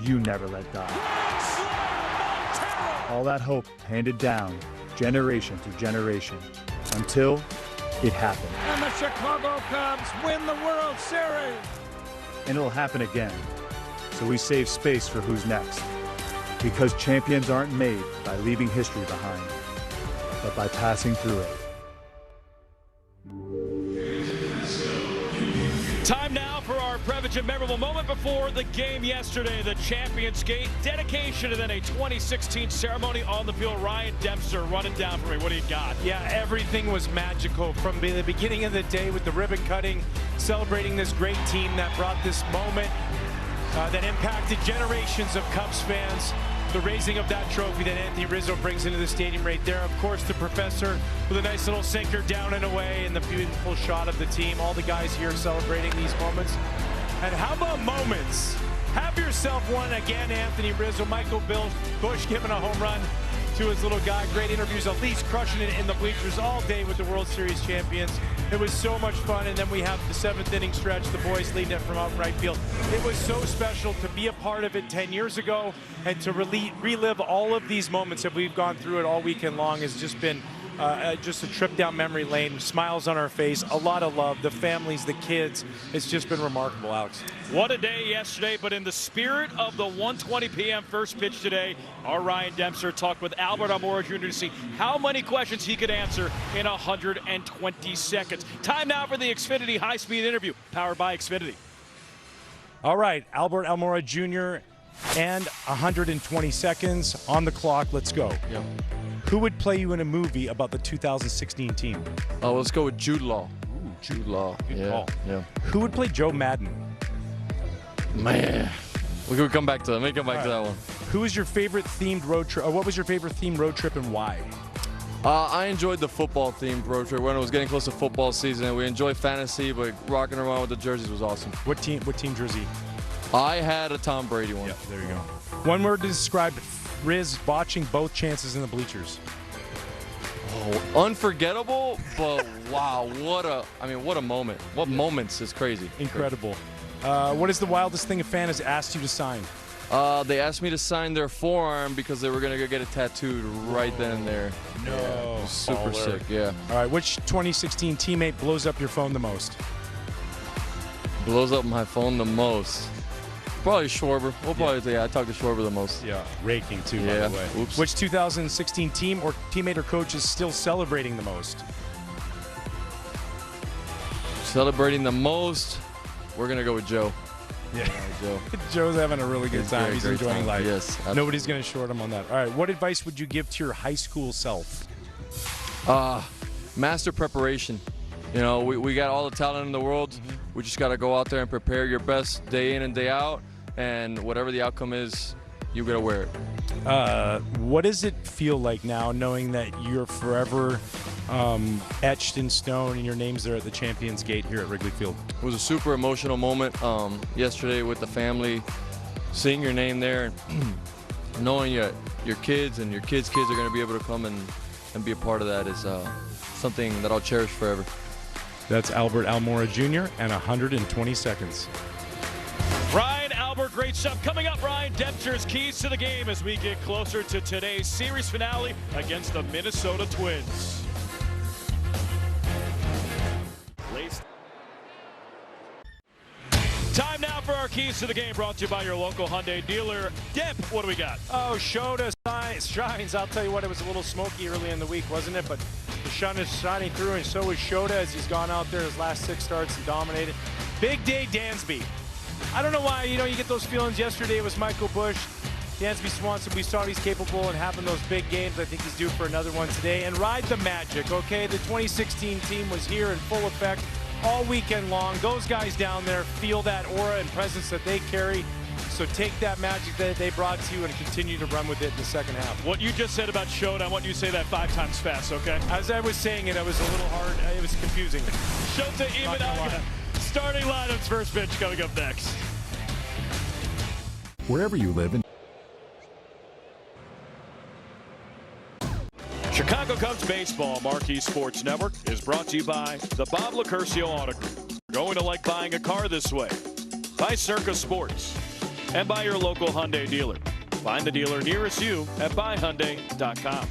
you never let die. All that hope handed down generation to generation until it happened. And the Chicago Cubs win the World Series. And it'll happen again. So we save space for who's next. Because champions aren't made by leaving history behind, but by passing through it. Time now for our Prevagen memorable moment before the game yesterday. The Champions Gate dedication and then a 2016 ceremony on the field. Ryan Dempster running down for me. What do you got? Yeah, everything was magical from the beginning of the day with the ribbon cutting, celebrating this great team that brought this moment that impacted generations of Cubs fans. The raising of that trophy that Anthony Rizzo brings into the stadium right there. Of course, the professor with a nice little sinker down and away, and the beautiful shot of the team. All the guys here celebrating these moments. And how about moments? Have yourself one again, Anthony Rizzo. Michael Busch giving a home run to his little guy. Great interviews. Elise crushing it in the bleachers all day with the World Series champions. It was so much fun. And then we have the 7th inning stretch, the boys leading it from out in right field. It was so special to be a part of it 10 years ago and to relive all of these moments that we've gone through it all weekend long. Has just been just a trip down memory lane. Smiles on our face, a lot of love, the families, the kids. It's just been remarkable, Alex. What a day yesterday, but in the spirit of the 1:20 p.m. first pitch today, our Ryan Dempster talked with Albert Almora Jr. to see how many questions he could answer in 120 seconds. Time now for the Xfinity high-speed interview, powered by Xfinity. All right, Albert Almora Jr. and 120 seconds on the clock. Let's go. Yep. Who would play you in a movie about the 2016 team? Let's go with Jude Law. Ooh, Jude Law. Good call. Yeah. Who would play Joe Madden? Man, we could come back to that. Let me come back to that one. Who is your favorite themed road trip? Or what was your favorite themed road trip and why? I enjoyed the football themed road trip when it was getting close to football season. We enjoyed fantasy, but rocking around with the jerseys was awesome. What team jersey? I had a Tom Brady one. Yeah, there you go. One word to describe Riz botching both chances in the bleachers. Oh, unforgettable, but wow, what a moment. What moments is crazy. Incredible. What is the wildest thing a fan has asked you to sign? They asked me to sign their forearm because they were going to go get it tattooed right then and there. No. Yeah, super sick, yeah. All right, which 2016 teammate blows up your phone the most? Blows up my phone the most. Probably Schwarber. We'll probably say, I talk to Schwarber the most. Yeah, raking too, yeah. by the way. Oops. Which 2016 team or teammate or coach is still celebrating the most? Celebrating the most, we're going to go with Joe. Yeah, Joe. Joe's having a really good time. He's enjoying time. life. Yes, absolutely. Nobody's going to short him on that. All right, what advice would you give to your high school self? Master preparation. You know, we got all the talent in the world. We just got to go out there and prepare your best day in and day out. And whatever the outcome is, you got to wear it. What does it feel like now knowing that you're forever etched in stone and your name's there at the Champions Gate here at Wrigley Field? It was a super emotional moment yesterday with the family, seeing your name there, and knowing your kids and your kids' kids are going to be able to come and be a part of that is something that I'll cherish forever. That's Albert Almora Jr. and 120 seconds. Ryan, Albert, great stuff. Coming up, Ryan Dempster's keys to the game as we get closer to today's series finale against the Minnesota Twins. Time now for our keys to the game, brought to you by your local Hyundai dealer. Demp, what do we got? Oh, Shota shines. I'll tell you what, it was a little smoky early in the week, wasn't it? But the sun is shining through, and so is Shota as he's gone out there his last 6 starts and dominated. Big day, Dansby. I don't know why, you get those feelings. Yesterday it was Michael Busch. Dansby Swanson, we saw he's capable of having those big games. I think he's due for another one today. And ride the magic, okay? The 2016 team was here in full effect all weekend long. Those guys down there feel that aura and presence that they carry. So take that magic that they brought to you and continue to run with it in the second half. What you just said about Shota, I want you to say that 5 times fast, okay? As I was saying it, I was a little hard. It was confusing. Shota Imanaga, starting lineups, first pitch coming up next. Wherever you live in Chicago Cubs Baseball Marquee Sports Network is brought to you by the Bob Lacurcio Auto Group. Going to like buying a car this way. By Circa Sports. and by your local Hyundai dealer. Find the dealer nearest you at buyhyundai.com.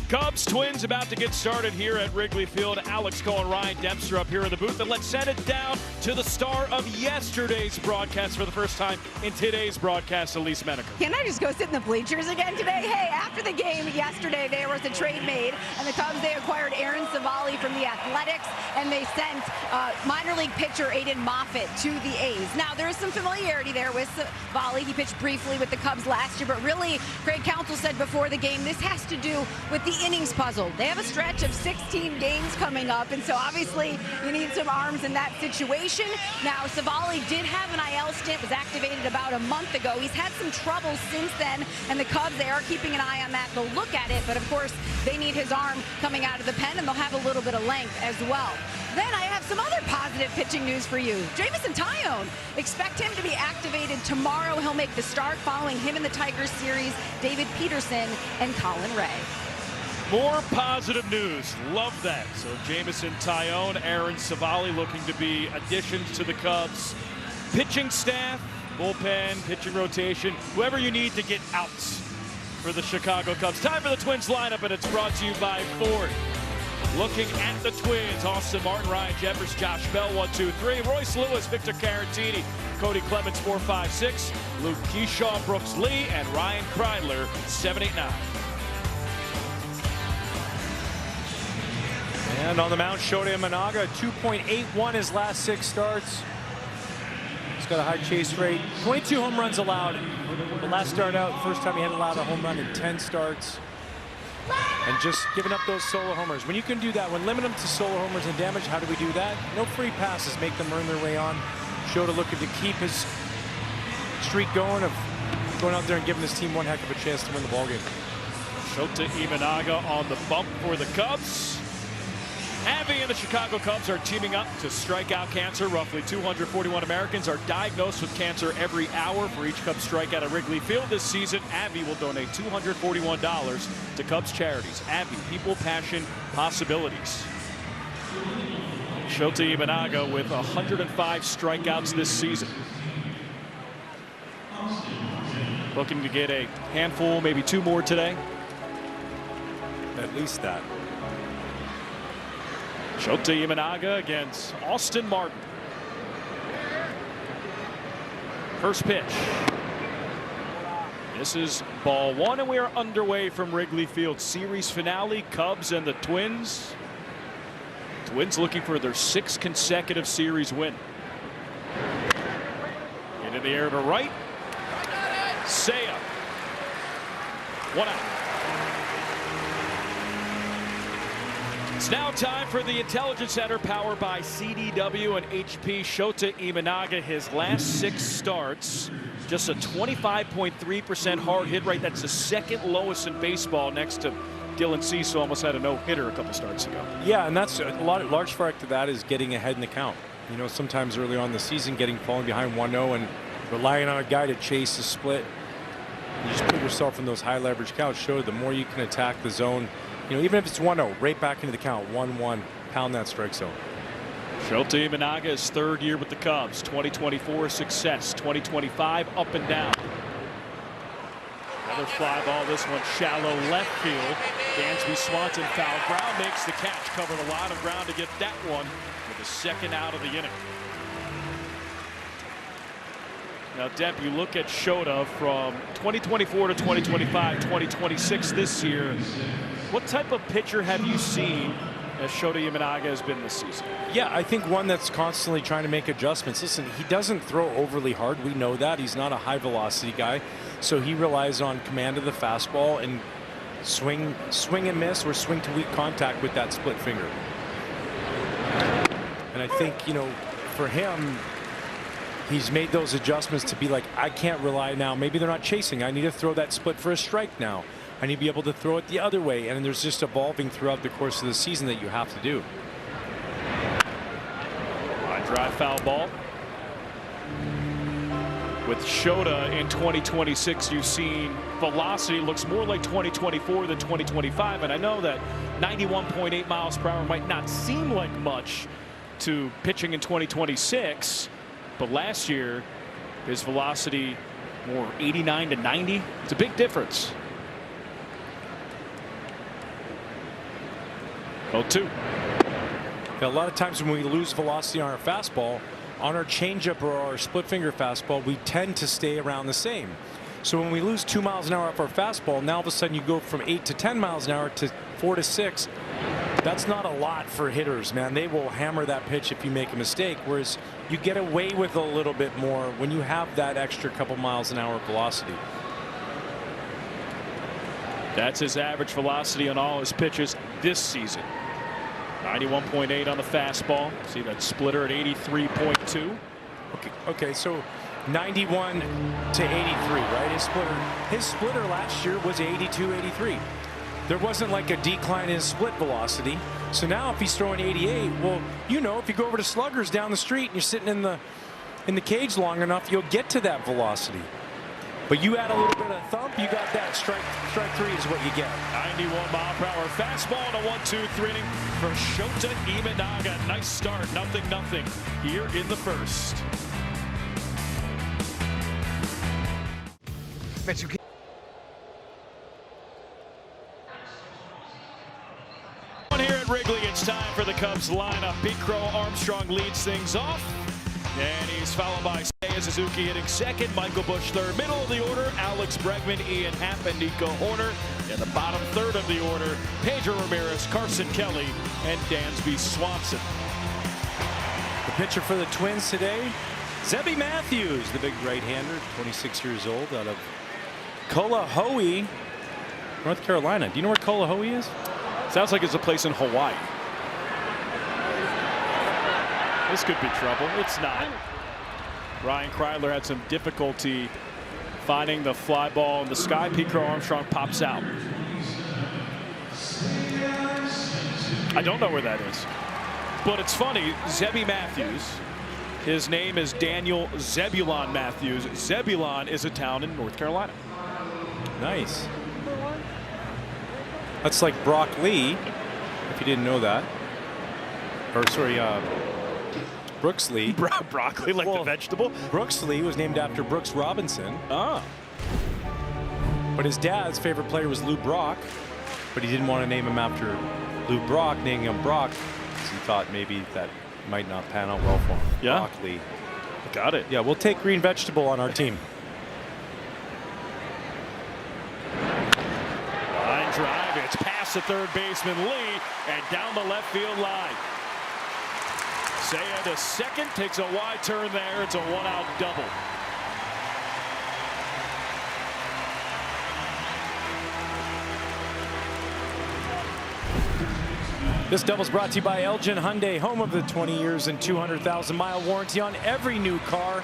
Cubs Twins about to get started here at Wrigley Field. Alex Cole and Ryan Dempster up here in the booth. And let's send it down to the star of yesterday's broadcast for the first time in today's broadcast, Elise Menaker. Can I just go sit in the bleachers again today? Hey, after the game yesterday, there was a trade made, and the Cubs, they acquired Aaron Savali from the Athletics, and they sent minor league pitcher Aiden Moffett to the A's. Now, there is some familiarity there with Savali. He pitched briefly with the Cubs last year, but really, Craig Counsell said before the game, this has to do with the innings puzzle. They have a stretch of 16 games coming up, and so obviously you need some arms in that situation. Now, Savali did have an IL stint, was activated about a month ago. He's had some trouble since then, and the Cubs, they are keeping an eye on that. They'll look at it, but of course, they need his arm coming out of the pen, and they'll have a little bit of length as well. Then I have some other positive pitching news for you. Jamison Tyone, expect him to be activated tomorrow. He'll make the start following him in the Tigers series, David Peterson and Colin Ray. More positive news. Love that. So Jamison Tyone, Aaron Savali looking to be additions to the Cubs pitching staff, bullpen, pitching rotation, whoever you need to get outs for the Chicago Cubs. Time for the Twins lineup, and it's brought to you by Ford. Looking at the Twins, Austin Martin, Ryan Jeffers, Josh Bell, 1, 2, 3. Royce Lewis, Victor Caratini, Cody Clemens, 4, 5, 6. Luke Keyshaw, Brooks Lee, and Ryan Kreidler, 7, 8, 9. And on the mound, Shota Imanaga, 2.81 his last 6 starts. He's got a high chase rate. 22 home runs allowed. The last start out, first time he hadn't allowed a home run in 10 starts. And just giving up those solo homers. When you can do that, when limit them to solo homers and damage, how do we do that? No free passes, make them earn their way on. Shota looking to keep his streak going of going out there and giving his team one heck of a chance to win the ballgame. Shota Imanaga on the bump for the Cubs. Avi and the Chicago Cubs are teaming up to strike out cancer. Roughly 241 Americans are diagnosed with cancer every hour. For each Cubs strikeout at Wrigley Field this season, Avi will donate $241 to Cubs charities. Avi, people, passion, possibilities. Shota Imanaga with 105 strikeouts this season. Looking to get a handful, maybe 2 more today. At least that. Shota Imanaga against Austin Martin. First pitch. This is ball 1, and we are underway from Wrigley Field. Series finale, Cubs and the Twins. Twins looking for their 6th consecutive series win. Into the air to right. Seiya. 1 out. It's now time for the Intelligence Center, powered by CDW and HP. Shota Imanaga, his last 6 starts, just a 25.3% hard hit rate. That's the 2nd lowest in baseball, next to Dylan Cease, who almost had a no-hitter a couple starts ago. Yeah, and that's a large factor of that is getting ahead in the count. You know, sometimes early on in the season, falling behind 1-0 and relying on a guy to chase a split. You just put yourself in those high leverage counts. Show the more you can attack the zone. You know, even if it's 1-0, right back into the count, 1-1, pound that strike zone. Shota Imanaga, his 3rd year with the Cubs. 2024 success, 2025 up and down. Another fly ball, this one shallow left field. Dansby Swanson foul ground, makes the catch, covered a lot of ground to get that one with the 2nd out of the inning. Now, Deb, you look at Shota from 2024 to 2025, 2026 this year. What type of pitcher have you seen as Shota Imanaga has been this season? Yeah, I think one that's constantly trying to make adjustments. Listen, he doesn't throw overly hard. We know that. He's not a high velocity guy. So he relies on command of the fastball and swing and miss, or swing to weak contact with that split finger. And I think, you know, for him, he's made those adjustments to be like, I can't rely now. Maybe they're not chasing. I need to throw that split for a strike now. I need to be able to throw it the other way. And there's just evolving throughout the course of the season that you have to do. Line drive foul ball. With Shota in 2026, you've seen velocity looks more like 2024 than 2025. And I know that 91.8 miles per hour might not seem like much to pitching in 2026. But last year, his velocity more 89 to 90. It's a big difference. 0-2. A lot of times when we lose velocity on our fastball, on our changeup or our split finger fastball, we tend to stay around the same. So when we lose 2 miles an hour off our fastball, now all of a sudden you go from 8 to 10 miles an hour to 4 to 6. That's not a lot for hitters, man. They will hammer that pitch if you make a mistake, whereas you get away with a little bit more when you have that extra couple miles an hour velocity. That's his average velocity on all his pitches this season. 91.8 on the fastball. See that splitter at 83.2. Okay, so 91 to 83, right? His splitter last year was 82, 83. There wasn't like a decline in his split velocity. So now if he's throwing 88, well, you know, if you go over to sluggers down the street and you're sitting in the cage long enough, you'll get to that velocity. But you add a little bit of thump, you got that. Strike three is what you get. 91 mile per hour fastball and a 1-2-3 inning for Shota Imanaga. Nice start, 0-0 here in the first. Here at Wrigley, it's time for the Cubs lineup. Pete Crow Armstrong leads things off, and he's followed by Seiya Suzuki hitting second, Michael Busch third. Middle of the order, Alex Bregman, Ian Happ, and Nico Horner. In the bottom third of the order, Pedro Ramirez, Carson Kelly, and Dansby Swanson. The pitcher for the Twins today, Zebby Matthews, the big right-hander, 26 years old, out of Cullowhee, North Carolina. Do you know where Cullowhee is? Sounds like it's a place in Hawaii. This could be trouble. It's not. Ryan Kreidler had some difficulty finding the fly ball in the sky. Pete Crow Armstrong pops out. I don't know where that is. But it's funny, Zebby Matthews, his name is Daniel Zebulon Matthews. Zebulon is a town in North Carolina. Nice. That's like Brock Lee, if you didn't know that. Or sorry, Brooks Lee. Broccoli, like the vegetable. Brooks Lee was named after Brooks Robinson. Ah. But his dad's favorite player was Lou Brock, but he didn't want to name him after Lou Brock, naming him Brock, because he thought maybe that might not pan out well for him. Yeah. Brock Lee. Got it. Yeah, we'll take green vegetable on our team. Line drive, it's past the third baseman Lee and down the left field line. Seiya to second, takes a wide turn there. It's a one-out double. This double's brought to you by Elgin Hyundai, home of the 20 years and 200,000-mile warranty on every new car.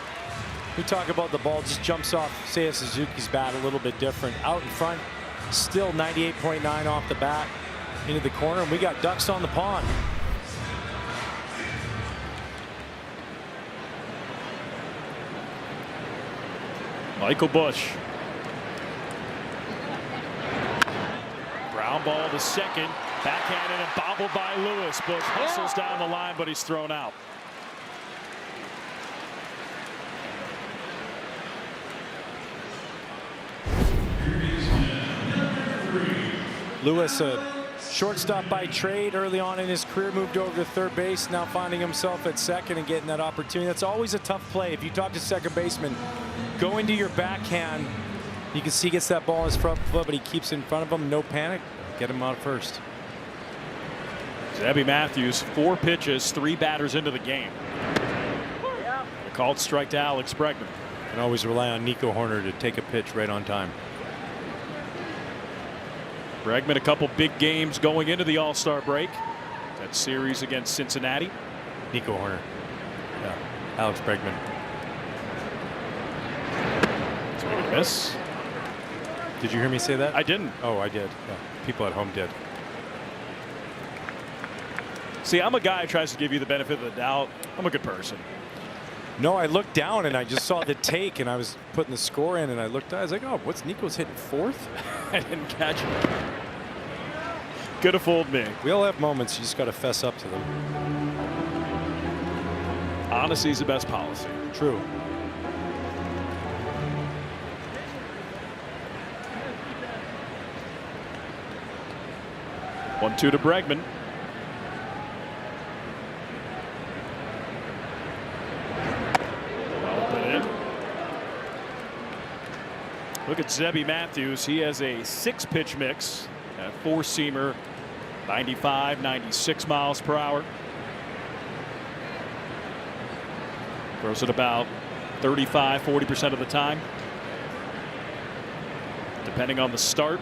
We talk about the ball just jumps off Seiya Suzuki's bat a little bit different. Out in front, still 98.9 off the bat into the corner, and we got ducks on the pond. Michael Busch. Ground ball to second. Backhanded and bobbled by Lewis. Busch hustles down the line, but he's thrown out. Lewis, a shortstop by trade early on in his career, moved over to third base, now finding himself at second and getting that opportunity. That's always a tough play. If you talk to second baseman, go into your backhand. You can see he gets that ball in his front foot, but he keeps in front of him. No panic. Get him out first. Zebby Matthews, 4 pitches, 3 batters into the game. A called strike to Alex Bregman. And always rely on Nico Horner to take a pitch right on time. Bregman, a couple big games going into the All-Star break. That series against Cincinnati. Nico Horner. Yeah, Alex Bregman. Swing and a miss. Did you hear me say that? I didn't. Oh, I did. Yeah, people at home did. See, I'm a guy who tries to give you the benefit of the doubt. I'm a good person. No, I looked down and I just saw the take and I was putting the score in and I looked down. I was like, oh, what's Nico's hitting fourth? I didn't catch it. Could have fooled me. We all have moments. You just got to fess up to them. Honesty is the best policy. True. 1-2 to Bregman. Look at Zebby Matthews. He has a 6-pitch mix, a 4-seamer, 95, 96 miles per hour. Throws it about 35, 40% of the time, depending on the start.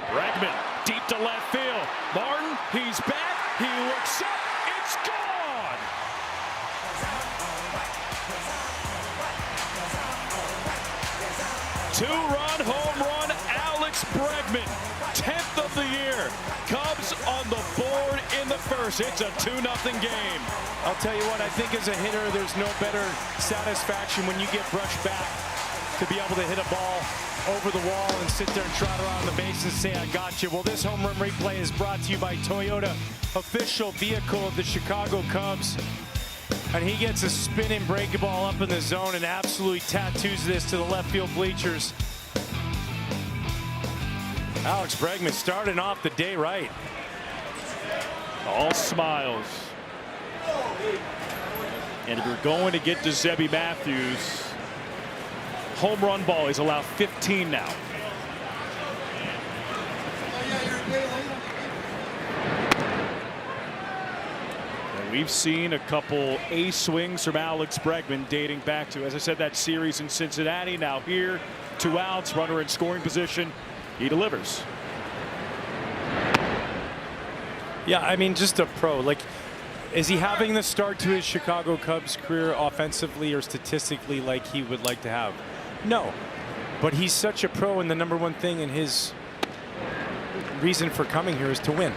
Bregman deep to left field. Martin, he's back. He looks up. It's gone. Two-run home run, Alex Bregman, 10th of the year. Cubs on the board in the first. It's a 2-0 game. I'll tell you what, I think as a hitter, there's no better satisfaction when you get brushed back to be able to hit a ball over the wall and sit there and trot around the base and say, I got you. Well, this home run replay is brought to you by Toyota, official vehicle of the Chicago Cubs. And he gets a spinning breaking ball up in the zone and absolutely tattoos this to the left field bleachers. Alex Bregman starting off the day right. All smiles. And if you're going to get to Zebby Matthews, home run ball, he's allowed 15 now. And we've seen a couple ace swings from Alex Bregman dating back to, as I said, that series in Cincinnati. Now here, 2 outs, runner in scoring position. He delivers. Yeah, I mean, just a pro. Like, is he having the start to his Chicago Cubs career offensively or statistically like he would like to have? No, but he's such a pro, and the #1 thing in his reason for coming here is to win,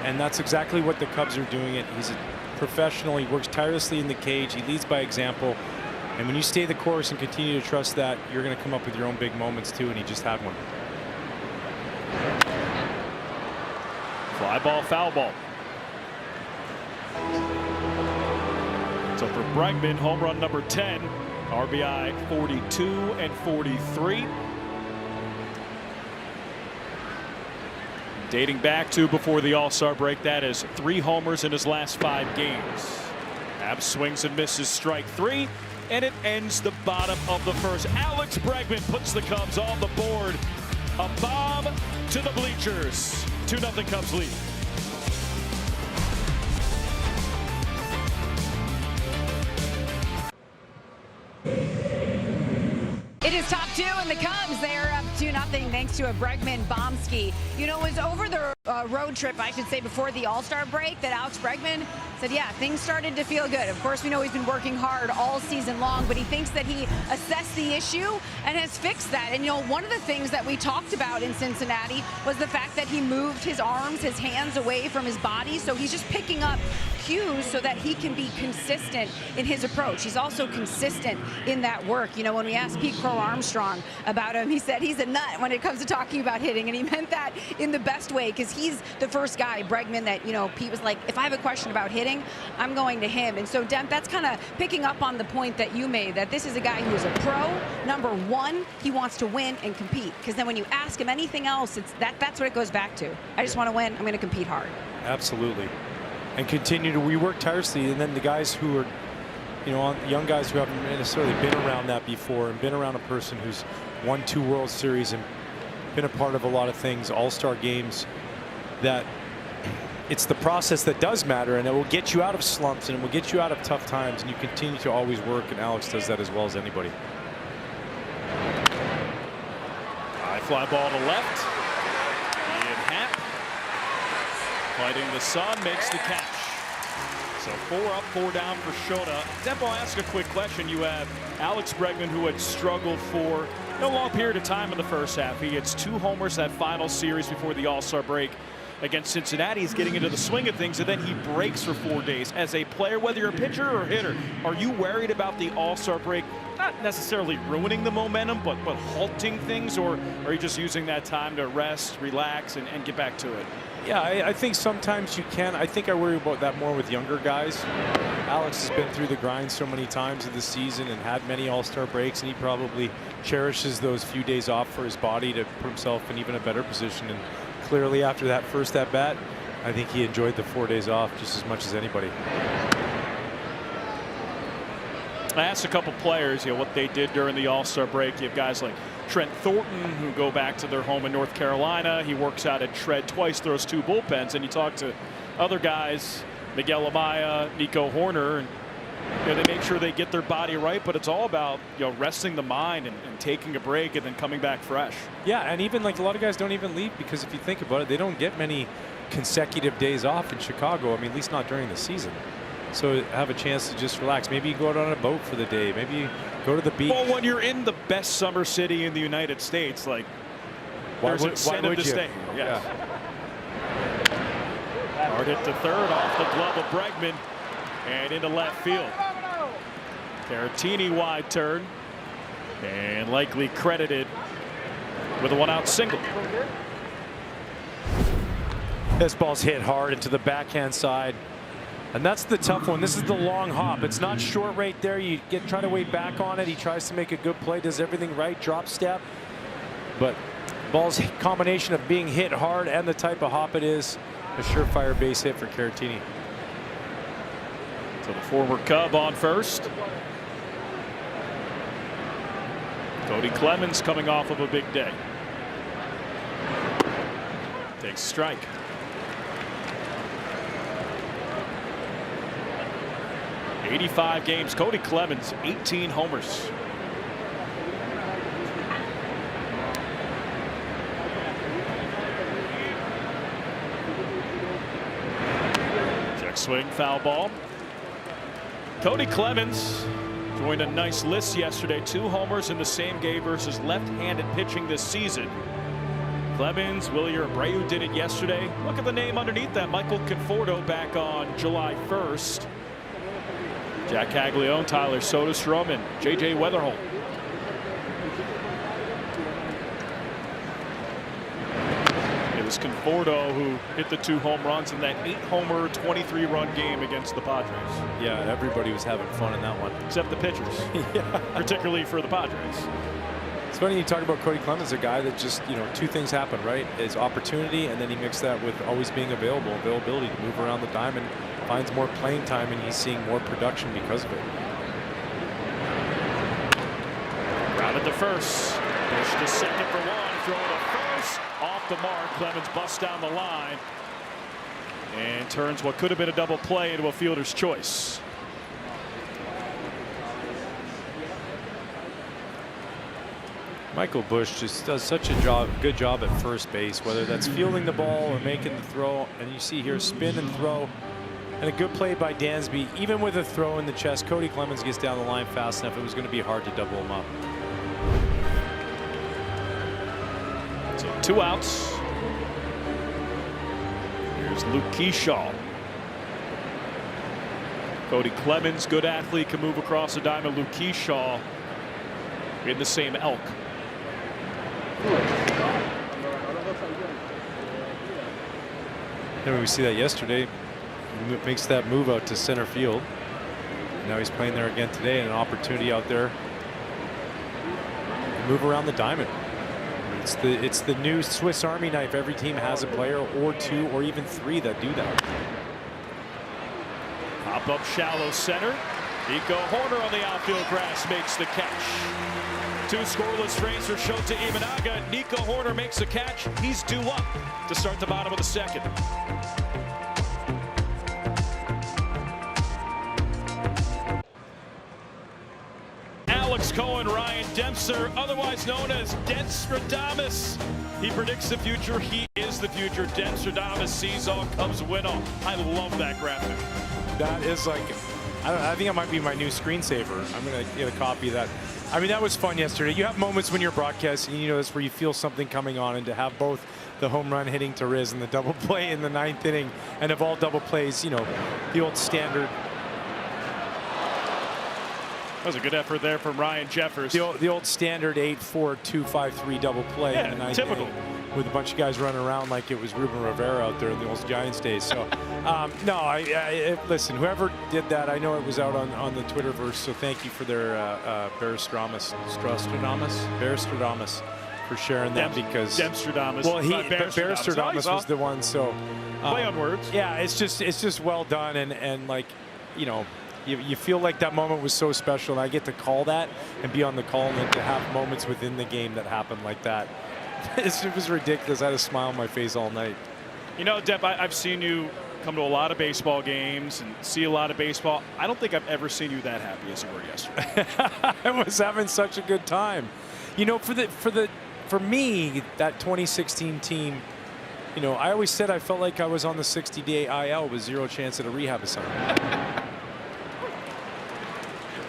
and that's exactly what the Cubs are doing. He's a professional. He works tirelessly in the cage. He leads by example, and when you stay the course and continue to trust that, you're going to come up with your own big moments too, and he just had one. Fly ball, foul ball. So for Bregman, home run number 10, RBI 42 and 43. Dating back to before the All-Star break, that is 3 homers in his last 5 games. Abs swings and misses strike 3, and it ends the bottom of the first. Alex Bregman puts the Cubs on the board. A bomb to the bleachers. 2-0 Cubs lead. It is top 2, and the Cubs, they're up 2-0 thanks to a Bregman bombski. You know, it was over the road trip, I should say, before the All-Star break that Alex Bregman said, yeah, things started to feel good. Of course, we know he's been working hard all season long, but he thinks that he assessed the issue and has fixed that. And, you know, one of the things that we talked about in Cincinnati was the fact that he moved his arms, his hands away from his body. So he's just picking up cues so that he can be consistent in his approach. He's also consistent in that work. You know, when we asked Pete Crow Armstrong about him, he said he's a nut when it comes to talking about hitting, and he meant that in the best way, because he's the first guy, Bregman, that, you know, Pete was like, if I have a question about hitting, I'm going to him. And so, Demp, that's kind of picking up on the point that you made, that this is a guy who is a pro. #1, he wants to win and compete, because then when you ask him anything else, it's that's what it goes back to. I just want to win. I'm going to compete hard. Absolutely. And continue to rework tirelessly. And then the guys who are, you know, young guys who haven't necessarily been around that before and been around a person who's won 2 World Series and been a part of a lot of things, all-star games, that it's the process that does matter, and it will get you out of slumps and it will get you out of tough times, and you continue to always work, and Alex does that as well as anybody. High fly ball to left. Ian Happ, fighting the sun, makes the catch. So 4 up, 4 down for Shota. Demp, I'll ask a quick question. You have Alex Bregman, who had struggled for a long period of time in the first half. He hits 2 homers that final series before the All-Star break against Cincinnati. He's getting into the swing of things, and then he breaks for 4 days. As a player, whether you're a pitcher or a hitter, are you worried about the All-Star break not necessarily ruining the momentum, but halting things, or are you just using that time to rest, relax, and get back to it? Yeah, I think sometimes you can. I think I worry about that more with younger guys. Alex has been through the grind so many times in the season and had many All-Star breaks, and he probably cherishes those few days off for his body to put himself in even a better position. And clearly after that first at bat, I think he enjoyed the 4 days off just as much as anybody. I asked a couple players, what they did during the All-Star break. You have guys like Trent Thornton who go back to their home in North Carolina. He works out at Shred twice, throws 2 bullpens. And you talk to other guys, Miguel Amaya, Nico Horner, and they make sure they get their body right. But it's all about resting the mind and taking a break and then coming back fresh. Yeah, and even like a lot of guys don't even leave because if you think about it, they don't get many consecutive days off in Chicago. I mean, at least not during the season. So have a chance to just relax. Maybe you go out on a boat for the day. Maybe you go to the beach. Well, when you're in the best summer city in the United States, like there's incentive to stay. Yes. Hard hit to third off the glove of Bregman and into left field. Caratini wide turn and likely credited with a 1-out single. This ball's hit hard into the backhand side. And that's the tough one. This is the long hop. It's not short right there. You try to wait back on it. He tries to make a good play, does everything right, drop step. But ball's combination of being hit hard and the type of hop it is, a surefire base hit for Caratini. So the former Cub on first. Cody Clemens coming off of a big day. Takes a strike. 85 games. Cody Clemens, 18 homers. Check swing, foul ball. Cody Clemens joined a nice list yesterday. 2 homers in the same game versus left-handed pitching this season. Clemens, Willie Abreu did it yesterday. Look at the name underneath that. Michael Conforto back on July 1st. Jack Caglione, Tyler Soderstrom, and J.J. Weatherholt. It was Conforto who hit the 2 home runs in that 8-homer, 23-run game against the Padres. Yeah, everybody was having fun in that one. Except the pitchers. Yeah. Particularly for the Padres. It's funny you talk about Cody Clemens, a guy that just, 2 things happen, right? Is opportunity, and then he mixed that with always being availability to move around the diamond. Finds more playing time, and he's seeing more production because of it. Grounded to first. Push to second for 1. Throw to first. Off the mark. Clemens busts down the line and turns what could have been a double play into a fielder's choice. Michael Busch just does such a good job at first base, whether that's fielding the ball or making the throw. And you see here spin and throw. And a good play by Dansby. Even with a throw in the chest, Cody Clemens gets down the line fast enough. It was going to be hard to double him up. So 2 outs. Here's Luke Keyshaw. Cody Clemens, good athlete, can move across the diamond. Luke Keyshaw in the same elk. And we see that yesterday. Makes that move out to center field. Now he's playing there again today, and an opportunity out there to move around the diamond. It's the new Swiss Army knife. Every team has a player or 2 or even 3 that do that. Pop up shallow center. Nico Horner on the outfield grass makes the catch. 2 scoreless frames for Shota Imanaga. Nico Horner makes the catch. He's due up to start the bottom of the 2nd. Alex Cohen, Ryan Dempster, otherwise known as Dempstradamus. He predicts the future. He is the future. Dempstradamus sees all, Cubs win all. I love that graphic. That is like, I think that might be my new screensaver. I'm going to get a copy of that. I mean, that was fun yesterday. You have moments when you're broadcasting, that's where you feel something coming on, and to have both the home run hitting to Riz and the double play in the 9th inning, and of all double plays, the old standard. That was a good effort there from Ryan Jeffers. The old standard 8-4-2-5-3 double play in the 9th typical. inning, with a bunch of guys running around like it was Ruben Rivera out there in the old Giants days. So, no, listen, whoever did that, I know it was out on the Twitterverse, so thank you for their Barstradamus. for sharing that because Dempsterdamus. Well, Barristerdamus was the one. So play on words. Yeah, it's just well done, and like, you know, you feel like that moment was so special, and I get to call that and be on the call and to have moments within the game that happen like that. It was ridiculous. I had a smile on my face all night. You know, Depp, I've seen you come to a lot of baseball games and see a lot of baseball. I don't think I've ever seen you that happy as you were yesterday. I was having such a good time. You know, for me, that 2016 team, you know, I always said I felt like I was on the 60-day IL with zero chance at a rehab assignment.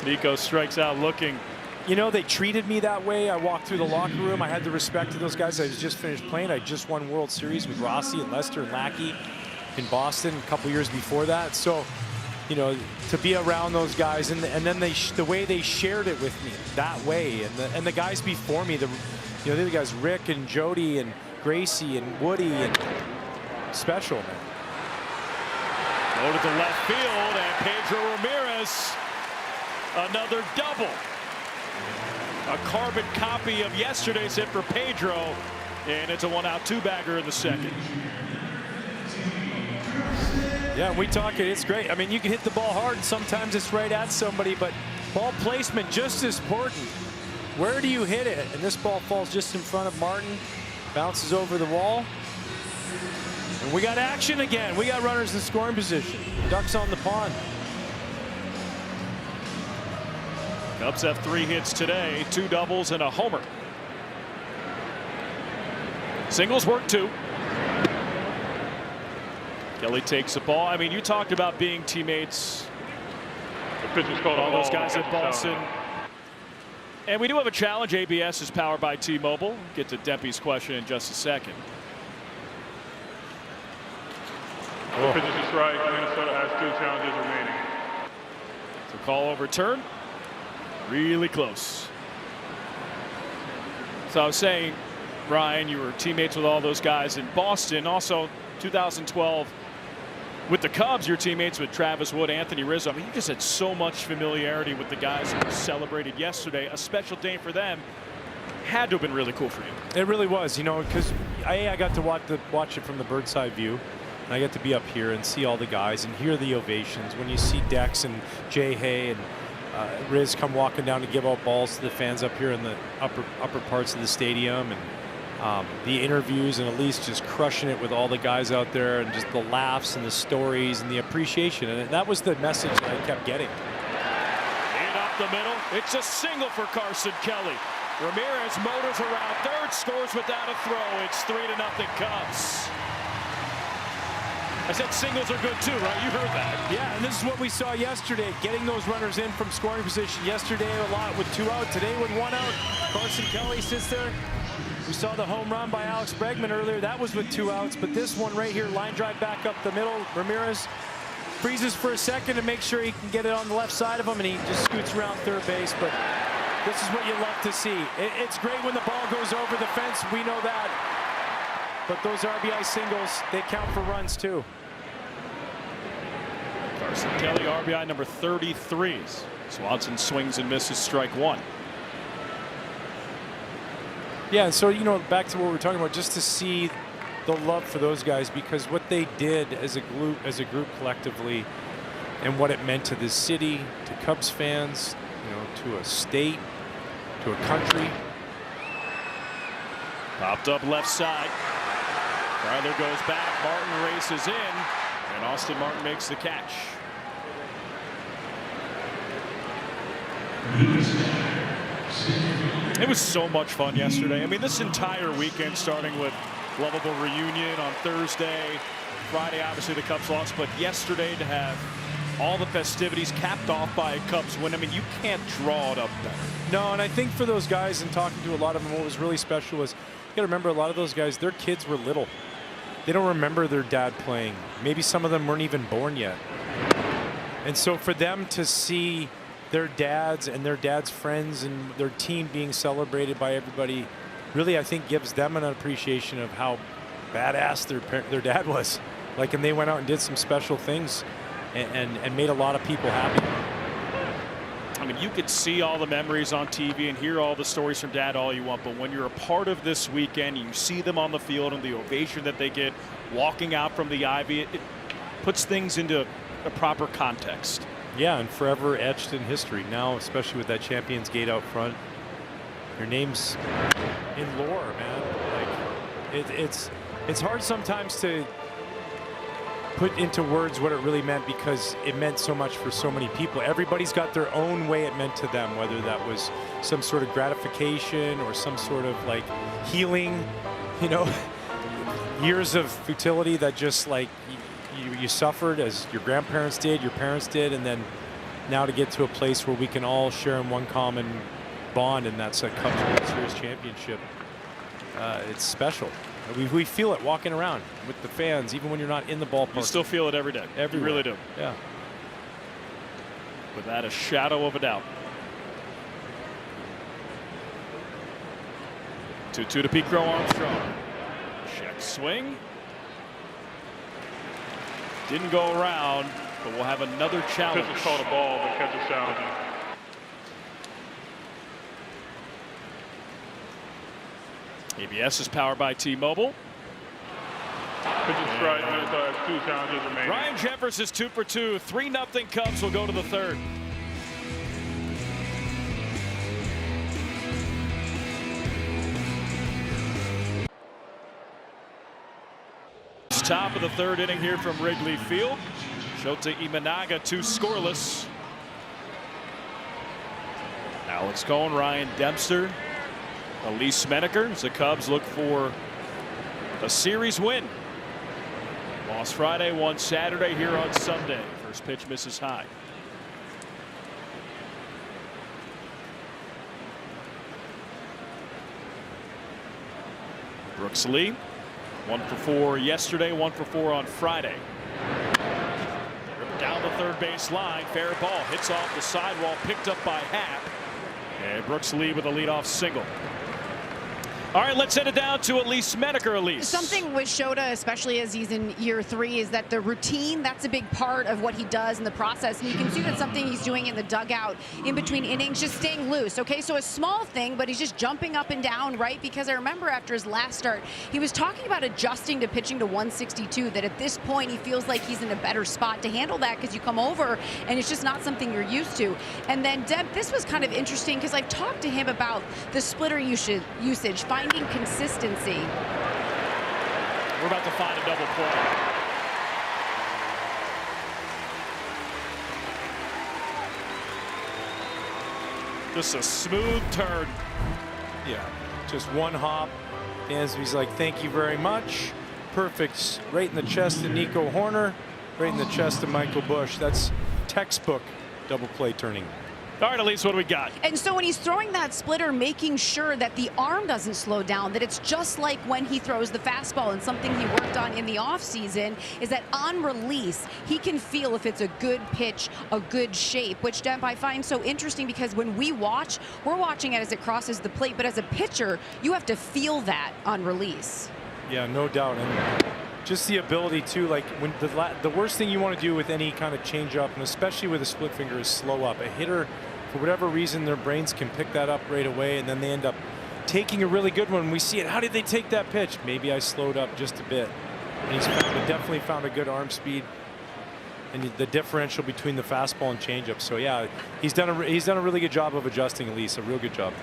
Nico strikes out looking. You know, they treated me that way. I walked through the locker room. I had the respect of those guys. I just finished playing. I just won World Series with Rossi and Lester and Lackey in Boston a couple years before that. So, you know, to be around those guys and then the way they shared it with me that way, and the guys before me, the other guys, Rick and Jody and Gracie and Woody, and special, man. Go to the left field, and Pedro Ramirez, another double. A carbon copy of yesterday's hit for Pedro, and it's a 1-out 2-bagger in the second. Yeah, we talk it. It's great. I mean, you can hit the ball hard. Sometimes it's right at somebody, but ball placement just as important. Where do you hit it? And this ball falls just in front of Martin, bounces over the wall. And we got action again. We got runners in scoring position. Ducks on the pond. Cubs have 3 hits today, 2 doubles and a homer. Singles work 2. Kelly takes the ball. I mean, you talked about being teammates. The pitch is called all those guys at Boston. And we do have a challenge. ABS is powered by T-Mobile. Get to Deppy's question in just a second. The pitch is a strike. Minnesota has 2 challenges remaining. So call overturned. Really close. So I was saying, Ryan, you were teammates with all those guys in Boston. Also, 2012 with the Cubs, you're teammates with Travis Wood, Anthony Rizzo. I mean, you just had so much familiarity with the guys who celebrated yesterday. A special day for them. Had to have been really cool for you. It really was, you know, because I got to watch it from the bird's eye view. And I get to be up here and see all the guys and hear the ovations. When you see Dex and Jay Hay and Riz come walking down to give out balls to the fans up here in the upper parts of the stadium, and the interviews, and Elise just crushing it with all the guys out there, and just the laughs and the stories and the appreciation. And that was the message that I kept getting. And up the middle, it's a single for Carson Kelly. Ramirez motors around third, scores without a throw. It's 3-0 Cubs. I said singles are good too, right? You heard that. Yeah, and this is what we saw yesterday, getting those runners in from scoring position. Yesterday a lot with 2 out. Today with 1 out. Carson Kelly sits there. We saw the home run by Alex Bregman earlier. That was with 2 outs. But this one right here, line drive back up the middle. Ramirez freezes for a second to make sure he can get it on the left side of him, and he just scoots around third base. But this is what you love to see. It's great when the ball goes over the fence. We know that. But those RBI singles, they count for runs too. Carson Kelly, RBI number 33. Swanson swings and misses, strike 1. Yeah, so, you know, back to what we were talking about, just to see the love for those guys, because what they did as a group collectively, and what it meant to this city, to Cubs fans, you know, to a state, to a country. Popped up left side. Ryler goes back. Martin races in, and Austin Martin makes the catch. It was so much fun yesterday. I mean, this entire weekend, starting with Lovable Reunion on Thursday, Friday, obviously the Cubs lost, but yesterday to have all the festivities capped off by a Cubs win. I mean, you can't draw it up better. No, and I think for those guys, and talking to a lot of them, what was really special was, you got to remember, a lot of those guys, their kids were little. They don't remember their dad playing. Maybe some of them weren't even born yet. And so for them to see their dads and their dad's friends and their team being celebrated by everybody, really, I think gives them an appreciation of how badass their dad was. Like, and they went out and did some special things and made a lot of people happy. I mean, you could see all the memories on TV and hear all the stories from Dad all you want, but when you're a part of this weekend, you see them on the field and the ovation that they get walking out from the Ivy, it puts things into a proper context. Yeah, and forever etched in history. Now, especially with that Champions Gate out front, your name's in lore, man. Like it's hard sometimes to put into words what it really meant, because it meant so much for so many people. Everybody's got their own way it meant to them, whether that was some sort of gratification or some sort of like healing, you know, years of futility that just like you suffered as your grandparents did, your parents did, and then now to get to a place where we can all share in one common bond, and that's a Cubs World Series championship. It's special. We feel it walking around with the fans, even when you're not in the ballpark. You still feel it every day. You really do. Yeah. Without a shadow of a doubt. 2-2 to Pete Crow Armstrong. Check swing. Didn't go around, but we'll have another challenge. Pitcher called a ball, but catcher's challenging. ABS is powered by T-Mobile. Pitching strike, Minnesota has 2 challenges remaining. Ryan Jeffers is 2 for 2. 3-0 Cubs will go to the third. Top of the third inning here from Wrigley Field. Shota Imanaga 2 scoreless. Alex Cohen, Ryan Dempster, Elise Menaker as the Cubs look for a series win. Lost Friday, won Saturday, here on Sunday. First pitch misses high. Brooks Lee, 1 for 4 yesterday, 1 for 4 on Friday. Ripped down the third base line, fair ball, hits off the sidewall, picked up by Happ. And Brooks Lee with a leadoff single. All right, let's send it down to Elise Menaker. Elise. Something with Shota, especially as he's in year 3, is that the routine, that's a big part of what he does in the process. And you can see that's something he's doing in the dugout in between innings, just staying loose. Okay, so a small thing, but he's just jumping up and down, right? Because I remember after his last start, he was talking about adjusting to pitching to 162, that at this point he feels like he's in a better spot to handle that, because you come over and it's just not something you're used to. And then, Deb, this was kind of interesting because I've talked to him about the splitter usage, finding consistency. We're about to find a double play. Just a smooth turn. Yeah, just one hop. Dansby's like, thank you very much. Perfect. Right in the chest of Nico Horner. Right in the chest of Michael Busch. That's textbook double play turning. All right, Elise, what do we got? And so when he's throwing that splitter, making sure that the arm doesn't slow down, that it's just like when he throws the fastball. And something he worked on in the offseason is that on release, he can feel if it's a good pitch, a good shape, which, Deb, I find so interesting, because when we watch, we're watching it as it crosses the plate. But as a pitcher, you have to feel that on release. Yeah, no doubt. And just the ability to, like, when the worst thing you want to do with any kind of changeup, and especially with a split finger, is slow up. A hitter, for whatever reason, their brains can pick that up right away, and then they end up taking a really good one. We see it. How did they take that pitch? Maybe I slowed up just a bit. And he's definitely found a good arm speed and the differential between the fastball and changeup. So yeah, he's done a really good job of adjusting, at least a real good job.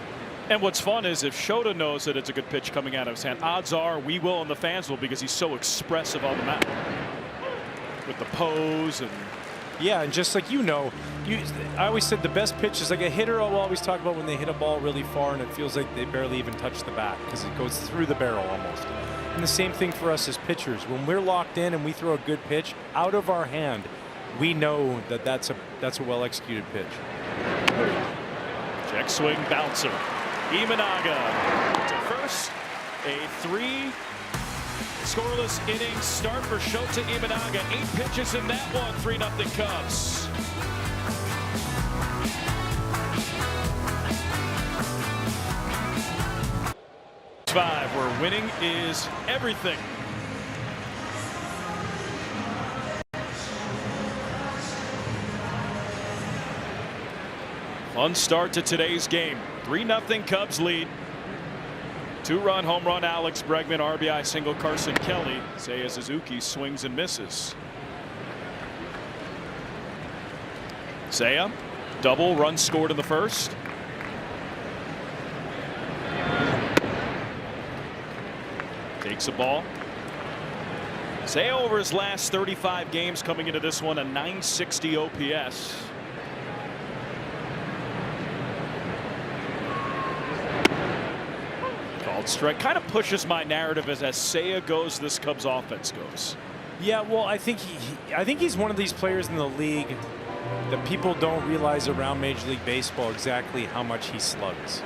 And what's fun is if Shota knows that it's a good pitch coming out of his hand, odds are we will and the fans will, because he's so expressive on the mound with the pose. And yeah, and just like I always said the best pitch is like a hitter will always talk about when they hit a ball really far and it feels like they barely even touch the bat because it goes through the barrel almost. And the same thing for us as pitchers. When we're locked in and we throw a good pitch out of our hand, we know that that's a well-executed pitch. Check swing bouncer. Imanaga to first. A 3 scoreless inning start for Shota Imanaga. 8 pitches in that one. 3-0 Cubs. Where winning is everything. Fun start to today's game. 3-0 Cubs lead. 2-run home run Alex Bregman, RBI single Carson Kelly. Seiya Suzuki swings and misses. Seiya, double, run scored in the first. Takes a ball. Seiya over his last 35 games coming into this one a .960 OPS. Called strike. Kind of pushes my narrative as Seiya goes, this Cubs offense goes. Yeah, well, I think he's one of these players in the league that people don't realize around Major League Baseball exactly how much he slugs.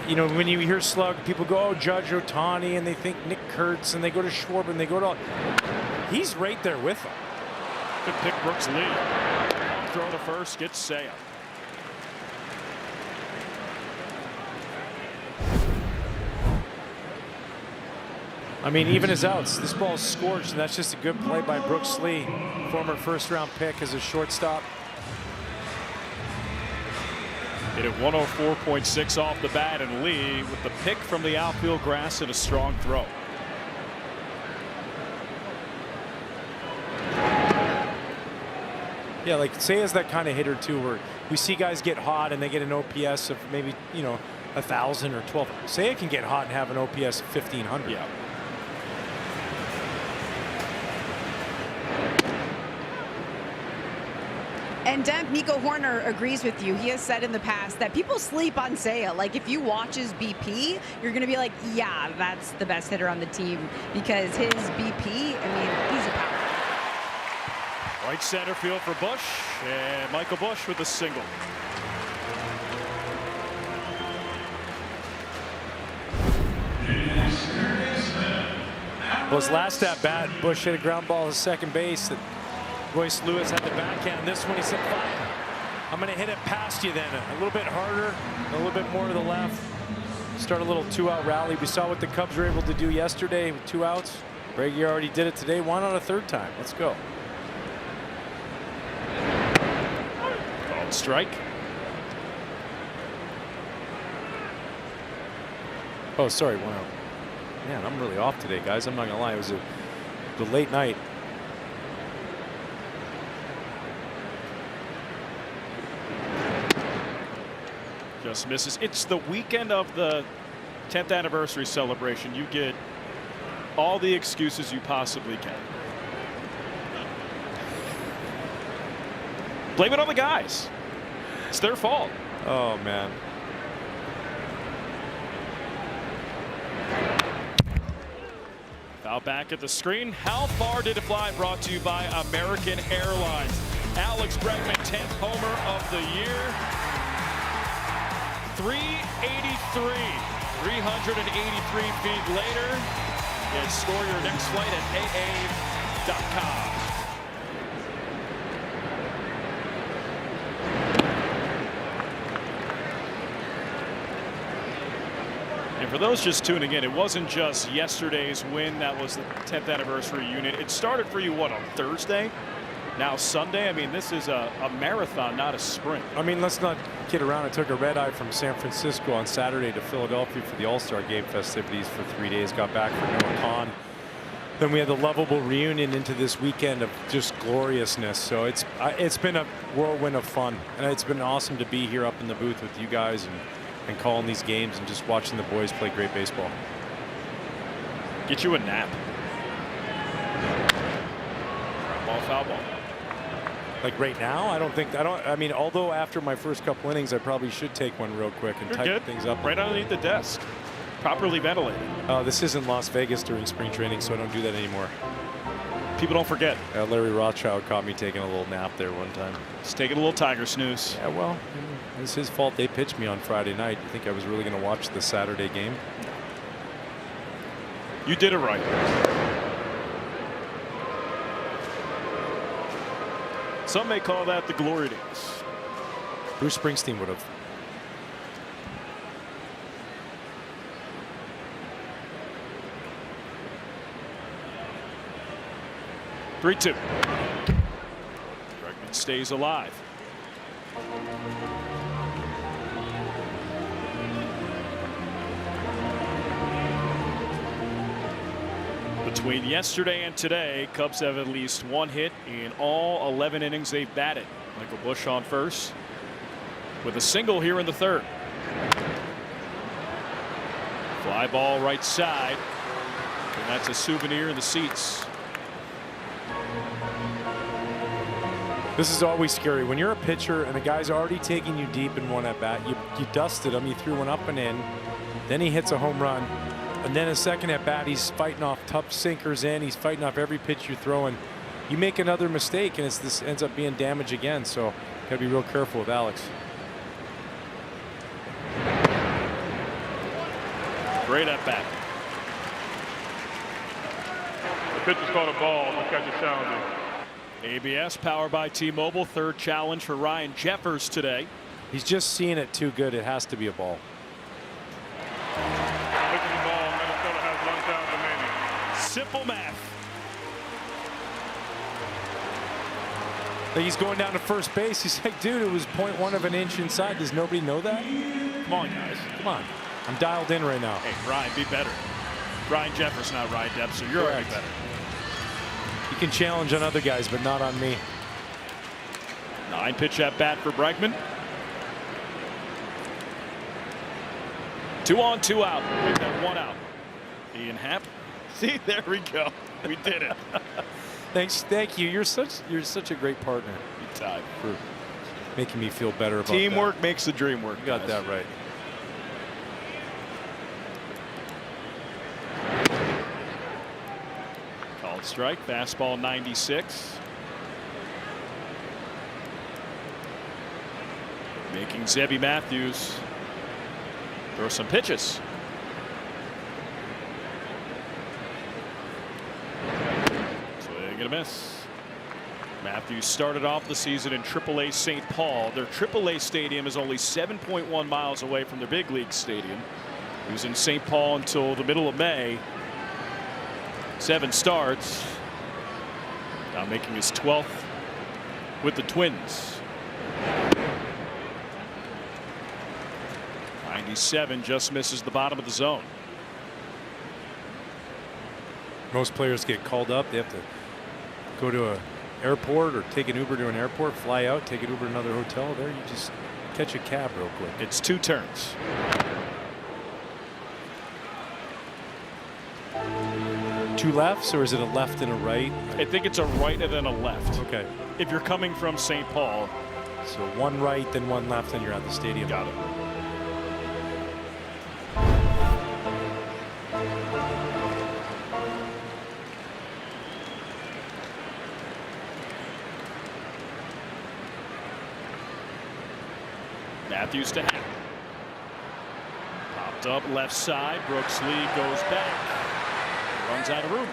You know, when you hear slug, people go, oh, Judge, Ohtani, and they think Nick Kurtz, and they go to Schwarber, and they go to... He's right there with them. Good pick, Brooks Lee. Throw to first, gets Seiya. I mean, even his outs, this ball's scorched, and that's just a good play by Brooks Lee, former first-round pick as a shortstop. Hit it 104.6 off the bat, and Lee with the pick from the outfield grass and a strong throw. Yeah, like Seiya's that kind of hitter too, where we see guys get hot and they get an OPS of maybe 1,000 or 12. Seiya can get hot and have an OPS of 1,500. Yeah. And Demp, Nico Horner agrees with you. He has said in the past that people sleep on Seiya. Like, if you watch his BP, you're going to be like, yeah, that's the best hitter on the team, because his BP, I mean, he's a power. Right center field for Bush, and Michael Bush with a single. Well, his last at bat, Bush hit a ground ball to second base. Royce Lewis had the backhand. This one he said, fine, I'm going to hit it past you then. A little bit harder, a little bit more to the left. Start a little 2-out rally. We saw what the Cubs were able to do yesterday with 2 outs. Bregman already did it today. Why not a third time? Let's go. Called strike. Oh, sorry, 1 out. Man, I'm really off today, guys. I'm not going to lie. It was a late night. Just misses. It's the weekend of the 10th anniversary celebration. You get all the excuses you possibly can. Blame it on the guys. It's their fault. Oh, man. Foul back at the screen. How far did it fly? Brought to you by American Airlines. Alex Bregman, 10th homer of the year. 383. 383 feet later. And score your next flight at AA.com. And for those just tuning in, it wasn't just yesterday's win that was the 10th anniversary unit. It started for you, what, on Thursday? Now Sunday? I mean, this is a marathon, not a sprint. I mean, let's not kid around. I took a red eye from San Francisco on Saturday to Philadelphia for the All-Star Game festivities for 3 days. Got back for Noah Khan. Then we had the lovable reunion into this weekend of just gloriousness. So it's been a whirlwind of fun, and it's been awesome to be here up in the booth with you guys and calling these games and just watching the boys play great baseball. Get you a nap. Ball, foul ball. Like right now, I mean, although after my first couple innings, I probably should take one real quick and tighten things up. Right underneath the desk. Properly ventilated. This isn't Las Vegas during spring training, so I don't do that anymore. People don't forget. Larry Rothschild caught me taking a little nap there one time. Just taking a little tiger snooze. Yeah, well, it's his fault they pitched me on Friday night. You think I was really going to watch the Saturday game? You did it right. Some may call that the glory days. Bruce Springsteen would have. Bregman stays alive. Between yesterday and today, Cubs have at least one hit in all 11 innings they've batted. Michael Busch on first with a single here in the third. Fly ball right side, and that's a souvenir in the seats. This is always scary when you're a pitcher and a guy's already taking you deep in one at bat. You dusted him, you threw one up and in, then he hits a home run, and then a second at bat he's fighting off tough sinkers in, he's fighting off every pitch you're throwing. You make another mistake and this ends up being damage again, so gotta be real careful with Alex. Great at bat. The pitch is called a ball. The catch is challenging. ABS powered by T-Mobile. Third challenge for Ryan Jeffers today. He's just seeing it too good. It has to be a ball. Pitch is a ball. Minnesota has 1 challenge remaining. Simple math. Like he's going down to first base. He's like, dude, it was 0.1 of an inch inside. Does nobody know that? Come on, guys. Come on. I'm dialed in right now. Hey, Ryan, be better. Ryan Jeffers, not Ryan Dempster. You're already better. You can challenge on other guys, but not on me. 9-pitch at bat for Bregman. 2 on, 2 out. Make that 1 out. Ian Happ. See, there we go. We did it. Thank you. You're such a great partner. You tied. For making me feel better about Teamwork makes the dream work. You got that right. Called strike. Fastball 96. Making Zebby Matthews throw some pitches. Swing and a miss. Matthews started off the season in AAA St. Paul. Their AAA stadium is only 7.1 miles away from their big league stadium. He was in St. Paul until the middle of May. 7 starts. Now making his 12th with the Twins. 97 just misses the bottom of the zone. Most players get called up. They have to go to an airport or take an Uber to an airport, fly out, take an Uber to another hotel. There you just catch a cab real quick. It's 2 turns. Two lefts, or is it a left and a right? I think it's a right and then a left. Okay. If you're coming from St. Paul. So 1 right, then 1 left, and you're at the stadium. Got it. Matthews to Happ. Popped up left side. Brooks Lee goes back. Runs out of room.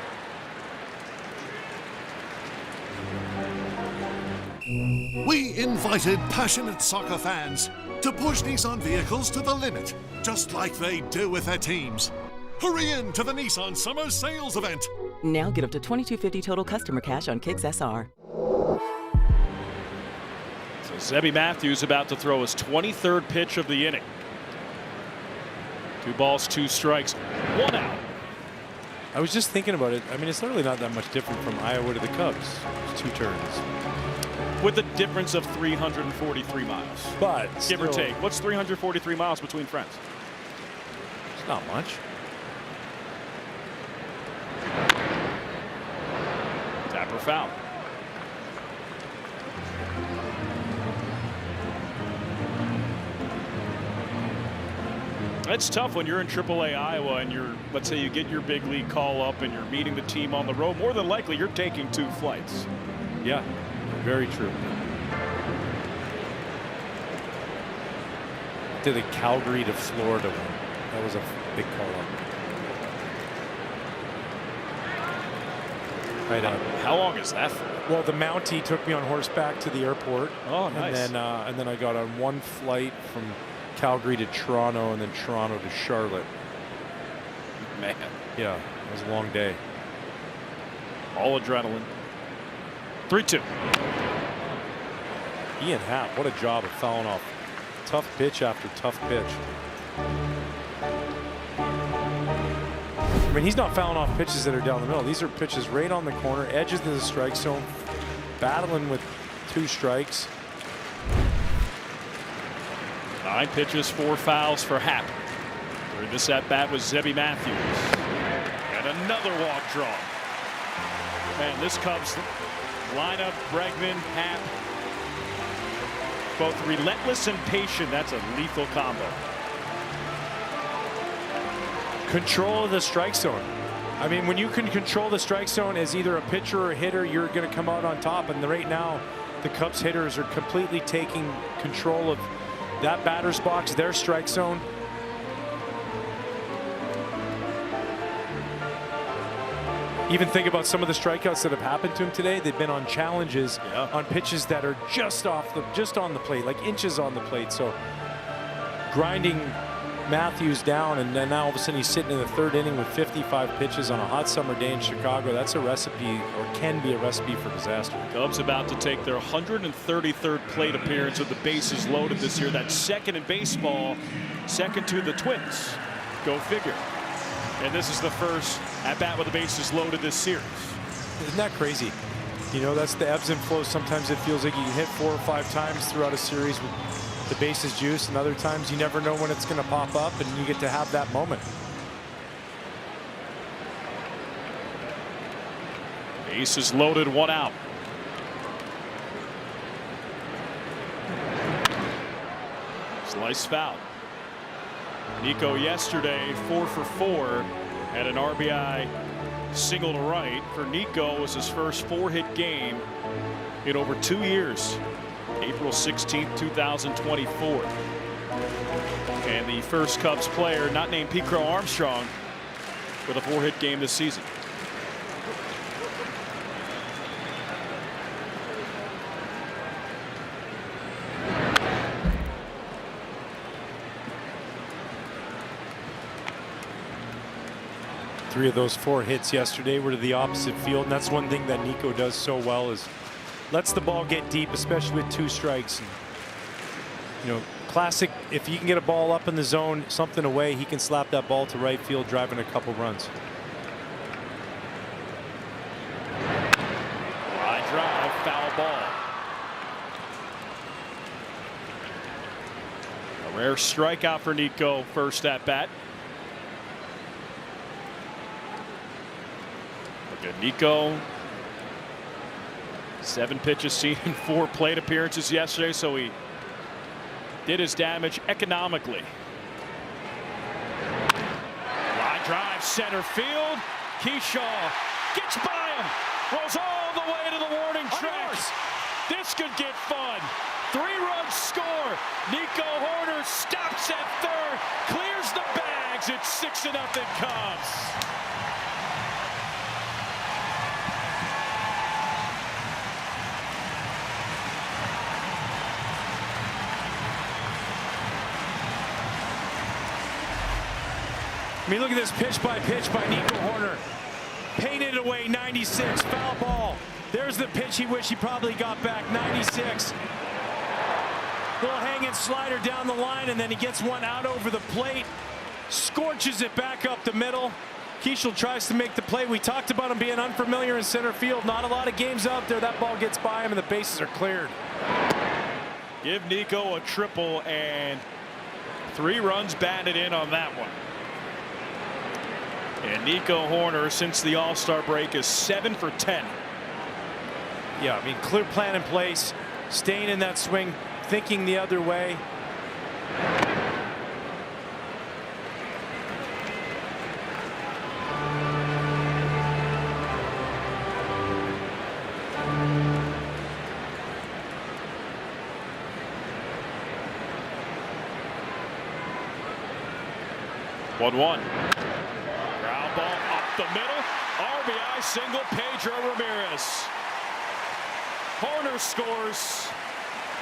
We invited passionate soccer fans to push Nissan vehicles to the limit, just like they do with their teams. Hurry in to the Nissan Summer Sales Event. Now get up to $2,250 total customer cash on Kicks SR. So Zebby Matthews about to throw his 23rd pitch of the inning. 2 balls, 2 strikes, 1 out. I was just thinking about it. I mean, it's literally not that much different from Iowa to the Cubs. It's 2 turns. With a difference of 343 miles. But give or take. What's 343 miles between friends? It's not much. Tapper foul. It's tough when you're in AAA Iowa and you're, let's say you get your big league call up and you're meeting the team on the road. More than likely you're taking 2 flights. Yeah, very true. Did the Calgary to Florida one. That was a big call up. Right on. How long is that for? Well, the Mountie took me on horseback to the airport. Oh, nice. And then I got on 1 flight from Calgary to Toronto, and then Toronto to Charlotte. Man. Yeah, it was a long day. All adrenaline. 3-2. Ian Happ, what a job of fouling off tough pitch after tough pitch. I mean, he's not fouling off pitches that are down the middle. These are pitches right on the corner, edges of the strike zone, battling with 2 strikes. 9 pitches, 4 fouls for Happ. During this at-bat was Zebby Matthews. And another walk draw. Man, this Cubs lineup, Bregman, Happ, both relentless and patient. That's a lethal combo. Control of the strike zone. I mean, when you can control the strike zone as either a pitcher or a hitter, you're going to come out on top. And right now, the Cubs hitters are completely taking control of that batter's box, their strike zone. Even think about some of the strikeouts that have happened to him today. They've been on challenges, on pitches that are just on the plate, like inches on the plate. So grinding Matthews down, and then now all of a sudden he's sitting in the 3rd inning with 55 pitches on a hot summer day in Chicago. That's a recipe, or can be a recipe, for disaster. Cubs about to take their 133rd plate appearance with the bases loaded this year. That's second in baseball, second to the Twins. Go figure. And this is the first at bat with the bases loaded this series. Isn't that crazy? You know, that's the ebbs and flows. Sometimes it feels like you can hit 4 or 5 times throughout a series with the bases juiced, and other times you never know when it's going to pop up, and you get to have that moment. Bases loaded, 1 out. Slice foul. Nico yesterday 4 for 4, had an RBI single to right. For Nico, it was his first 4-hit game in over 2 years. April 16th, 2024. And the first Cubs player not named Pete Crow Armstrong with a 4-hit game this season. Three of those 4 hits yesterday were to the opposite field, and that's one thing that Nico does so well, is lets the ball get deep, especially with 2 strikes. And, you know, classic, if you can get a ball up in the zone, something away, he can slap that ball to right field, driving a couple runs. Line drive, foul ball. A rare strikeout for Nico, first at bat. Look at Nico. 7 pitches seen in 4 plate appearances yesterday, so he did his damage economically. Line drive, center field. Keyshaw gets by him, rolls all the way to the warning track. This could get fun. 3-run score. Nico Hoerner stops at third, clears the bags. It's 6-0 Cubs. I mean, look at this pitch by Nico Hoerner. Painted away, 96, foul ball. There's the pitch he wished he probably got back, 96. Little hanging slider down the line, and then he gets one out over the plate. Scorches it back up the middle. Keishel tries to make the play. We talked about him being unfamiliar in center field. Not a lot of games out there. That ball gets by him, and the bases are cleared. Give Nico a triple, and 3 runs batted in on that one. And Nico Hoerner, since the All-Star break, is 7 for 10. Yeah, I mean, clear plan in place, staying in that swing, thinking the other way. One. Ball up the middle. RBI single, Pedro Ramirez. Hoerner scores.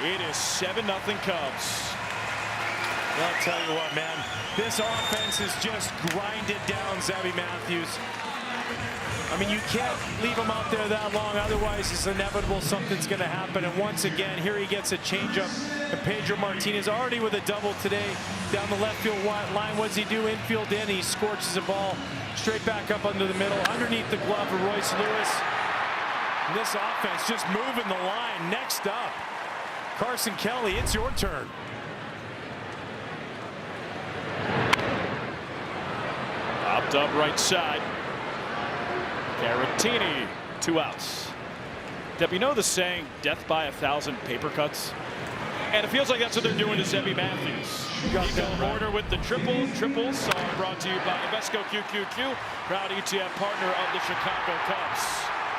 It is 7-0 Cubs. I'll tell you what, man. This offense has just grinded down Zebby Matthews. I mean, you can't leave him out there that long. Otherwise, it's inevitable something's going to happen. And once again, here he gets a changeup. And Pedro Martinez already with a double today down the left field line. What does he do? Infield in. He scorches the ball straight back up under the middle, underneath the glove of Royce Lewis. And this offense just moving the line. Next up, Carson Kelly, it's your turn. Popped up right side. Caratini, 2 outs. Deb, you know the saying, death by 1,000 paper cuts? And it feels like that's what they're doing to Zebby Matthews. Nico Horner with the triple. Triple song brought to you by Invesco QQQ, proud ETF partner of the Chicago Cubs.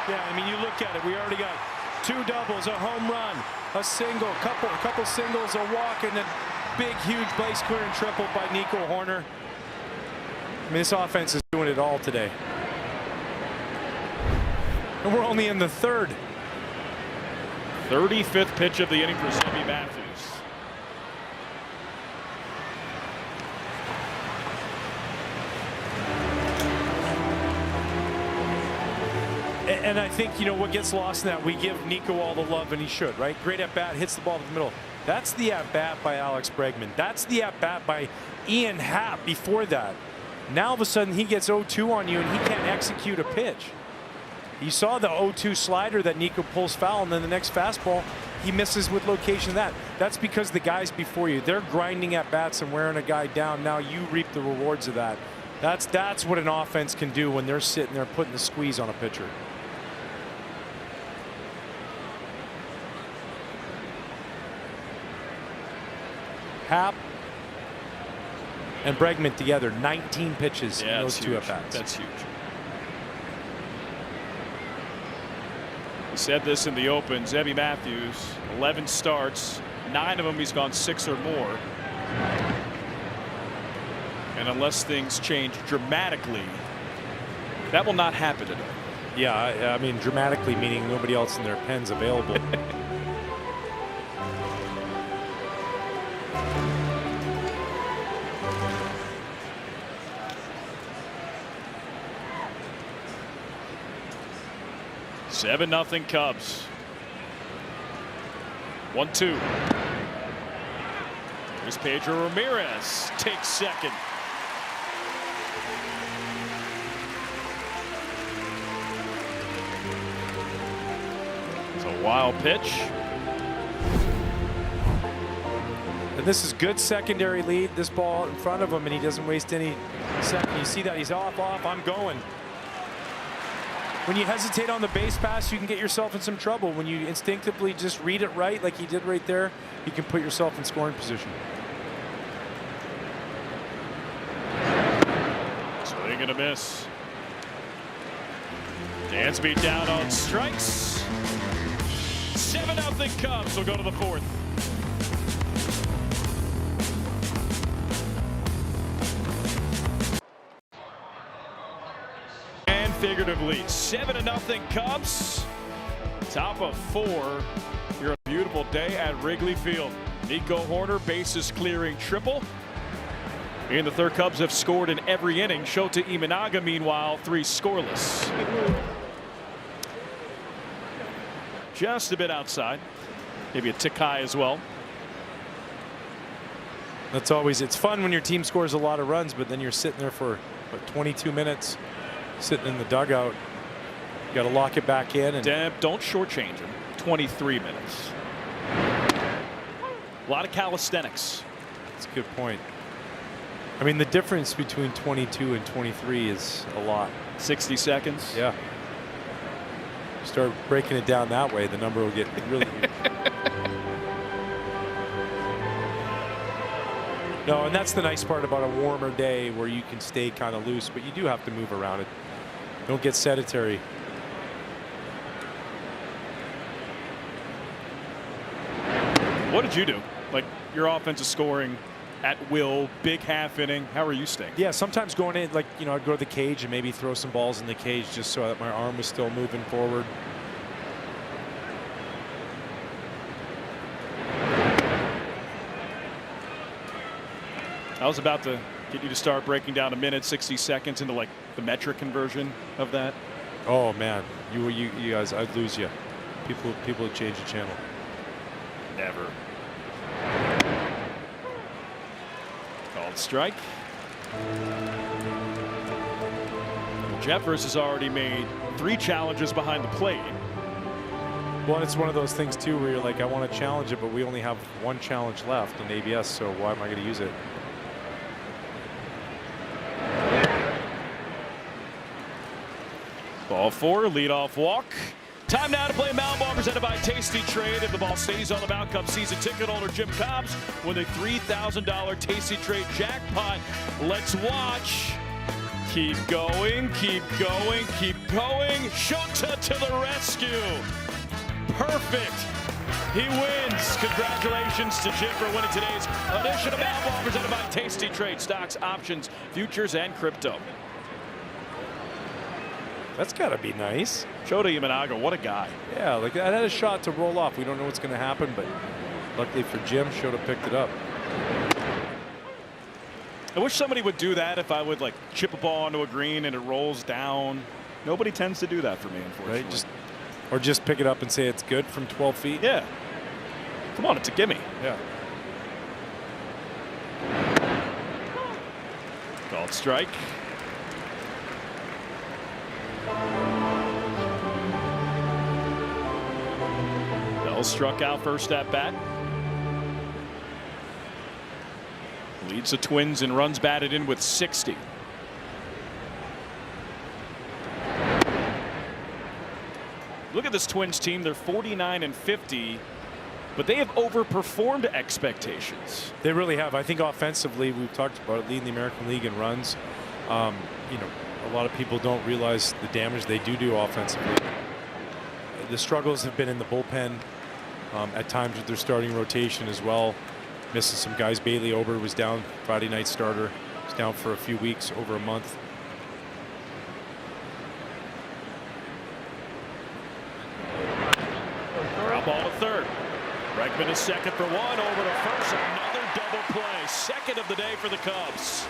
Yeah, I mean, you look at it. We already got 2 doubles, a home run, a single, couple singles, a walk, and a big, huge base clearing triple by Nico Horner. I mean, this offense is doing it all today. And we're only in the 3rd. 35th pitch of the inning for Zebby Matthews. And I think, you know, what gets lost in that, we give Nico all the love, and he should, right? Great at-bat, hits the ball to the middle. That's the at-bat by Alex Bregman. That's the at-bat by Ian Happ before that. Now, all of a sudden, he gets 0-2 on you, and he can't execute a pitch. You saw the 0-2 slider that Nico pulls foul, and then the next fastball, he misses with location of that. That's because the guys before you, they're grinding at bats and wearing a guy down. Now you reap the rewards of that. That's what an offense can do when they're sitting there putting the squeeze on a pitcher. Happ and Bregman together, 19 pitches in those 2 at-bats. That's huge. We said this in the open. Zebby Matthews, 11 starts, 9 of them he's gone 6 or more. And unless things change dramatically, that will not happen today. Yeah, I mean, dramatically meaning nobody else in their pen's available. Seven 0 Cubs. 1-2. Here's Pedro Ramirez. Takes second. It's a wild pitch. And this is good secondary lead. This ball in front of him, and he doesn't waste any second. You see that he's off. I'm going. When you hesitate on the base pass, you can get yourself in some trouble. When you instinctively just read it right, like he did right there, you can put yourself in scoring position. Swing and a miss. Dansby down on strikes. 7-0 Cubs will go to the 4th. Figuratively, 7-0 Cubs. Top of 4 here on a beautiful day at Wrigley Field. Nico Horner, bases clearing triple. In the 3rd, Cubs have scored in every inning. Shota Imanaga, meanwhile, 3 scoreless. Just a bit outside. Maybe a tick high as well. That's always, it's fun when your team scores a lot of runs, but then you're sitting there for what, 22 minutes. Sitting in the dugout. You got to lock it back in. And Deb, don't shortchange him. 23 minutes. A lot of calisthenics. That's a good point. I mean, the difference between 22 and 23 is a lot. 60 seconds. Yeah. Start breaking it down that way, the number will get really huge. No, and that's the nice part about a warmer day where you can stay kind of loose, but you do have to move around it. Don't get sedentary. What did you do? Like, your offense is scoring at will, big half inning. How are you staying? Yeah, sometimes going in, like, you know, I'd go to the cage and maybe throw some balls in the cage just so that my arm was still moving forward. I was about to get you to start breaking down a minute, 60 seconds into like the metric conversion of that. Oh man, you guys, I'd lose you. People would change the channel. Never. Called strike. Jeffers has already made 3 challenges behind the plate. Well, it's one of those things too where you're like, I want to challenge it, but we only have 1 challenge left in ABS, so why am I going to use it? Ball 4, leadoff walk. Time now to play Mound Ball, presented by Tasty Trade. If the ball stays on the mound, come season ticket holder Jim Cobbs with a $3,000 Tasty Trade jackpot. Let's watch. Keep going, keep going, keep going. Shota to the rescue. Perfect. He wins. Congratulations to Jim for winning today's edition of Mound Ball, presented by Tasty Trade. Stocks, options, futures, and crypto. That's got to be nice. Shota Imanaga, what a guy. Yeah, like that had a shot to roll off. We don't know what's going to happen, but luckily for Jim, Shota picked it up. I wish somebody would do that. If I would like chip a ball onto a green and it rolls down. Nobody tends to do that for me, unfortunately. Right? Or just pick it up and say it's good from 12 feet. Yeah. Come on, it's a gimme. Yeah. Called strike. Bell struck out first at bat. Leads the Twins in runs batted in with 60. Look at this Twins team. They're 49-50, but they have overperformed expectations. They really have. I think offensively, we've talked about it, leading the American League in runs. You know, a lot of people don't realize the damage they do offensively. The struggles have been in the bullpen, at times with their starting rotation as well. Missing some guys. Bailey Ober was down, Friday night starter. Was down for a few weeks, over a month. Ground ball to third. Bregman is second for 1, over to first. Another double play. Second of the day for the Cubs.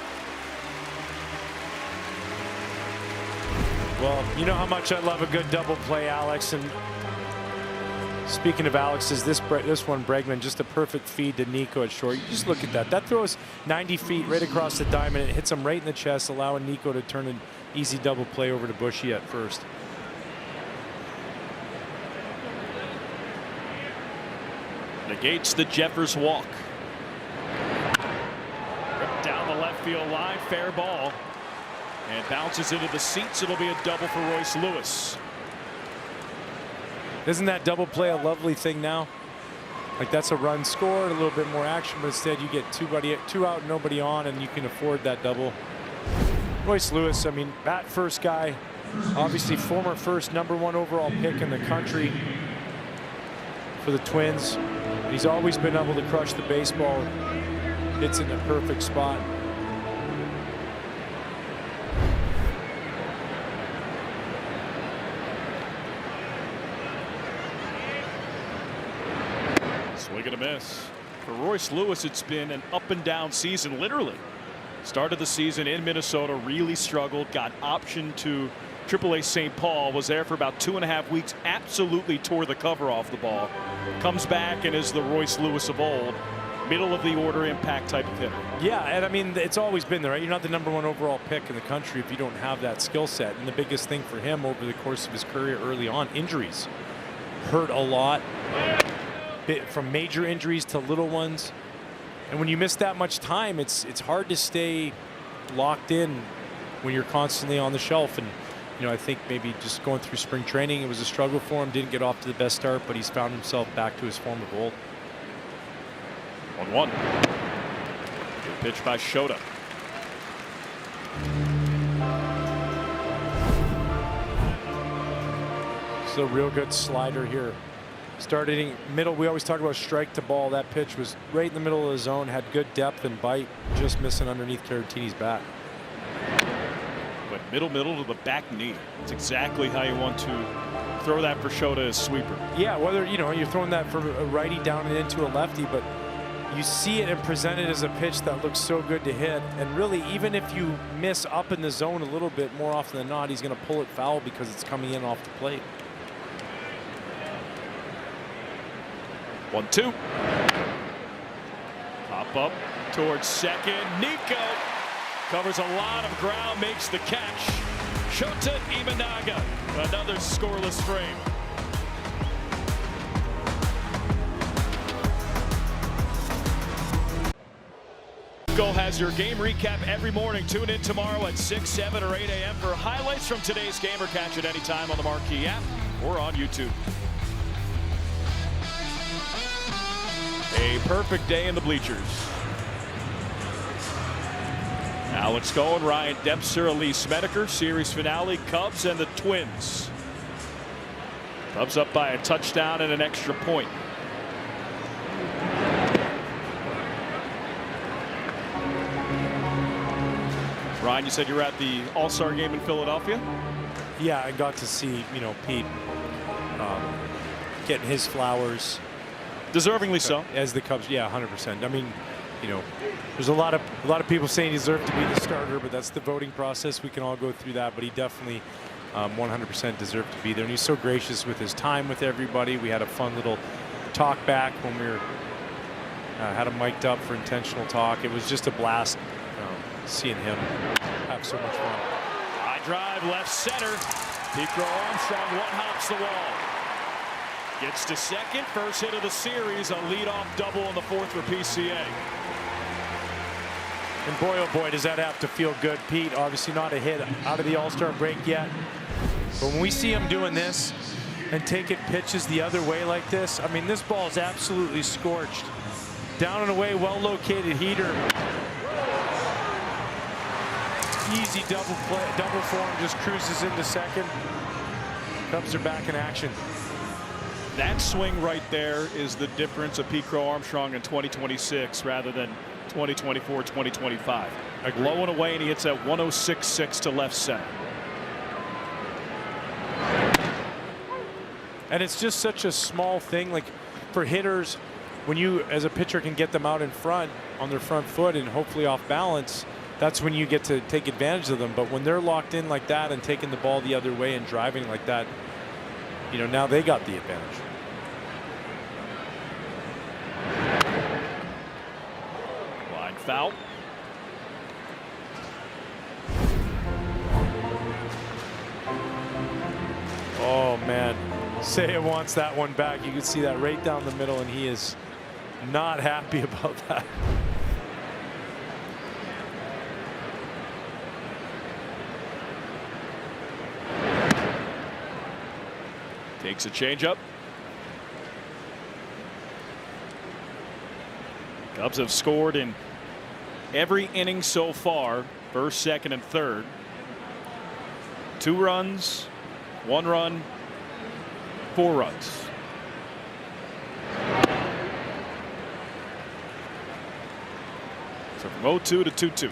Well, you know how much I love a good double play, Alex. And speaking of Alex's, this one, Bregman, just a perfect feed to Nico at short. You just look at that. That throws 90 feet right across the diamond. It hits him right in the chest, allowing Nico to turn an easy double play over to Bushy at first. Negates the Jeffers walk. Ripped down the left field line, fair ball. And bounces into the seats. It'll be a double for Royce Lewis. Isn't that double play a lovely thing now? Like, that's a run scored, a little bit more action, but instead you get 2 out, nobody on, and you can afford that double. Royce Lewis, I mean, bat first guy, obviously former first #1 overall pick in the country for the Twins. He's always been able to crush the baseball. Hits in the perfect spot. Swing and a miss. For Royce Lewis, it's been an up and down season, literally. Started the season in Minnesota, really struggled, got optioned to AAA St. Paul, was there for about 2.5 weeks, absolutely tore the cover off the ball. Comes back and is the Royce Lewis of old, middle of the order impact type of hitter. Yeah, and I mean, it's always been there, right? You're not the #1 overall pick in the country if you don't have that skill set. And the biggest thing for him over the course of his career early on, injuries. Hurt a lot. From major injuries to little ones, and when you miss that much time, it's hard to stay locked in when you're constantly on the shelf. And you know, I think maybe just going through spring training, it was a struggle for him. Didn't get off to the best start, but he's found himself back to his form of old. 1-1. Good pitch by Shota. It's a real good slider here. Starting middle, we always talk about strike to ball. That pitch was right in the middle of the zone, had good depth and bite, just missing underneath Caratini's bat. But middle to the back knee. It's exactly how you want to throw that for Shota as sweeper. Yeah, whether, you know, you're throwing that for a righty down and into a lefty, but you see it and present it as a pitch that looks so good to hit. And really, even if you miss up in the zone a little bit, more often than not, he's going to pull it foul because it's coming in off the plate. 1-2. Pop up towards second. Nico covers a lot of ground, makes the catch. Shota Imanaga, another scoreless frame. Go has your game recap every morning. Tune in tomorrow at 6, 7, or 8 a.m. for highlights from today's game, or catch it anytime on the Marquee app or on YouTube. A perfect day in the bleachers. Alex Cohen, Ryan Dempster, Elise Smedeker, series finale, Cubs and the Twins. Cubs up by a touchdown and an extra point. Ryan, you said you were at the All-Star game in Philadelphia? Yeah, I got to see, Pete getting his flowers. Deservingly so. As the Cubs, yeah, 100%. I mean, there's a lot of people saying he deserved to be the starter, but that's the voting process. We can all go through that, but he definitely 100% deserved to be there. And he's so gracious with his time with everybody. We had a fun little talk back when we were had him mic'd up for intentional talk. It was just a blast seeing him have so much fun. High drive left center. Pico Armstrong one-hops the wall. Gets to second, first hit of the series, a leadoff double in the fourth for PCA. And boy, oh boy, does that have to feel good, Pete. Obviously not a hit out of the All-Star break yet. But when we see him doing this and taking pitches the other way like this, I mean, this ball is absolutely scorched. Down and away, well-located heater. Easy double play, double form, just cruises into second. Cubs are back in action. That swing right there is the difference of Pete Crow Armstrong in 2026 rather than 2024, 2025. Low and away, and he hits that 106.6 to left center. And it's just such a small thing, like for hitters, when you as a pitcher can get them out in front on their front foot and hopefully off balance, that's when you get to take advantage of them. But when they're locked in like that and taking the ball the other way and driving like that, now they got the advantage. Line foul. Oh man, Seiya wants that one back. You can see that right down the middle, and he is not happy about that. Takes a changeup. Cubs have scored in every inning so far, first, second, and third. 2 runs, 1 run, 4 runs. So from 0-2 to 2-2.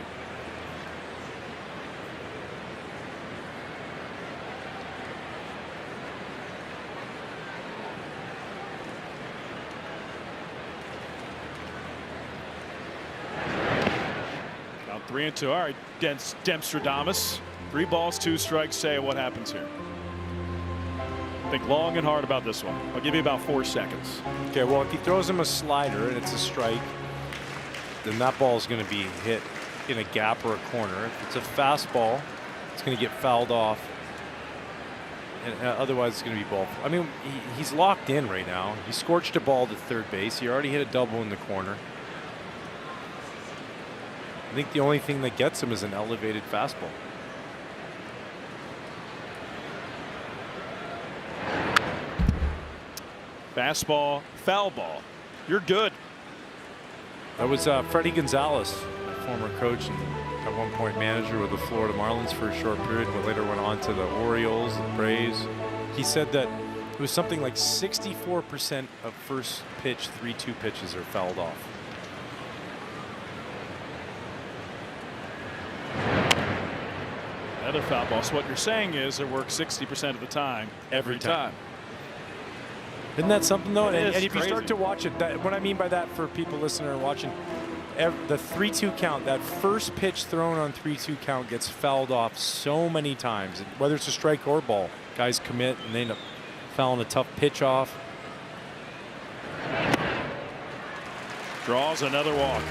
Now 3-2. All right, Dempster-Damas. 3 balls, 2 strikes. Say what happens here. Think long and hard about this one. I'll give you about 4 seconds. Okay, well, if he throws him a slider and it's a strike, then that ball is going to be hit in a gap or a corner. If it's a fastball, it's going to get fouled off. And otherwise, it's going to be ball. I mean, he's locked in right now. He scorched a ball to third base. He already hit a double in the corner. I think the only thing that gets him is an elevated fastball. Fastball, foul ball. You're good. That was Freddie Gonzalez, a former coach and at one point manager with the Florida Marlins for a short period, but later went on to the Orioles and Braves. He said that it was something like 64% of first pitch 3-2 pitches are fouled off. Another foul ball. So what you're saying is it works 60% of the time, every time. Isn't that something, though? And if you crazy. start to watch it, what I mean by that for people listening or watching, the 3-2 count, that first pitch thrown on 3-2 count gets fouled off so many times. Whether it's a strike or ball, guys commit and they end up fouling a tough pitch off. Draws another walk.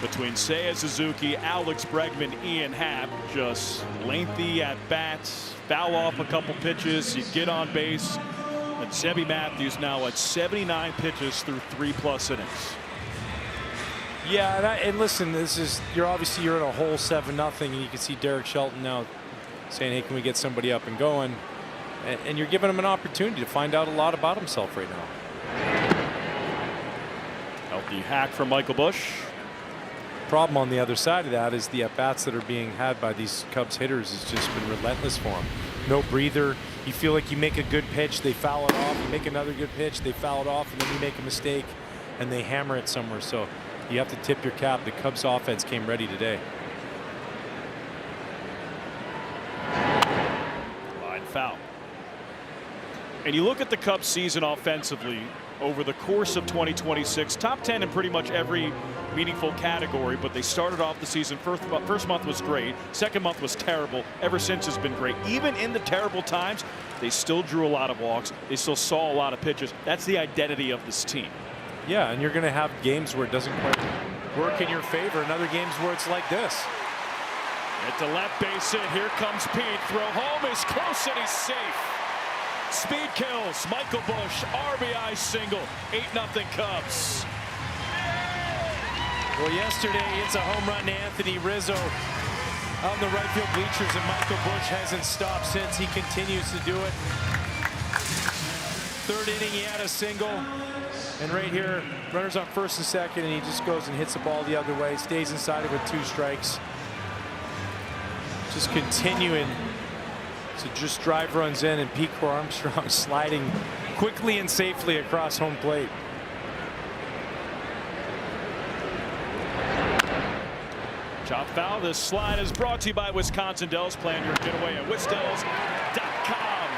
Between Seiya Suzuki, Alex Bregman, Ian Happ, just lengthy at bats, foul off a couple pitches, you get on base. And Sebby Matthews now at 79 pitches through 3+ innings. Yeah, and listen, you're obviously in a hole 7-0, and you can see Derek Shelton now saying, "Hey, can we get somebody up and going?" And you're giving him an opportunity to find out a lot about himself right now. Healthy hack from Michael Busch. Problem on the other side of that is the at-bats that are being had by these Cubs hitters has just been relentless for him. No breather. You feel like you make a good pitch, they foul it off. You make another good pitch, they foul it off, and then you make a mistake, and they hammer it somewhere. So you have to tip your cap. The Cubs offense came ready today. Line foul. And you look at the Cubs season offensively over the course of 2026, top 10 in pretty much every meaningful category, but they started off the season, first month was great, second month was terrible, ever since has been great. Even in the terrible times, they still drew a lot of walks, they still saw a lot of pitches. That's the identity of this team. Yeah, and you're going to have games where it doesn't quite work in your favor, and other games where it's like this. At the left base hit, here comes Pete, throw home is close and he's safe. Speed kills, Michael Busch, RBI single, 8-0 Cubs. Well, yesterday it's a home run to Anthony Rizzo out in the right field bleachers, and Michael Busch hasn't stopped since. He continues to do it. Third inning, he had a single, and right here, runners on first and second, and he just goes and hits the ball the other way, stays inside it with 2 strikes. Just continuing to just drive runs in, and Pete Armstrong sliding quickly and safely across home plate. Chop foul. This slide is brought to you by Wisconsin Dells. Plan your getaway at wisdells.com.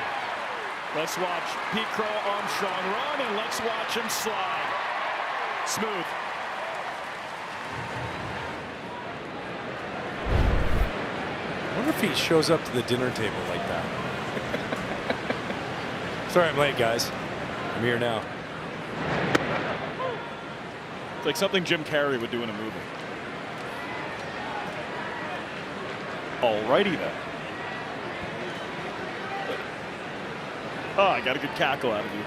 Let's watch Pete Crow Armstrong run, and let's watch him slide. Smooth. I wonder if he shows up to the dinner table like that. Sorry I'm late, guys. I'm here now. It's like something Jim Carrey would do in a movie. Alrighty then. Oh, I got a good cackle out of you.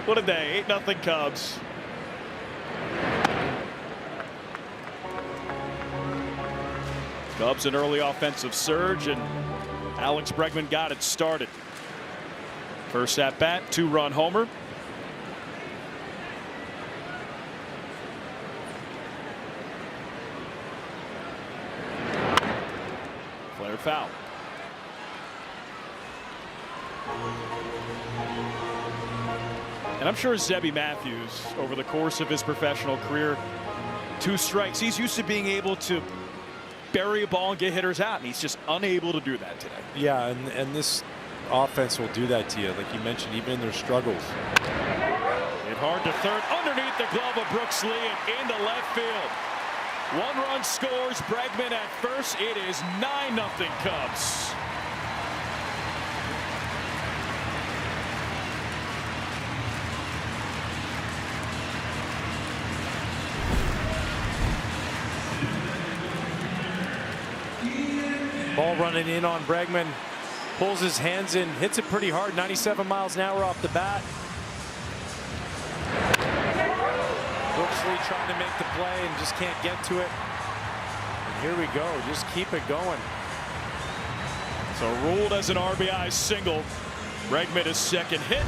What a day. 8-0 Cubs. Cubs an early offensive surge, and Alex Bregman got it started. First at bat, 2-run homer. Flare foul. And I'm sure Sebby Matthews, over the course of his professional career, 2 strikes, he's used to being able to bury a ball and get hitters out, and he's just unable to do that today. Yeah, and this offense will do that to you, like you mentioned, even in their struggles. Hit hard to third, underneath the glove of Brooks Lee and into left field. 1 run scores, Bregman at first. It is 9-0 Cubs. Ball running in on Bregman, pulls his hands in, hits it pretty hard, 97 miles an hour off the bat. Brooks Lee trying to make the play and just can't get to it. And here we go, just keep it going. So ruled as an RBI single. Bregman his second hit.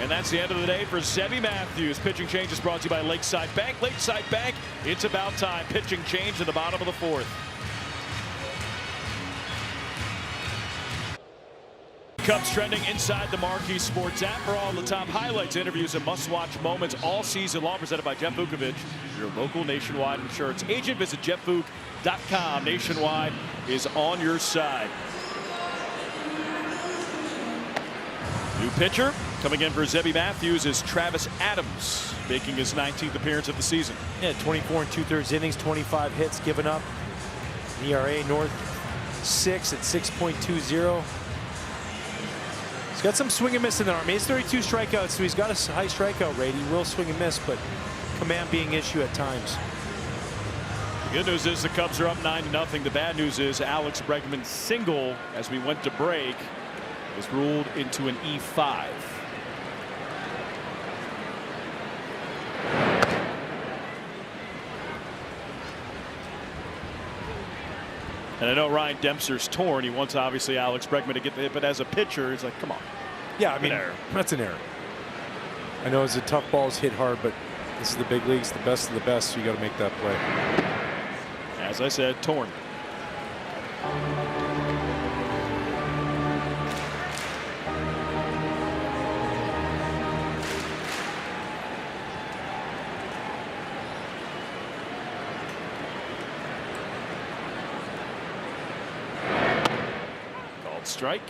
And that's the end of the day for Sebby Matthews. Pitching change is brought to you by Lakeside Bank. Lakeside Bank, it's about time. Pitching change in the bottom of the 4th. Cubs trending inside the Marquee Sports app for all the top highlights, interviews, and must-watch moments all season long. Presented by Jeff Vukovich, your local Nationwide insurance agent. Visit jeffvuk.com. Nationwide is on your side. New pitcher coming in for Zebby Matthews is Travis Adams, making his 19th appearance of the season. Yeah, 24 2/3 innings, 25 hits given up. ERA north 6 at 6.20. He's got some swing and miss in the arm. He has 32 strikeouts, so he's got a high strikeout rate. He will swing and miss, but command being issue at times. The good news is the Cubs are up 9-0. The bad news is Alex Bregman's single as we went to break was ruled into an E5. And I know Ryan Dempster's torn. He wants obviously Alex Bregman to get the hit, but as a pitcher, it's like, come on. Yeah, I mean, that's an error. I know it's a tough ball's hit hard, but this is the big leagues, the best of the best, so you got to make that play. As I said, torn. Strike.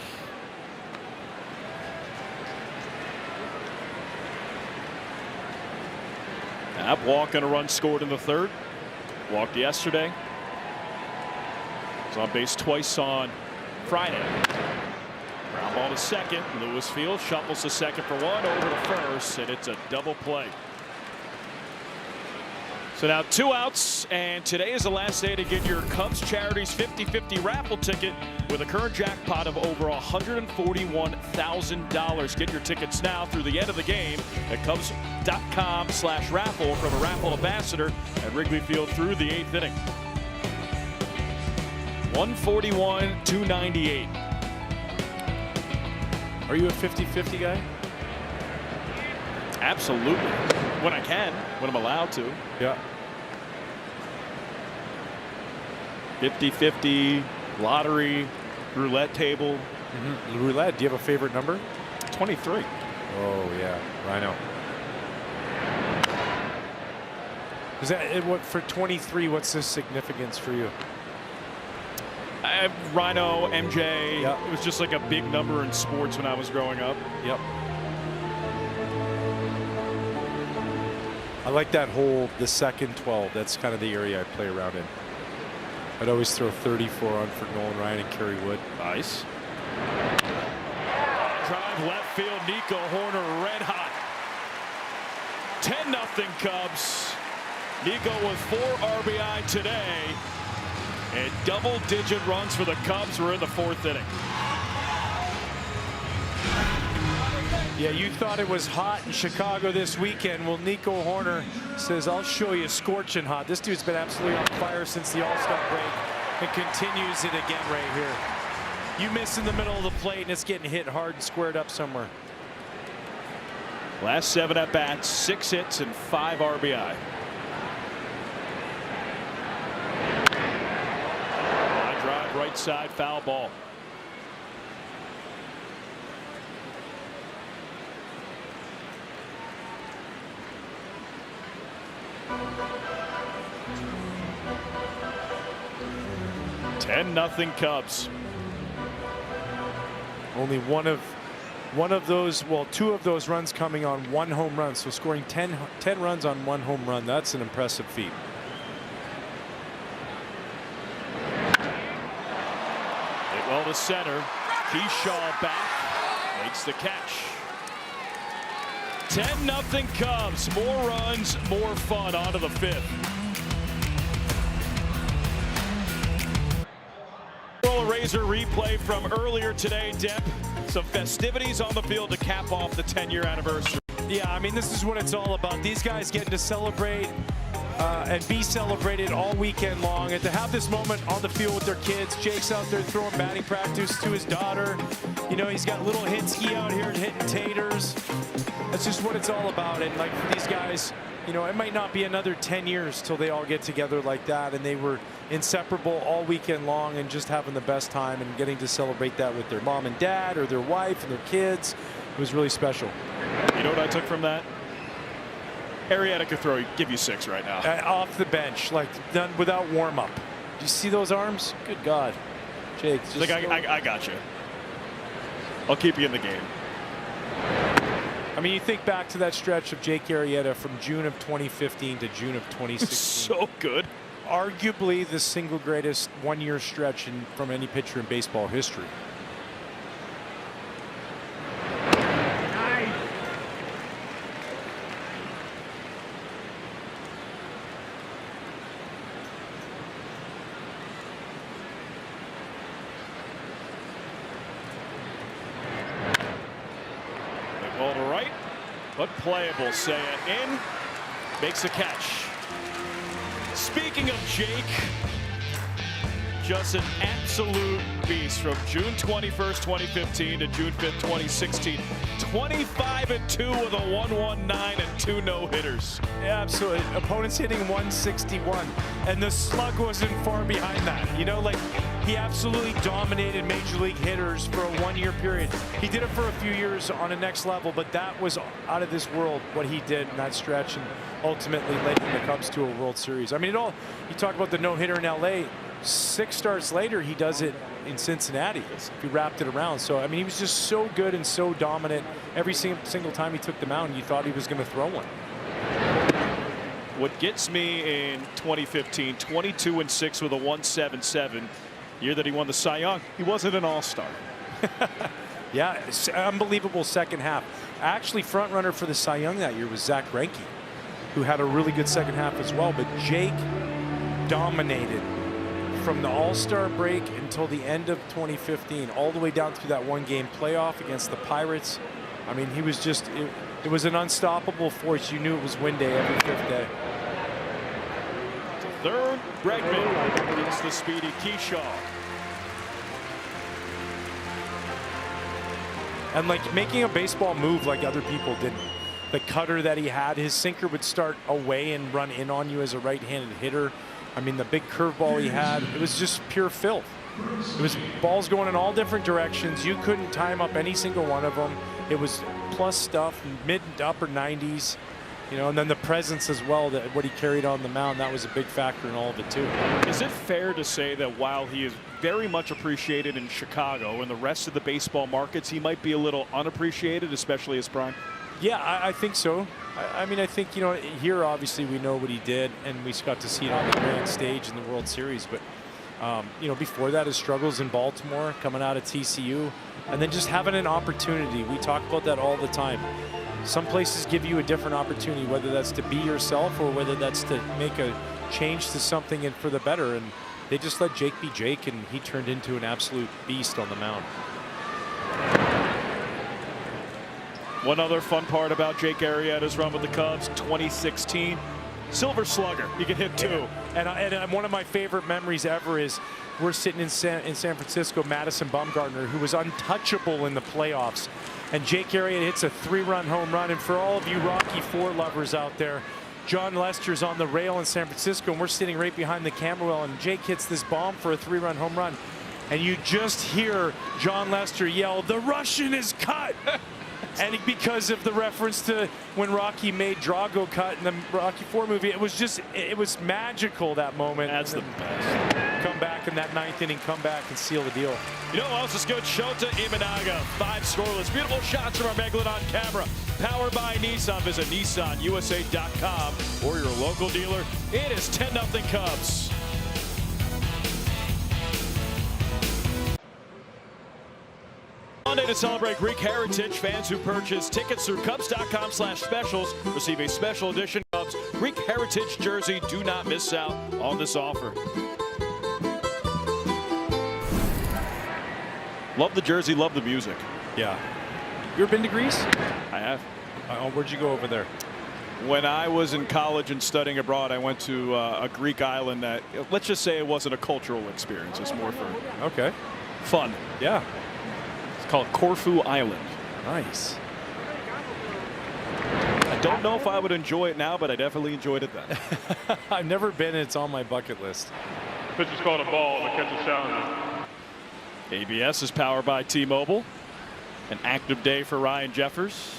That walk and a run scored in the third. Walked yesterday. Was on base twice on Friday. Ground ball to second. Lewis Field shuffles to second for one, over to first, and it's a double play. So now 2 outs, and today is the last day to get your Cubs Charities 50-50 raffle ticket with a current jackpot of over $141,000. Get your tickets now through the end of the game at Cubs.com/raffle from a raffle ambassador at Wrigley Field through the 8th inning. 141-298. Are you a 50-50 guy? Absolutely. When I can, when I'm allowed to. Yeah. 50-50, lottery, roulette table. Roulette, do you have a favorite number? 23. Oh, yeah. Rhino. Is that what for 23? What's the significance for you? Rhino, MJ. Yep. It was just like a big number in sports when I was growing up. Yep. I like that whole, the second 12. That's kind of the area I play around in. I'd always throw 34 on for Nolan Ryan and Kerry Wood. Nice. Drive left field, Nico Horner red hot. 10-0 Cubs. Nico with 4 RBI today. And double-digit runs for the Cubs. We're in the 4th inning. Yeah, you thought it was hot in Chicago this weekend. Well, Nico Horner says, I'll show you scorching hot. This dude's been absolutely on fire since the All-Star break and continues it again right here. You miss in the middle of the plate and it's getting hit hard and squared up somewhere. Last 7 at-bats, 6 hits and 5 RBI. High drive, right side, foul ball. Nothing Cubs. Only one of those, well, 2 of those runs coming on 1 home run. So scoring 10 runs on 1 home run, that's an impressive feat. Hit well to center. Keyshaw back, makes the catch. 10-0 Cubs. More runs, more fun. On to the 5th. Razor replay from earlier today, Depp. Some festivities on the field to cap off the 10-year anniversary. Yeah, I mean, this is what it's all about. These guys getting to celebrate and be celebrated all weekend long, and to have this moment on the field with their kids. Jake's out there throwing batting practice to his daughter. You know, he's got little Hinsky out here hitting taters. That's just what it's all about. And like for these guys, you know, it might not be another 10 years till they all get together like that, and they were inseparable all weekend long and just having the best time and getting to celebrate that with their mom and dad or their wife and their kids. It was really special. You know what I took from that? Arrieta could give you 6 right now. Off the bench, like done without warm-up. Do you see those arms? Good God. Jake, just like I got you. I'll keep you in the game. I mean, you think back to that stretch of Jake Arrieta from June of 2015 to June of 2016. So good. Arguably the single greatest one-year stretch from any pitcher in baseball history. Ball to right, but playable. Seiya in, makes a catch. Speaking of Jake, just an absolute beast from June 21st, 2015 to June 5th, 2016. 25-2 with a 119 and 2 no-hitters. Yeah, absolutely. Opponents hitting 161, and the slug wasn't far behind that. You know, like, he absolutely dominated major league hitters for a one-year period. He did it for a few years on a next level, but that was out of this world what he did in that stretch, and ultimately leading the Cubs to a World Series. I mean, you talk about the no-hitter in LA. 6 starts later, he does it in Cincinnati. He wrapped it around. So, I mean, he was just so good and so dominant. Every single time he took the mound, you thought he was going to throw one. What gets me in 2015, 22-6 with a 177. Year that he won the Cy Young, he wasn't an all-star. Yeah, unbelievable second half. Actually, front runner for the Cy Young that year was Zach Greinke, who had a really good second half as well. But Jake dominated from the All-Star break until the end of 2015, all the way down through that one-game playoff against the Pirates. I mean, he was just, it was an unstoppable force. You knew it was win day every 5th day. Third, Bregman gets the speedy Keyshaw. And like making a baseball move like other people didn't. The cutter that he had, his sinker would start away and run in on you as a right-handed hitter. I mean, the big curveball he had, it was just pure filth. It was balls going in all different directions. You couldn't time up any single one of them. It was plus stuff, mid to upper 90s. You know, and then the presence as well, that what he carried on the mound, that was a big factor in all of it too. Is it fair to say that while he is very much appreciated in Chicago and the rest of the baseball markets, he might be a little unappreciated, especially his prime? Yeah, I think so. I mean, I think, you know, here obviously we know what he did, and we got to see it on the grand stage in the World Series. But, you know, before that, his struggles in Baltimore, coming out of TCU, and then just having an opportunity. We talk about that all the time. Some places give you a different opportunity, whether that's to be yourself or whether that's to make a change to something and for the better. And they just let Jake be Jake, and he turned into an absolute beast on the mound. One other fun part about Jake Arrieta's run with the Cubs, 2016, Silver Slugger. He can hit 2. And one of my favorite memories ever is we're sitting in San Francisco, Madison Bumgarner, who was untouchable in the playoffs. And Jake Arrieta hits a 3-run home run. And for all of you Rocky IV lovers out there, John Lester's on the rail in San Francisco, and we're sitting right behind the camera well, and Jake hits this bomb for a 3-run home run. And you just hear John Lester yell, "The Russian is cut!" And because of the reference to when Rocky made Drago cut in the Rocky IV movie, it was magical, that moment. That's the best. Come back in that 9th inning, come back and seal the deal. You know who else is good? Shota Imanaga, 5 scoreless. Beautiful shots from our Megalodon camera. Powered by Nissan. Visit NissanUSA.com or your local dealer. It is 10-0 Cubs. Monday to celebrate Greek heritage, fans who purchase tickets through Cubs.com/specials receive a special edition Cubs Greek heritage jersey. Do not miss out on this offer. Love the jersey, love the music. Yeah. You ever been to Greece? I have. Where'd you go over there? When I was in college and studying abroad, I went to a Greek island that, let's just say, it wasn't a cultural experience. It's more for fun. Yeah. It's called Corfu Island. Nice. I don't know if I would enjoy it now, but I definitely enjoyed it then. I've never been. It's on my bucket list. Pitch is called a ball. The catch is challenging. ABS is powered by T-Mobile. An active day for Ryan Jeffers.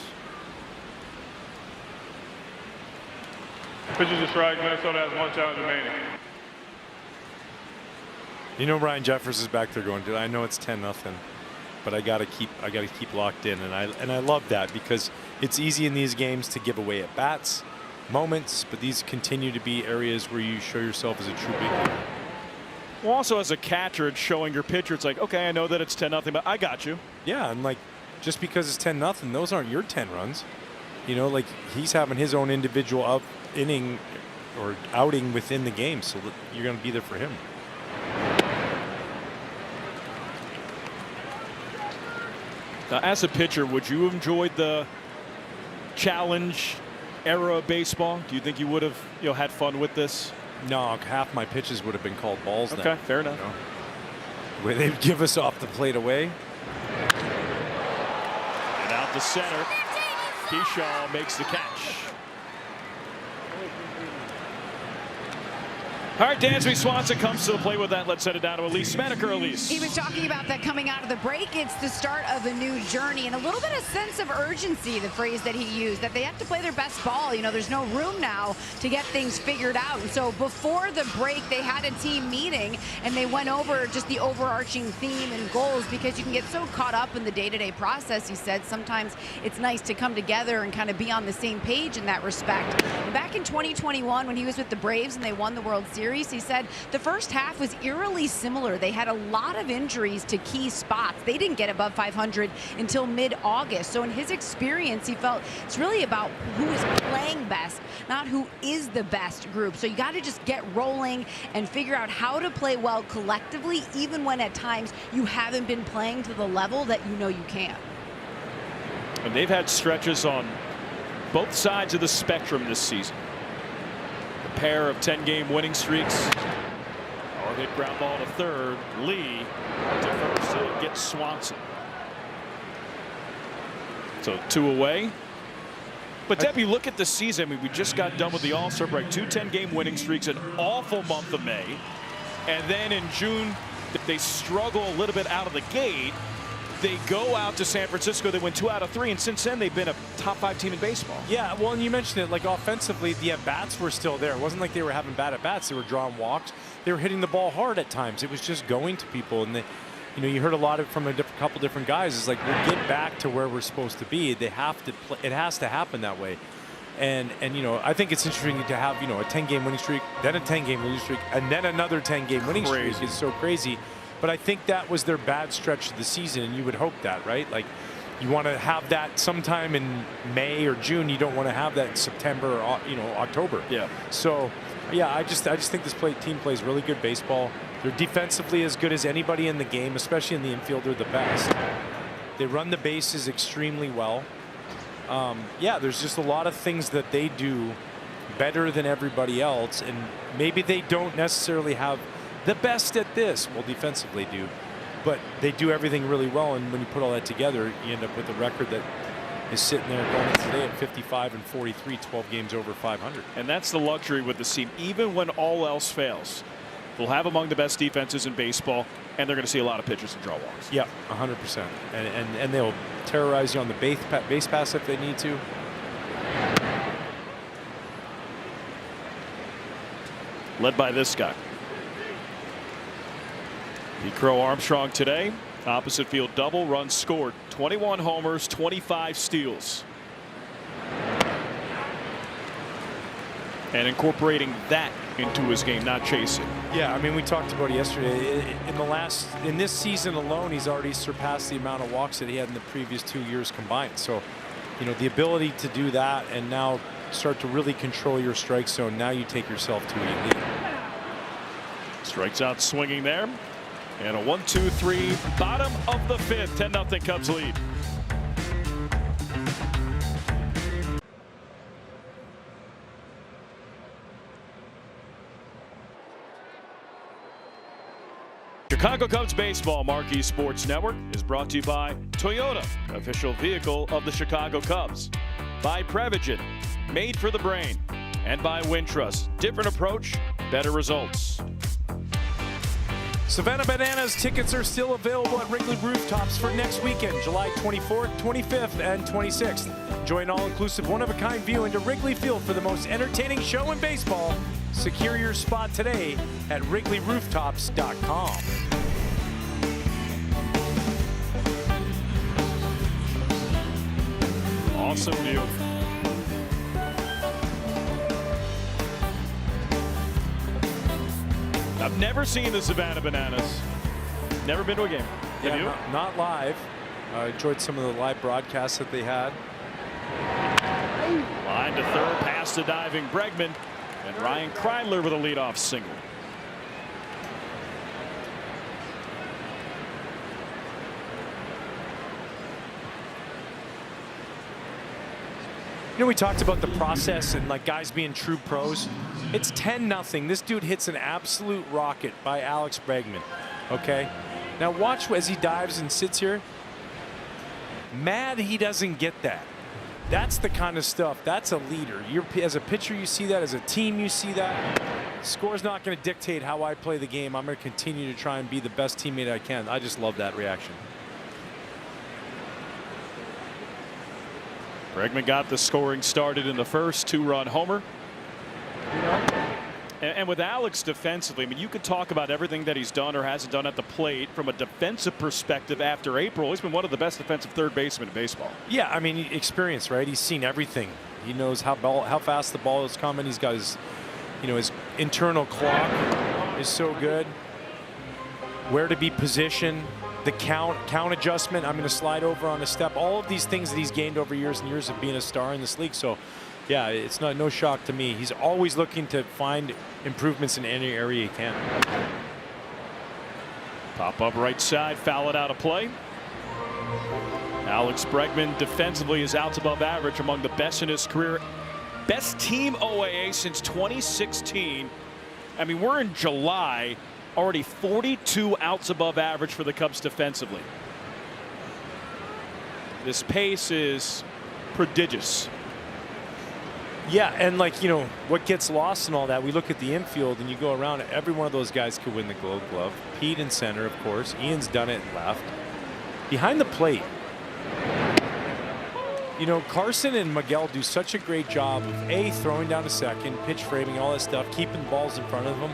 Pitch is a strike. Minnesota has 1 challenge remaining. You know, Ryan Jeffers is back there going, I know it's 10-0, but I gotta keep locked in, and I love that, because It's easy in these games to give away at bats, moments, but these continue to be areas where you show yourself as a true big leaguer. Well, also as a catcher, it's showing your pitcher, it's like, okay, I know that it's 10-0, but I got you. Yeah, and like, just because it's 10-0, those aren't your 10 runs. You know, like, he's having his own individual inning or outing within the game, so that you're going to be there for him. Now, as a pitcher, would you have enjoyed the challenge era of baseball? Do you think you would have, had fun with this? No, half my pitches would have been called balls. Okay, then, fair enough. Where they'd give us off the plate away. And out to center. Keyshaw makes the catch. All right, Dansby Swanson comes to the plate with that. Let's send it down to Elise Smedeker. Elise. He was talking about that coming out of the break. It's the start of a new journey and a little bit of sense of urgency, the phrase that he used, that they have to play their best ball. There's no room now to get things figured out. And so before the break, they had a team meeting and they went over just the overarching theme and goals, because you can get so caught up in the day-to-day process. He said sometimes it's nice to come together and kind of be on the same page in that respect. And back in 2021, when he was with the Braves and they won the World Series, he said the first half was eerily similar. They had a lot of injuries to key spots. They didn't get above 500 until mid-August. So in his experience, he felt it's really about who is playing best, not who is the best group. So you got to just get rolling and figure out how to play well collectively, even when at times you haven't been playing to the level that you know you can. And they've had stretches on both sides of the spectrum this season. A pair of 10-game winning streaks. Hard hit ground ball to third. Lee to first, and it gets Swanson. So 2 away. But Deb, you look at the season. I mean, we just got done with the All-Star break. 2 10-game winning streaks, an awful month of May. And then in June, they struggle a little bit out of the gate. They go out to San Francisco. They win 2 out of 3, and since then they've been a top 5 team in baseball. Yeah, well, and you mentioned it, like offensively, the at-bats were still there. It wasn't like they were having bad at-bats. They were drawing walks. They were hitting the ball hard at times. It was just going to people, and you heard a lot from a couple different guys. It's like, we'll get back to where we're supposed to be. They have to play. It has to happen that way. And I think it's interesting to have a 10-game winning streak, then a 10-game winning streak, and then another 10-game winning streak. It's so crazy. But I think that was their bad stretch of the season, and you would hope that, right? Like, you want to have that sometime in May or June. You don't want to have that in September or October. Yeah. So, yeah, I just think this team plays really good baseball. They're defensively as good as anybody in the game, especially in the infield. They're the best. They run the bases extremely well. Yeah, there's just a lot of things that they do better than everybody else, and maybe they don't necessarily have the best at this. Well, defensively do, but they do everything really well, and when you put all that together, you end up with a record that is sitting there going today at 55-43, 12 games over 500. And that's the luxury with this team. Even when all else fails, they'll have among the best defenses in baseball, and they're going to see a lot of pitchers and draw walks. Yeah, 100%. And they'll terrorize you on the base pass if they need to. Led by this guy. The Crow Armstrong today, opposite field double, runs scored, 21 homers, 25 steals. And incorporating that into his game, not chasing. Yeah, I mean, we talked about it yesterday. In this season alone, he's already surpassed the amount of walks that he had in the previous 2 years combined. So, the ability to do that and now start to really control your strike zone, now you take yourself to elite. Strikes out swinging there. And a 1-2-3, bottom of the 5th, 10-0 Cubs lead. Chicago Cubs Baseball Marquee Sports Network is brought to you by Toyota, official vehicle of the Chicago Cubs. By Prevagen, made for the brain. And by Wintrust, different approach, better results. Savannah Bananas tickets are still available at Wrigley Rooftops for next weekend, July 24th, 25th, and 26th. Enjoy an all-inclusive, one-of-a-kind view into Wrigley Field for the most entertaining show in baseball. Secure your spot today at WrigleyRooftops.com. awesome view. I've never seen the Savannah Bananas. Never been to a game. Have you? Not live. I enjoyed some of the live broadcasts that they had. Line to third, pass to diving Bregman, and Ryan Kreidler with a leadoff single. You know, we talked about the process and like guys being true pros. It's 10-0. This dude hits an absolute rocket by Alex Bregman. Okay, now watch as he dives and sits here. Mad he doesn't get that. That's the kind of stuff. That's a leader. As a pitcher, you see that. As a team, you see that. Score's not going to dictate how I play the game. I'm going to continue to try and be the best teammate I can. I just love that reaction. Bregman got the scoring started in the first, 2-run homer. And with Alex defensively, I mean, you could talk about everything that he's done or hasn't done at the plate. From a defensive perspective after April, he's been one of the best defensive third basemen in baseball. Yeah, I mean, experience, right? He's seen everything. He knows how fast the ball is coming. He's got his, his internal clock is so good. Where to be positioned, the count adjustment. I'm going to slide over on a step. All of these things that he's gained over years and years of being a star in this league. So, yeah, it's no shock to me. He's always looking to find improvements in any area he can. Pop up right side, foul it out of play. Alex Bregman defensively is outs above average, among the best in his career. Best team OAA since 2016. I mean, we're in July, already 42 outs above average for the Cubs defensively. This pace is prodigious. Yeah, and what gets lost in all that, we look at the infield and you go around, every one of those guys could win the Gold Glove. Pete in center, of course. Ian's done it in left. Behind the plate, Carson and Miguel do such a great job of throwing down to second, pitch framing, all that stuff, keeping balls in front of them.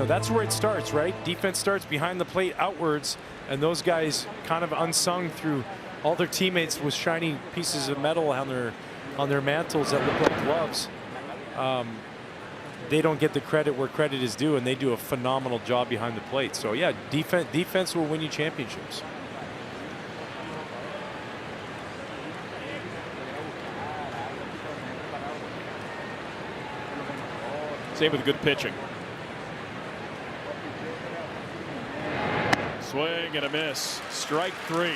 That's where it starts, right? Defense starts behind the plate outwards, and those guys kind of unsung through all their teammates with shiny pieces of metal on their mantles that look like gloves. They don't get the credit where credit is due, and they do a phenomenal job behind the plate. So yeah, defense will win you championships. Same with good pitching. Swing and a miss. Strike 3.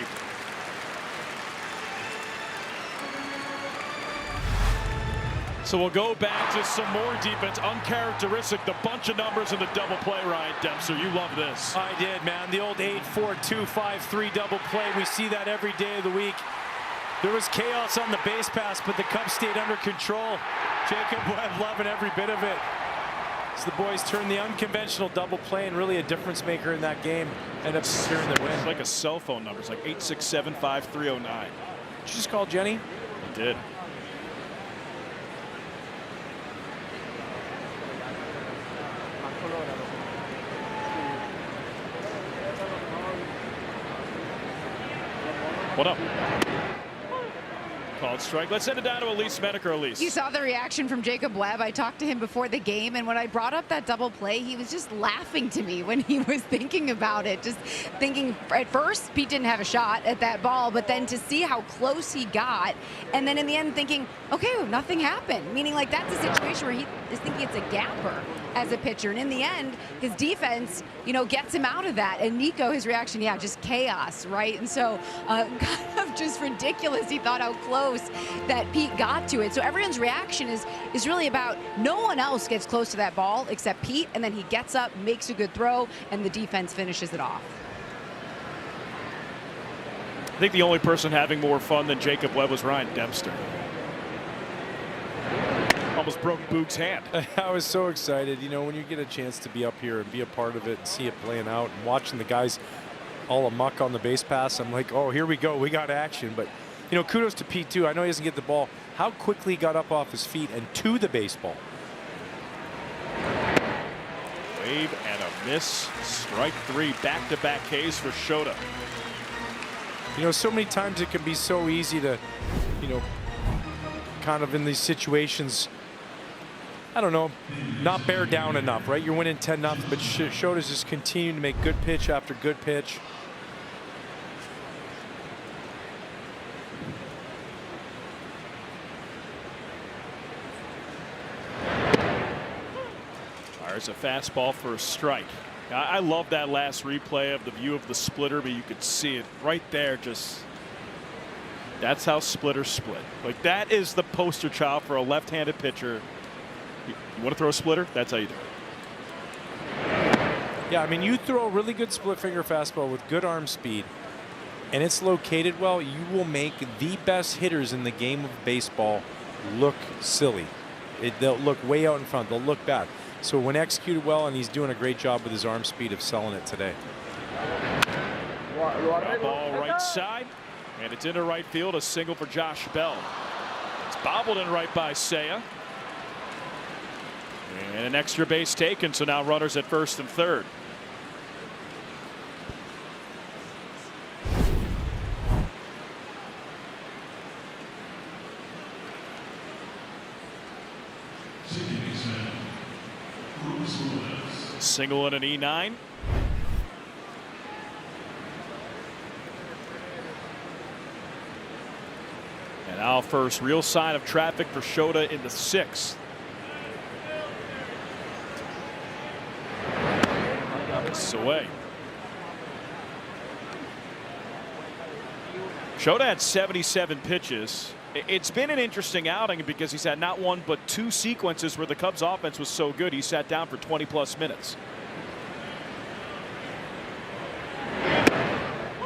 So we'll go back to some more defense. Uncharacteristic, the bunch of numbers in the double play, Ryan Dempster. You love this. I did, man. The old 8-4-2-5-3 double play. We see that every day of the week. There was chaos on the base pass, but the Cubs stayed under control. Jacob Webb loving every bit of it. So the boys turned the unconventional double play and really a difference maker in that game. End up securing the win. It's like a cell phone number. It's like 867-5309. Did you just call Jenny? I did. What up? Called strike. Let's send it down to Elise Menaker. Elise. You saw the reaction from Jacob Webb. I talked to him before the game, and when I brought up that double play, he was just laughing to me when he was thinking about it. Just thinking, at first, Pete didn't have a shot at that ball, but then to see how close he got, and then in the end thinking, okay, well, nothing happened. Meaning, like, that's a situation where he is thinking it's a gapper as a pitcher. And in the end, his defense, gets him out of that. And Nico, his reaction, yeah, just chaos, right? And so kind of just ridiculous. He thought how close that Pete got to it. So everyone's reaction is really about no one else gets close to that ball except Pete. And then he gets up, makes a good throw, and the defense finishes it off. I think the only person having more fun than Jacob Webb was Ryan Dempster. Almost broke Boog's hand. I was so excited. When you get a chance to be up here and be a part of it and see it playing out and watching the guys all amuck on the base pass, I'm like, oh, here we go. We got action. But, kudos to Pete, too. I know he doesn't get the ball. How quickly he got up off his feet and to the baseball. Wave and a miss. Strike 3. Back-to-back Ks for Shota. So many times it can be so easy to, kind of in these situations, I don't know, not bear down enough, right? You're winning 10-0, but Shota's just continuing to make good pitch after good pitch. Fires a fastball for a strike. I love that last replay of the view of the splitter, but you could see it right there. Just that's how splitters split. Like, that is the poster child for a left-handed pitcher. You want to throw a splitter? That's how you do it. Yeah, I mean, you throw a really good split finger fastball with good arm speed, and it's located well, you will make the best hitters in the game of baseball look silly. They'll look way out in front. They'll look bad. So when executed well, and he's doing a great job with his arm speed of selling it today. Ball right side, and it's into right field. A single for Josh Bell. It's bobbled in right by Seiya. And an extra base taken, so now runners at first and third. Single and an E9. And now first real sign of traffic for Shota in the 6th. This is away. Shota had 77 pitches. It's been an interesting outing because he's had not one but 2 sequences where the Cubs offense was so good he sat down for 20+ minutes.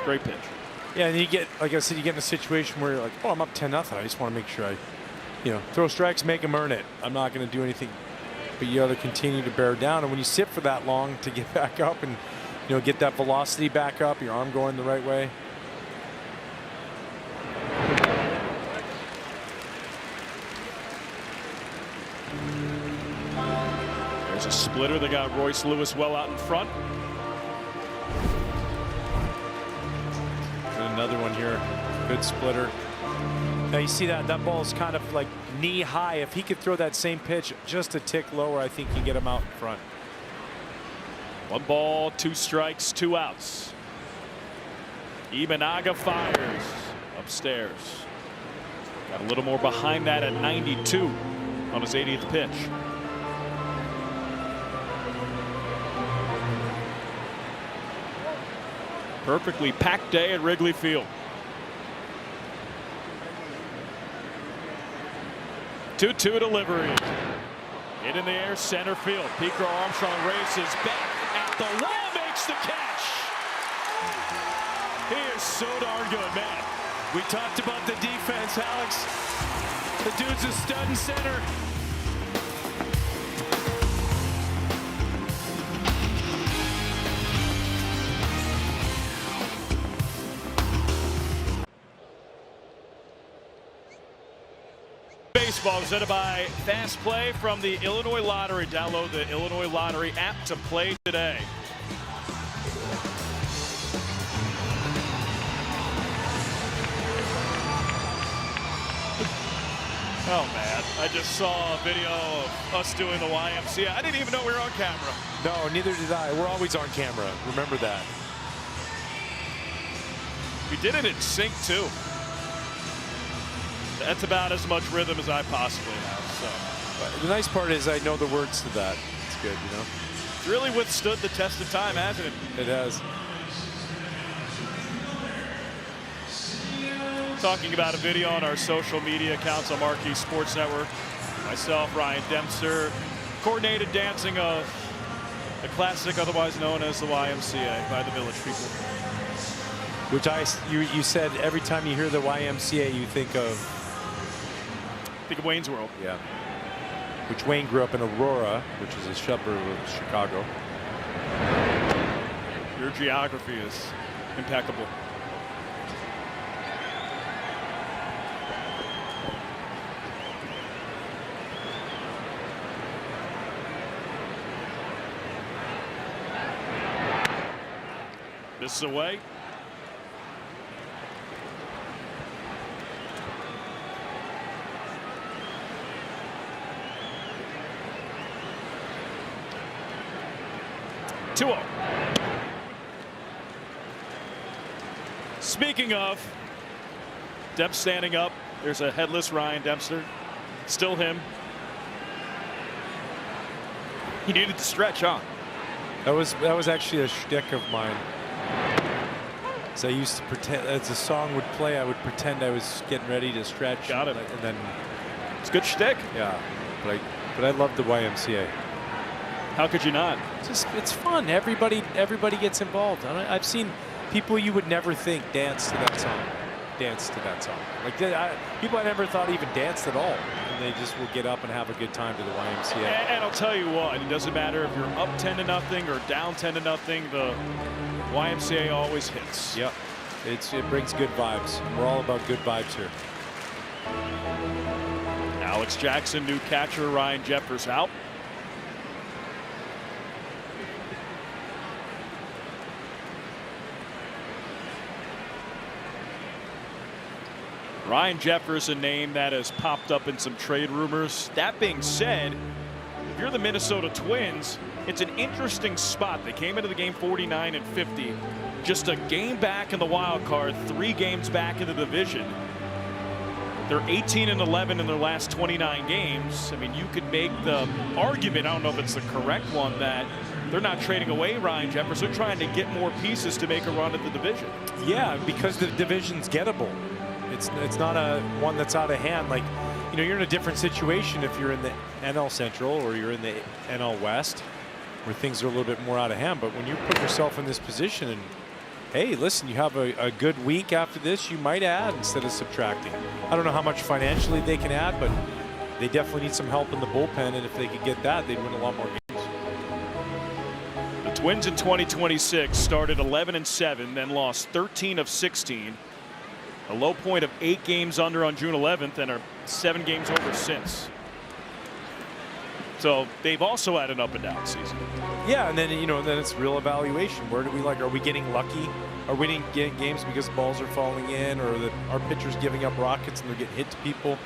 Great pitch. Yeah, and you get, like I said, you get in a situation where you're like, oh, I'm up 10-0. I just want to make sure I, throw strikes, make them earn it. I'm not going to do anything, but you got to continue to bear down. And when you sit for that long to get back up and, get that velocity back up, your arm going the right way. There's a splitter that got Royce Lewis well out in front. And another one here, good splitter. Now you see that ball is kind of like knee high. If he could throw that same pitch just a tick lower, I think you get him out in front. 1 ball, 2 strikes, 2 outs. Imanaga fires upstairs. Got a little more behind that at 92 on his 80th pitch. Perfectly packed day at Wrigley Field. 2-2 delivery. Hit in the air, center field. Pico Armstrong races back at the wall, makes the catch. He is so darn good, man. We talked about the defense, Alex. The dude's a stud in center. Baseball presented by Fast Play from the Illinois Lottery. Download the Illinois Lottery app to play today. Oh man, I just saw a video of us doing the YMCA. I didn't even know we were on camera. No, neither did I. We're always on camera. Remember that. We did it in sync too. That's about as much rhythm as I possibly have. So the nice part is I know the words to that. It's good, It's really withstood the test of time, hasn't it? It has. Talking about a video on our social media accounts on Marquee Sports Network. Myself, Ryan Dempster, coordinated dancing of the classic otherwise known as the YMCA by the Village People. Which you said every time you hear the YMCA you think of Wayne's World. Yeah. Which Wayne grew up in Aurora, which is a suburb of Chicago. Your geography is impeccable. This is away. 2-0. Speaking of Dempster standing up, there's a headless Ryan Dempster. Still him. He needed to stretch, huh? That was actually a shtick of mine. So I used to pretend, as the song would play, I would pretend I was getting ready to stretch. Got it. And then it's good shtick. Yeah, but I love the YMCA. How could you not? It's fun. Everybody gets involved. I've seen people you would never think dance to that song. Like people I never thought even danced at all, and they just will get up and have a good time to the YMCA. And I'll tell you what, it doesn't matter if you're up 10-0 or down 10-0. The YMCA always hits. Yep, it brings good vibes. We're all about good vibes here. Alex Jackson, new catcher. Ryan Jeffers out. Ryan Jeffers, a name that has popped up in some trade rumors. That being said, if you're the Minnesota Twins, it's an interesting spot. They came into the game 49-50, just a game back in the wild card, 3 games back in the division. They're 18-11 in their last 29 games. I mean, you could make the argument, I don't know if it's the correct one, that they're not trading away Ryan Jeffers. They're trying to get more pieces to make a run at the division. Yeah, because the division's gettable. It's not a one that's out of hand. Like, you know, you're in a different situation if you're in the NL Central or you're in the NL West, where things are a little bit more out of hand. But when you put yourself in this position and, hey, listen, you have a good week after this, you might add instead of subtracting. I don't know how much financially they can add, but they definitely need some help in the bullpen. And if they could get that, they'd win a lot more games. The Twins in 2026 started 11-7, then lost 13 of 16. A low point of 8 games under on June 11th and are 7 games over since. So they've also had an up and down season. Yeah, and then, you know, then it's real evaluation. Where do we like? Are we getting lucky? Are we getting games because balls are falling in, or that our pitchers giving up rockets and they're getting hit to people?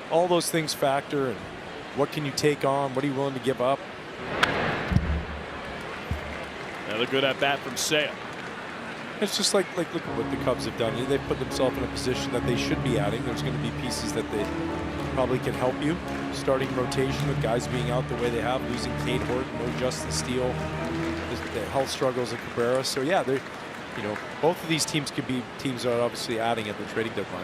All those things factor. And what can you take on? What are you willing to give up? Another good at bat from Seiya. It's just like look at what the Cubs have done. They've put themselves in a position that they should be adding. There's going to be pieces that they probably can help you. Starting rotation with guys being out the way they have, losing Cade Horton, no Justin Steele, the health struggles of Cabrera. So yeah, they, you know, both of these teams could be teams that are obviously adding at the trading deadline.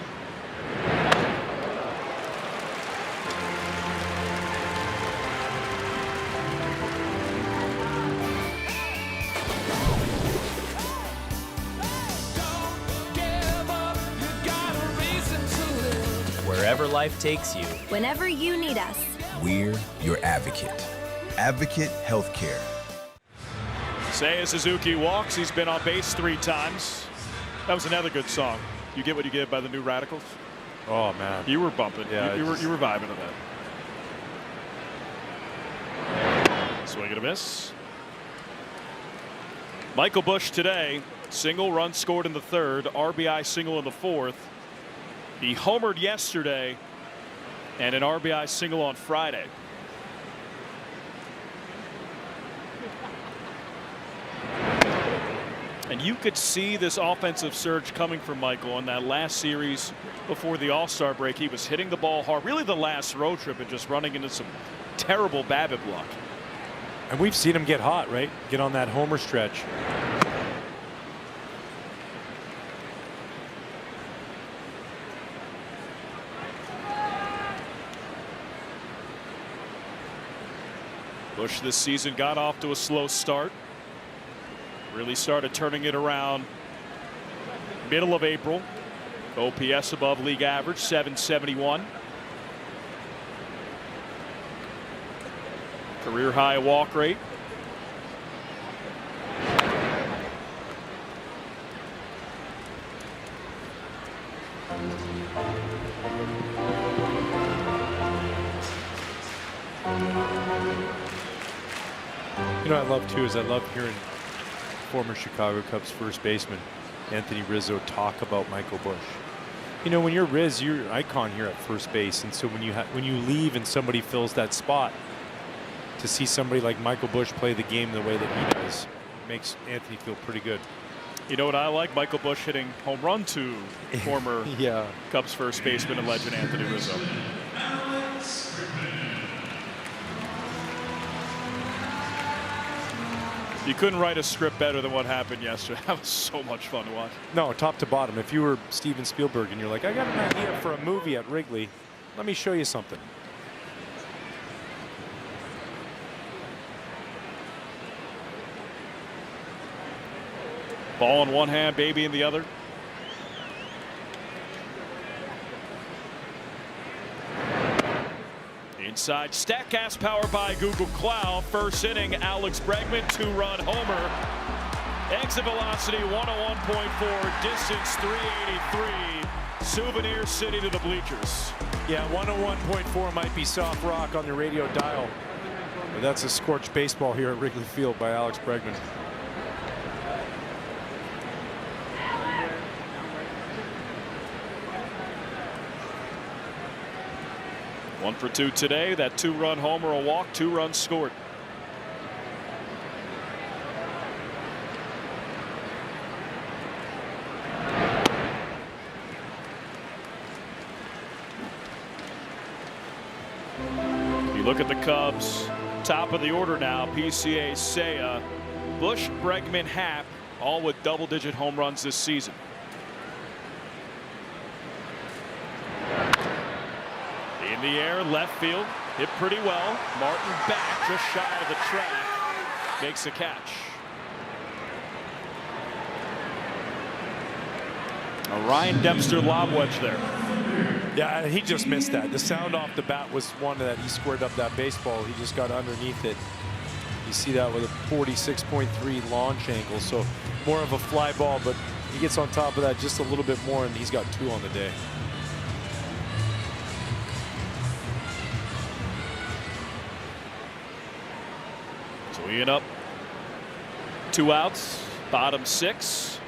Wherever life takes you, whenever you need us, we're your advocate. Advocate Healthcare. Seiya Suzuki walks. He's been on base 3 times. That was another good song. You Get What You Give by the New Radicals. Oh man, you were bumping. Yeah, you were vibing to that. Swing and a miss. Michael Busch today, single, run scored in the 3rd, RBI single in the 4th. He homered yesterday and an RBI single on Friday. And you could see this offensive surge coming from Michael in that last series before the All-Star break. He was hitting the ball hard, really the last road trip, and just running into some terrible BABIP luck. And we've seen him get hot, right? Get on that homer stretch. Busch this season got off to a slow start. Really started turning it around middle of April. OPS above league average, 771. Career high walk rate. You know, I love too is I love hearing former Chicago Cubs first baseman Anthony Rizzo talk about Michael Busch. You know, when you're Riz, you're an icon here at first base, and so when you leave and somebody fills that spot, to see somebody like Michael Busch play the game the way that he does makes Anthony feel pretty good. You know what I like? Michael Busch hitting home run to former yeah. Cubs first baseman and legend Anthony Rizzo. You couldn't write a script better than what happened yesterday. That was so much fun to watch. No, top to bottom. If you were Steven Spielberg and you're like, I got an idea for a movie at Wrigley, let me show you something. Ball in one hand, baby in the other. Inside, Statcast powered by Google Cloud. First inning, Alex Bregman, two-run homer. Exit velocity 101.4, distance 383. Souvenir City to the bleachers. Yeah, 101.4 might be soft rock on the radio dial, but that's a scorched baseball here at Wrigley Field by Alex Bregman. One for two today. That two-run homer, a walk, 2 runs scored. You look at the Cubs, top of the order now. PCA, Seiya, Busch, Bregman, Happ, all with double-digit home runs this season. In the air, left field, hit pretty well. Martin back, just shy of the track, makes a catch. A Ryan Dempster lob wedge there. Yeah, and he just missed that. The sound off the bat was one that he squared up that baseball. He just got underneath it. You see that with a 46.3 launch angle, so more of a fly ball, but he gets on top of that just a little bit more, and he's got 2 on the day. Ian up, 2 outs, bottom 6.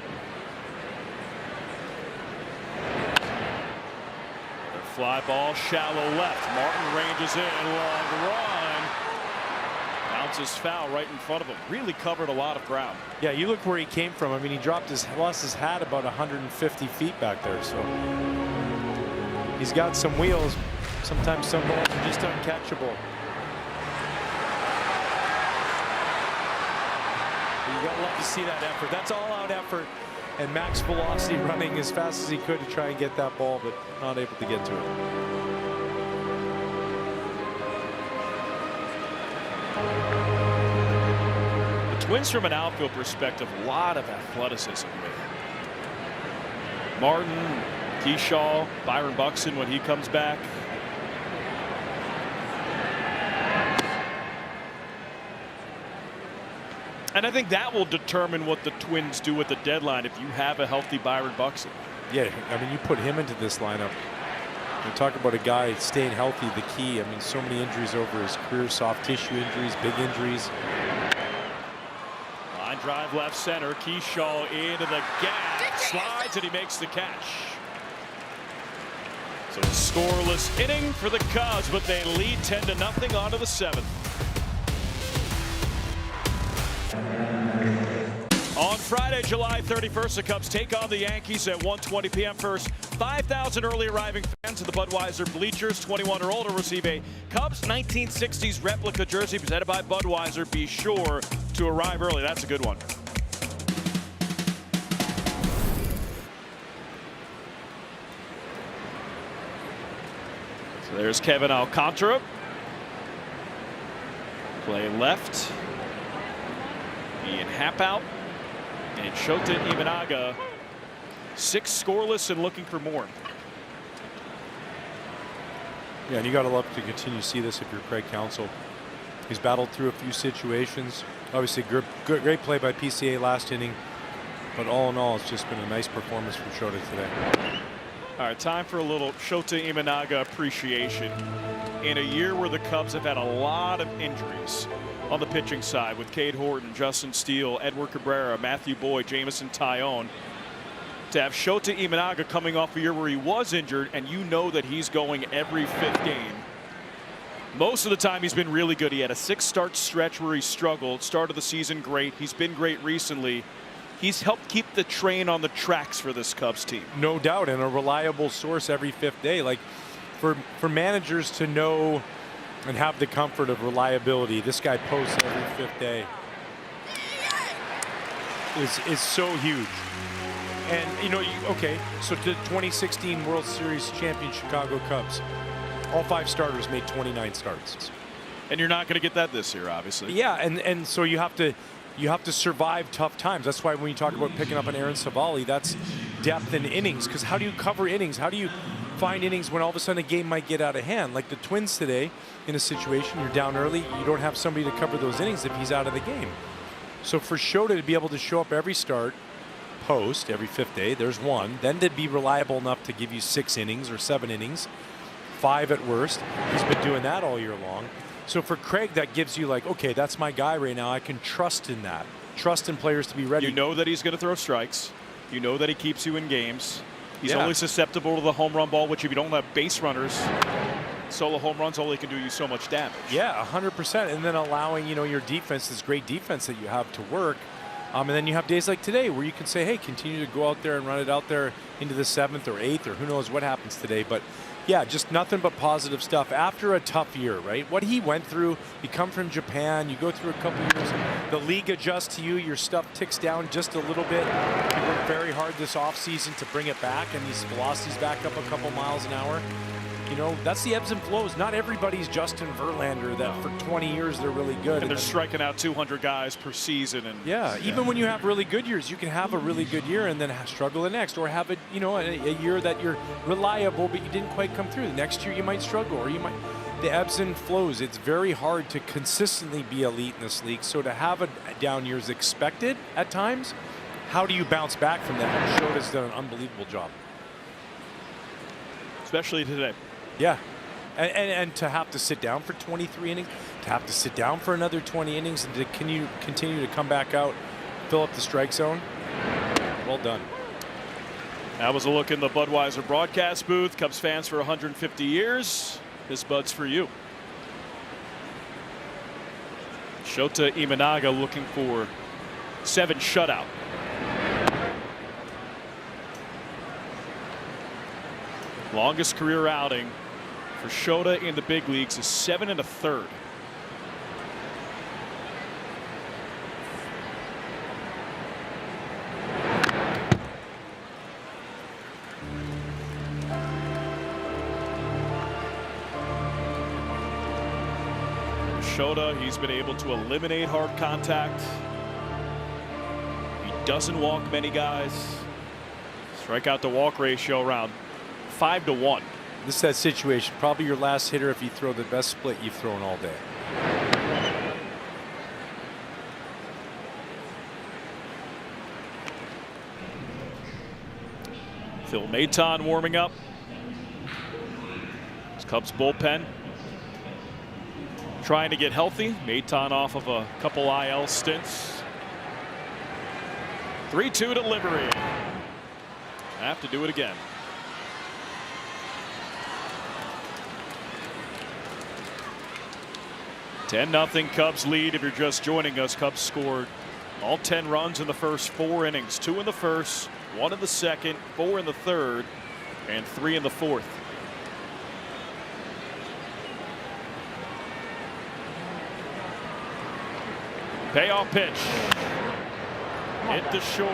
The fly ball, shallow left. Martin ranges in, long run. Bounces foul right in front of him. Really covered a lot of ground. Yeah, you look where he came from. I mean, he lost his hat about 150 feet back there. So he's got some wheels. Sometimes some balls are just uncatchable. You gotta love to see that effort. That's all-out effort, and max velocity running as fast as he could to try and get that ball, but not able to get to it. The Twins, from an outfield perspective, a lot of athleticism. Martin, Keyshaw, Byron Buxton when he comes back. And I think that will determine what the Twins do at the deadline if you have a healthy Byron Buxton. Yeah, I mean, you put him into this lineup. You talk about a guy staying healthy, the key. I mean, so many injuries over his career, soft tissue injuries, big injuries. Line drive left center, Keyshaw into the gap, slides, and he makes the catch. So a scoreless inning for the Cubs, but they lead 10-0 on to the 7th. On Friday, July 31st, the Cubs take on the Yankees at 1:20 p.m. First, 5,000 early arriving fans at the Budweiser bleachers. 21 or older receive a Cubs 1960s replica jersey presented by Budweiser. Be sure to arrive early. That's a good one. So there's Kevin Alcantara. Play left. Ian Happ out. And Shota Imanaga, 6 scoreless and looking for more. Yeah, and you got to love to continue to see this if you're Craig Counsell. He's battled through a few situations. Obviously, great play by PCA last inning. But all in all, it's just been a nice performance from Shota today. All right, time for a little Shota Imanaga appreciation. In a year where the Cubs have had a lot of injuries on the pitching side with Cade Horton, Justin Steele, Edward Cabrera, Matthew Boyd, Jamison Tyone, to have Shota Imanaga coming off a year where he was injured and you know that he's going every 5th game. Most of the time he's been really good. He had a 6-start stretch where he struggled. Start of the season great. He's been great recently. He's helped keep the train on the tracks for this Cubs team. No doubt, and a reliable source every 5th day. Like for managers to know and have the comfort of reliability, this guy posts every 5th day is so huge. And you know, okay, so the 2016 World Series champion Chicago Cubs, all 5 starters made 29 starts. And you're not going to get that this year, obviously. Yeah, and so you have to survive tough times. That's why when you talk about picking up an Aaron Savali, that's depth in innings. Because how do you cover innings? How do you find innings when all of a sudden a game might get out of hand? Like the Twins today, in a situation you're down early, you don't have somebody to cover those innings if he's out of the game. So for Shota to be able to show up every start, post every 5th day, there's one. Then to be reliable enough to give you 6 innings or 7 innings, 5 at worst. He's been doing that all year long. So for Craig, that gives you like, okay, that's my guy right now. I can trust in that. Trust in players to be ready. You know that he's going to throw strikes. You know that he keeps you in games. He's Yeah. only susceptible to the home run ball, which if you don't have base runners, solo home runs only can do you so much damage. Yeah, 100%. And then allowing, you know, your defense, this great defense that you have to work. And then you have days like today where you can say, hey, continue to go out there and run it out there into the 7th or 8th, or who knows what happens today. But yeah, just nothing but positive stuff after a tough year, right? What he went through, you come from Japan, you go through a couple years, the league adjusts to you, your stuff ticks down just a little bit. You work very hard this offseason to bring it back, and these velocities back up a couple miles an hour. You know, that's the ebbs and flows. Not everybody's Justin Verlander that for 20 years they're really good. And they're striking out 200 guys per season. And yeah, even when you have really good years, you can have a really good year and then struggle the next, or have a year that you're reliable but you didn't quite come through. The next year you might struggle, or you might. The ebbs and flows. It's very hard to consistently be elite in this league. So to have a down year is expected at times. How do you bounce back from that? And Shota's done an unbelievable job, especially today. Yeah, and to have to sit down for 23 innings, to have to sit down for another 20 innings, and to continue to come back out, fill up the strike zone. Well done. That was a look in the Budweiser broadcast booth. Cubs fans for 150 years. This Bud's for you. Shota Imanaga looking for 7 shutout. Longest career outing for Shota in the big leagues is 7 1/3. Shota, he's been able to eliminate hard contact. He doesn't walk many guys. Strikeout to walk ratio around 5 to 1. This is that situation. Probably your last hitter if you throw the best split you've thrown all day. Phil Maton warming up. It's Cubs bullpen trying to get healthy. Maton off of a couple IL stints. 3-2 delivery. Have to do it again. (10-0) Cubs lead. If you're just joining us, Cubs scored all 10 runs in the first 4 innings. 2 in the first, 1 in the second, 4 in the third, and 3 in the fourth. Payoff pitch. Hit the short.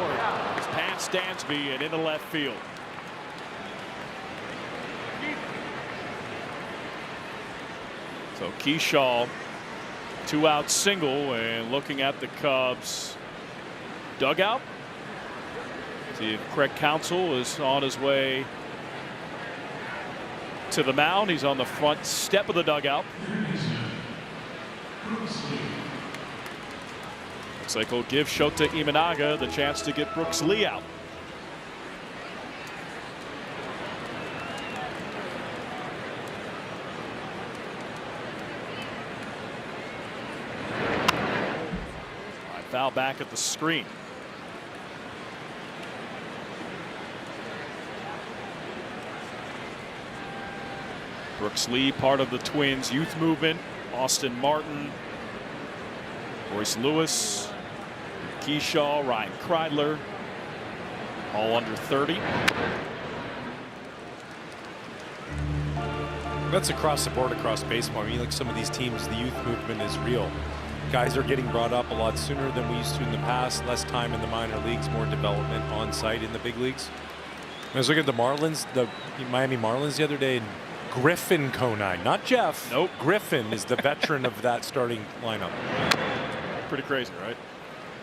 It's past Dansby and into left field. So Keyshaw, 2-out single, and looking at the Cubs dugout. See if Craig Counsell is on his way to the mound. He's on the front step of the dugout. Looks like he'll give Shota Imanaga the chance to get Brooks Lee out. Foul back at the screen. Brooks Lee, part of the Twins youth movement. Austin Martin, Royce Lewis, Keyshaw, Ryan Kreidler, all under 30. That's across the board, across baseball. I mean, like some of these teams, the youth movement is real. Guys are getting brought up a lot sooner than we used to in the past. Less time in the minor leagues, more development on site in the big leagues. I was looking at the Marlins, the Miami Marlins the other day, and Griffin Conine, not Jeff. Nope. Griffin is the veteran of that starting lineup. Pretty crazy, right?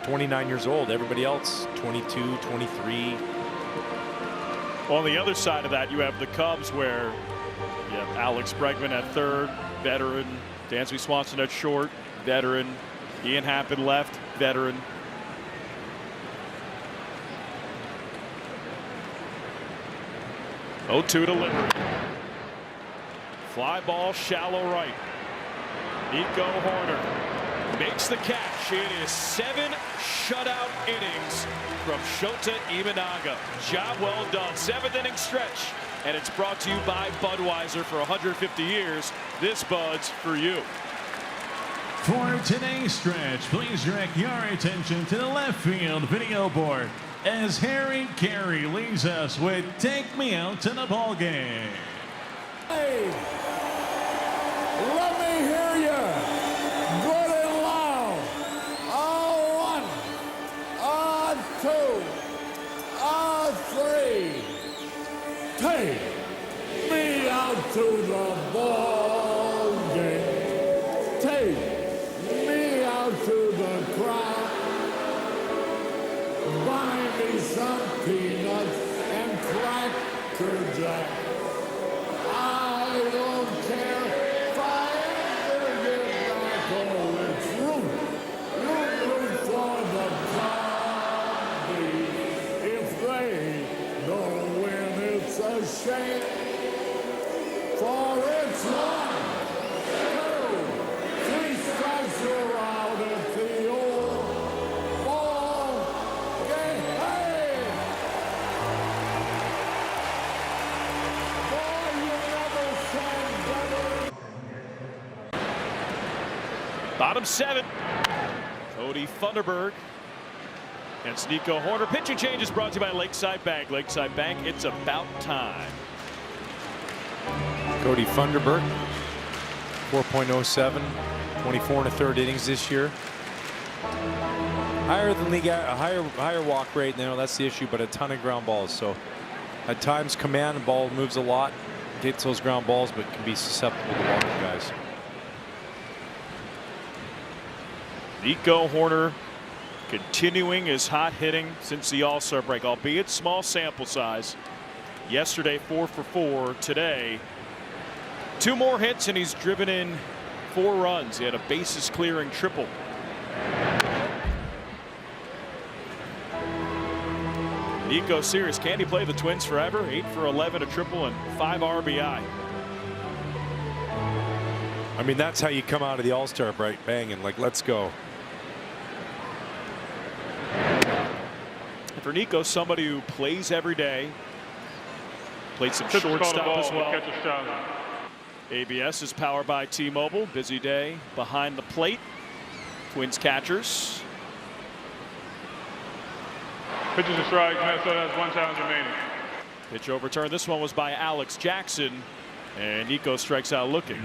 29 years old. Everybody else, 22, 23. On the other side of that, you have the Cubs, where you have Alex Bregman at third, veteran. Dansby Swanson at short, veteran. Ian Happ at left, veteran. Oh-2 delivery. Fly ball, shallow right. Nico Hoerner makes the catch. It is 7 shutout innings from Shota Imanaga. Job well done. 7th inning stretch. And it's brought to you by Budweiser. For 150 years. This Bud's for you. For today's stretch, please direct your attention to the left field video board as Harry Carey leads us with "Take Me Out to the Ball Game." Hey, let me hear you good and loud. On 1, on 2, on 3. Take me out to the ball game. Take me out to the crowd. Buy me some peanuts and Cracker Jack. I don't care if I ever get back home. It's root for the Cubbies. If they don't win, it's a shame. For it's 1, 2, 3 strikes you're out at the old ball game. Hey! Boy, you never sang better. Bottom 7. Cody Funderburg against Nico Hoerner. Pitching change is brought to you by Lakeside Bank. Lakeside Bank, it's about time. Cody Funderburg, 4.07, 24 1/3 innings this year. Higher than league, a higher walk rate now. That's the issue, but a ton of ground balls. So at times, command the ball moves a lot, gets those ground balls, but can be susceptible to walking guys. Nico Hoerner continuing his hot hitting since the All-Star break, albeit small sample size. Yesterday, 4 for 4. Today, 2 more hits, and he's driven in 4 runs. He had a bases clearing triple. Nico serious. Can he play the Twins forever? 8 for 11, a triple, and 5 RBI. I mean, that's how you come out of the All-Star break banging, like, let's go. And for Nico, somebody who plays every day, played some shortstop as well. ABS is powered by T-Mobile. Busy day behind the plate. Twins catchers. Pitches a strike. Minnesota has 1 challenge remaining. Pitch overturned. This one was by Alex Jackson, and Nico strikes out looking.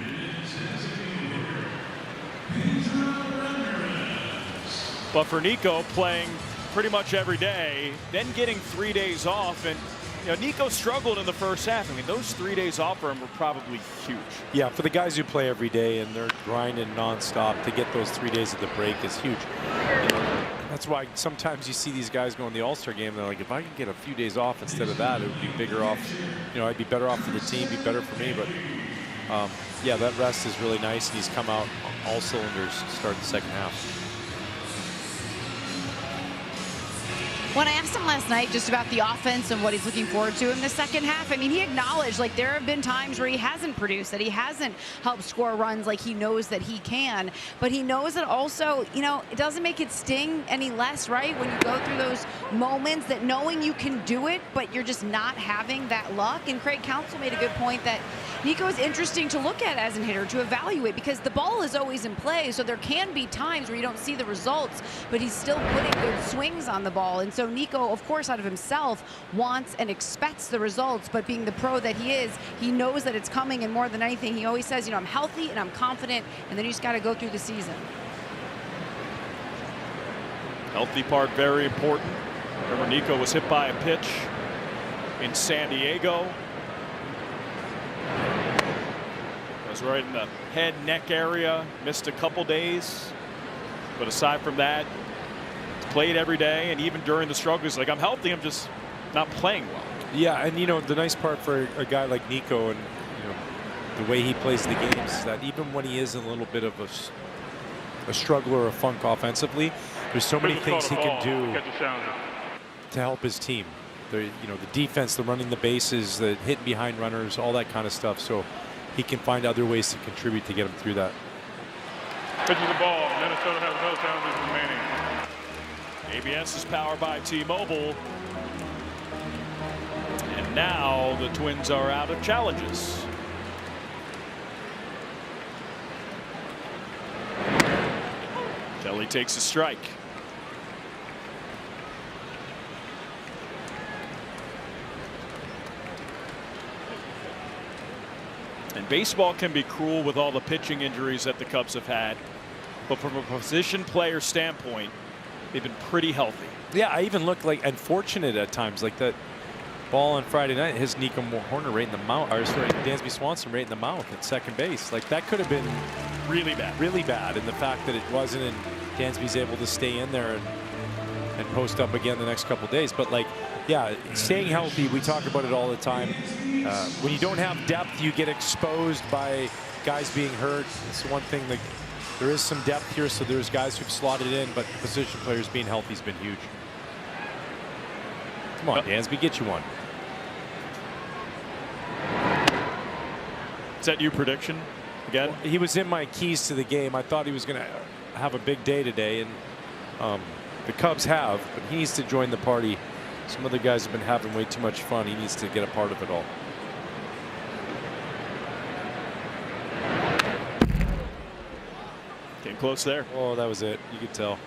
But for Nico, playing pretty much every day, then getting 3 days off, and you know, Nico struggled in the first half. I mean, those 3 days off for him were probably huge. Yeah, for the guys who play every day and they're grinding nonstop, to get those 3 days of the break is huge. You know, that's why sometimes you see these guys go in the All-Star game. They're like, if I could get a few days off instead of that, it would be bigger off. You know, I'd be better off for the team, be better for me. But yeah, that rest is really nice, and he's come out all cylinders to start the second half. When I asked him last night just about the offense and what he's looking forward to in the second half. I mean, he acknowledged like there have been times where he hasn't produced, that he hasn't helped score runs like he knows that he can. But he knows that also, you know, it doesn't make it sting any less, right? When you go through those moments, that knowing you can do it, but you're just not having that luck. And Craig Counsell made a good point that Nico is interesting to look at as a hitter, to evaluate, because the ball is always in play. So there can be times where you don't see the results, but he's still putting good swings on the ball. And so Nico, of course, out of himself, wants and expects the results, but being the pro that he is, he knows that it's coming. And more than anything, he always says, you know, I'm healthy and I'm confident, and then you just got to go through the season. Healthy part very important. Remember, Nico was hit by a pitch in San Diego. Was right in the head neck area, missed a couple days, but aside from that, played every day, and even during the struggles, like, I'm healthy, I'm just not playing well. Yeah, and you know, the nice part for a guy like Nico, and you know, the way he plays the games, is that even when he is in a little bit of a struggle or a funk offensively, there's so many things he can do to help his team. You know, the defense, the running the bases, the hitting behind runners, all that kind of stuff. So he can find other ways to contribute to get him through that. Pitches the ball. Minnesota has no challenges remaining. ABS is powered by T-Mobile. And now the Twins are out of challenges. Kelly takes a strike. And baseball can be cruel with all the pitching injuries that the Cubs have had. But from a position player standpoint, they've been pretty healthy. Yeah, I even look like unfortunate at times, like that ball on Friday night, his Nico Horner right in the mouth, or sorry, Dansby Swanson right in the mouth at second base. Like, that could have been really bad. Really bad. And the fact that it wasn't, and Dansby's able to stay in there and post up again the next couple of days. But, like, yeah, staying healthy, we talk about it all the time. When you don't have depth, you get exposed by guys being hurt. It's one thing that there is some depth here, so there's guys who've slotted in, but position players being healthy has been huge. Come on, Dansby, get you one. Is that your prediction again? Well, he was in my keys to the game. I thought he was going to have a big day today, and the Cubs have, but he needs to join the party. Some other guys have been having way too much fun. He needs to get a part of it all. Came close there. Oh, that was it. You could tell.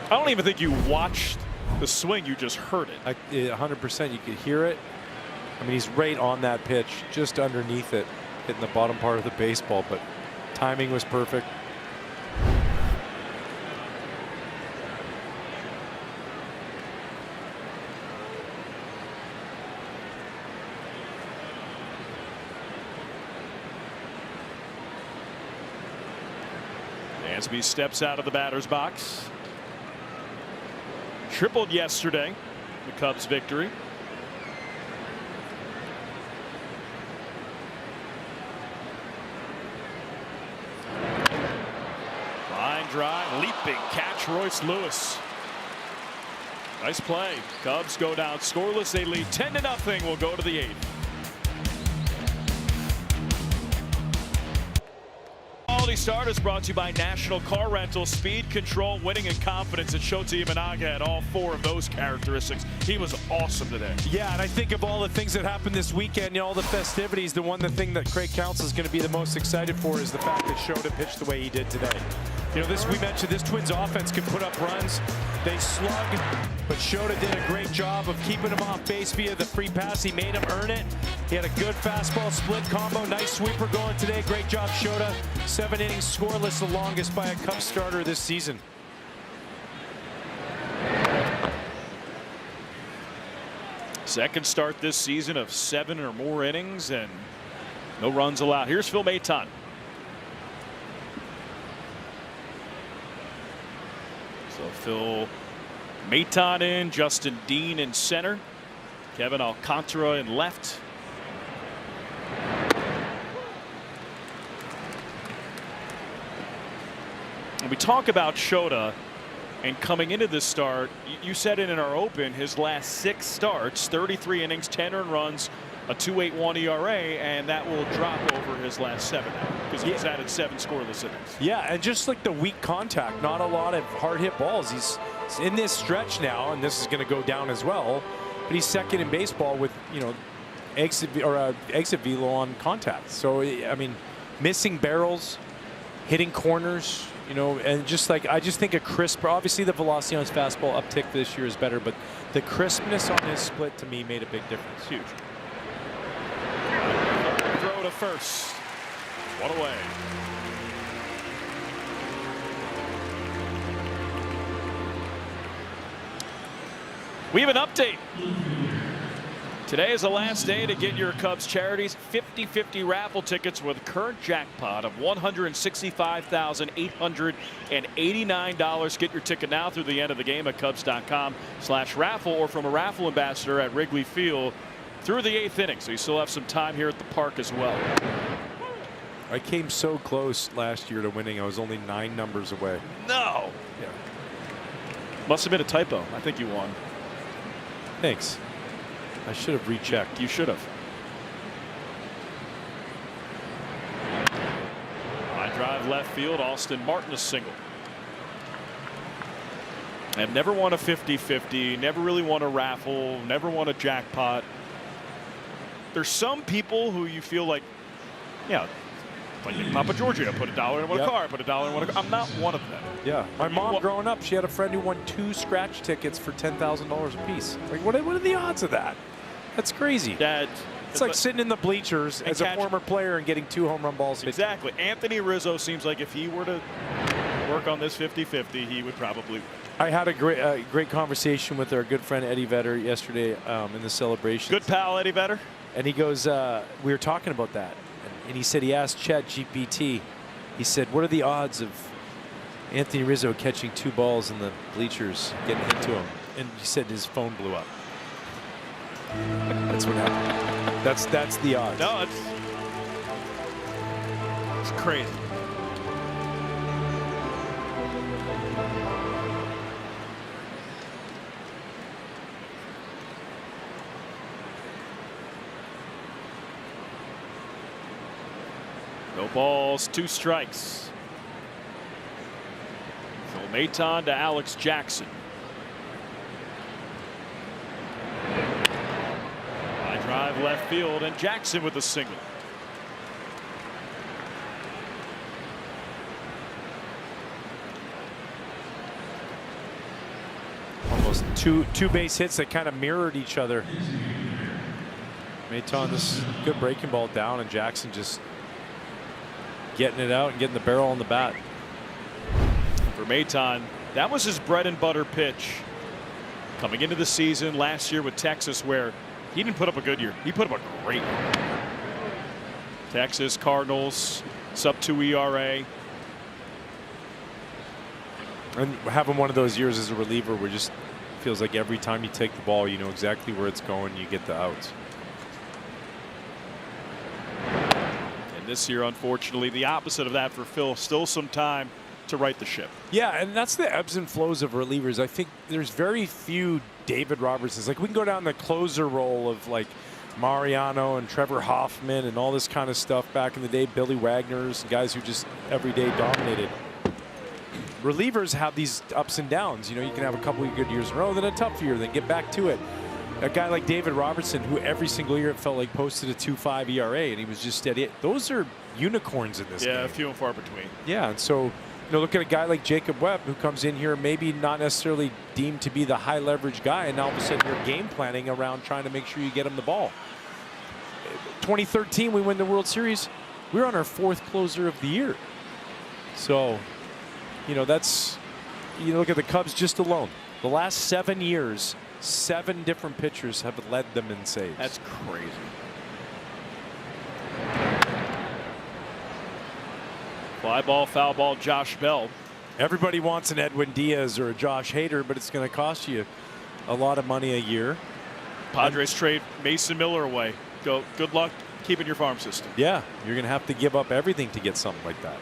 I don't even think you watched the swing. You just heard it. 100%. You could hear it. I mean, he's right on that pitch, just underneath it, hitting the bottom part of the baseball, but timing was perfect. Dansby steps out of the batter's box. Tripled yesterday, the Cubs' victory. Line drive, leaping catch, Royce Lewis. Nice play. Cubs go down scoreless. They lead 10-0. We'll go to the 8th. Quality Start is brought to you by National Car Rental. Speed, control, winning, and confidence. And Shota Imanaga had all 4 of those characteristics. He was awesome today. Yeah, and I think of all the things that happened this weekend, you know, all the festivities, the thing that Craig Counsell is going to be the most excited for is the fact that Shota pitched the way he did today. You know, we mentioned this Twins offense can put up runs. They slug, but Shota did a great job of keeping him off base via the free pass. He made him earn it. He had a good fastball split combo. Nice sweeper going today. Great job, Shota. 7 innings scoreless, the longest by a Cubs starter this season. Second start this season of 7 or more innings and no runs allowed. Here's Phil Maton. So Phil Maton in, Justin Dean in center, Kevin Alcantara in left. When we talk about Shota, And coming into this start, you said it in our open, his last 6 starts, 33 innings, 10 earned runs, a 2.81 ERA, and that will drop over his last 7 because he's added 7 scoreless innings. Yeah, and just like the weak contact, not a lot of hard hit balls. He's in this stretch now, and this is going to go down as well. But he's second in baseball with, you know, exit velo on contact. So I mean, missing barrels, hitting corners, you know, and just like I just think a crisp. Obviously, the velocity on his fastball uptick this year is better, but the crispness on his split to me made a big difference. Huge. Throw to first. 1 away. We have an update. Today is the last day to get your Cubs charities 50-50 raffle tickets with a current jackpot of $165,889. Get your ticket now through the end of the game at Cubs.com/raffle or from a raffle ambassador at Wrigley Field through the 8th inning. So you still have some time here at the park as well. I came so close last year to winning. I was only 9 numbers away. No. Yeah. Must have been a typo. I think you won. Thanks. I should have rechecked. You should have. High drive left field. Austin Martin a single. I've never won a 50-50. Never really won a raffle. Never won a jackpot. There's some people who you feel like, yeah, like Papa Giorgio, put $1 in one car, put $1 in one car. I'm not one of them. Yeah, my mom growing up, she had a friend who won 2 scratch tickets for $10,000 a piece. Like, what are the odds of that? That's crazy. It's like sitting in the bleachers as a former player and getting 2 home run balls. Exactly. Anthony Rizzo seems like if he were to work on this 50-50, he would probably win. I had a great conversation with our good friend Eddie Vedder yesterday in the celebration. Good pal Eddie Vedder. And he goes, we were talking about that. And he said he asked ChatGPT, he said, what are the odds of Anthony Rizzo catching 2 balls in the bleachers, getting hit to him? And he said his phone blew up. That's what happened. That's the odds. No, it's crazy. No balls, 2 strikes. Phil Maton to Alex Jackson. High drive left field, and Jackson with a single. Almost two base hits that kind of mirrored each other. Maton, this good breaking ball down, and Jackson just getting it out and getting the barrel on the bat. For Maton, that was his bread and butter pitch coming into the season last year with Texas, where he didn't put up a good year. He put up a great year. Texas, Cardinals, sub-2 ERA. And having one of those years as a reliever where just feels like every time you take the ball, you know exactly where it's going, you get the outs. This year, unfortunately, the opposite of that for Phil. Still some time to right the ship. Yeah, and that's the ebbs and flows of relievers. I think there's very few David Robertsons. Like, we can go down the closer role of like Mariano and Trevor Hoffman and all this kind of stuff back in the day. Billy Wagner's, guys who just every day dominated. Relievers have these ups and downs. You know, you can have a couple of good years in a row, then a tough year, then get back to it. A guy like David Robertson, who every single year it felt like posted a 2.5 ERA, and he was just steady. Those are unicorns in this game. Yeah, few and far between. Yeah, and so, you know, look at a guy like Jacob Webb, who comes in here maybe not necessarily deemed to be the high leverage guy, and all of a sudden you're game planning around trying to make sure you get him the ball. 2013, we win the World Series. We're on our 4th closer of the year. So, you know, that's, you look at the Cubs just alone. The last 7 years, 7 different pitchers have led them in saves. That's crazy. Fly ball, foul ball, Josh Bell. Everybody wants an Edwin Diaz or a Josh Hader, but it's going to cost you a lot of money a year. Padres trade Mason Miller away. Good luck keeping your farm system. Yeah, you're going to have to give up everything to get something like that.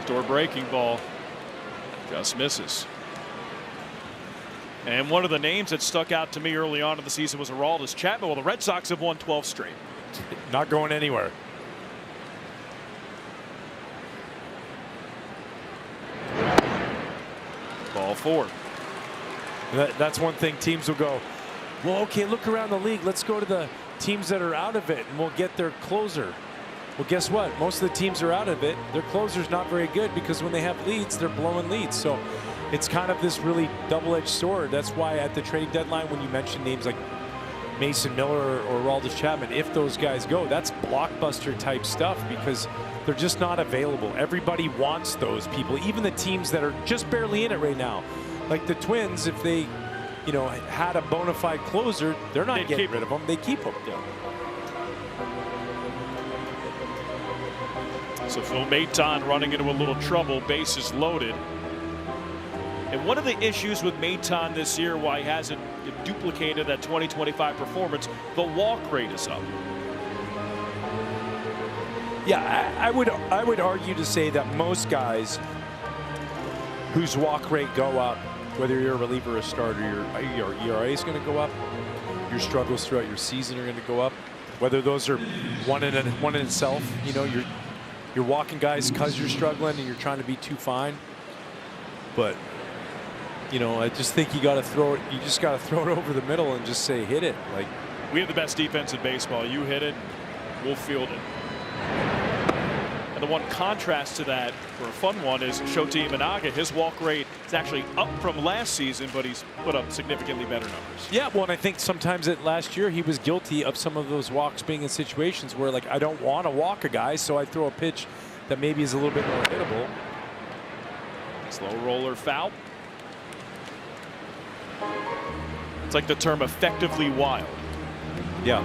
Backdoor breaking ball. Just misses. And one of the names that stuck out to me early on in the season was Aroldis Chapman. Well, the Red Sox have won 12 straight. Not going anywhere. Ball 4. That's one thing teams will go, well, okay, look around the league. Let's go to the teams that are out of it and we'll get their closer. Well, guess what? Most of the teams are out of it. Their closer's not very good because when they have leads, they're blowing leads. So it's kind of this really double-edged sword. That's why at the trade deadline, when you mention names like Mason Miller or Aroldis Chapman, if those guys go, that's blockbuster type stuff because they're just not available. Everybody wants those people, even the teams that are just barely in it right now. Like the Twins, if they, you know, had a bona fide closer, they're not getting rid of them. They keep them. Yeah. So Phil Maton running into a little trouble, bases loaded. And one of the issues with Maton this year, why he hasn't duplicated that 2025 performance, the walk rate is up. Yeah, I would argue to say that most guys whose walk rate go up, whether you're a reliever or a starter, your ERA is going to go up. Your struggles throughout your season are going to go up. Whether those are one in itself, you know, you're walking guys because you're struggling and you're trying to be too fine. But you know, I just think you got to throw it. You just got to throw it over the middle and just say hit it. Like, we have the best defense in baseball. You hit it, we'll field it. And the one contrast to that, for a fun one, is Shota Imanaga. His walk rate is actually up from last season, but he's put up significantly better numbers. Yeah, well, and I think sometimes last year he was guilty of some of those walks being in situations where, like, I don't want to walk a guy, so I throw a pitch that maybe is a little bit more hittable. Slow roller foul. It's like the term effectively wild. Yeah.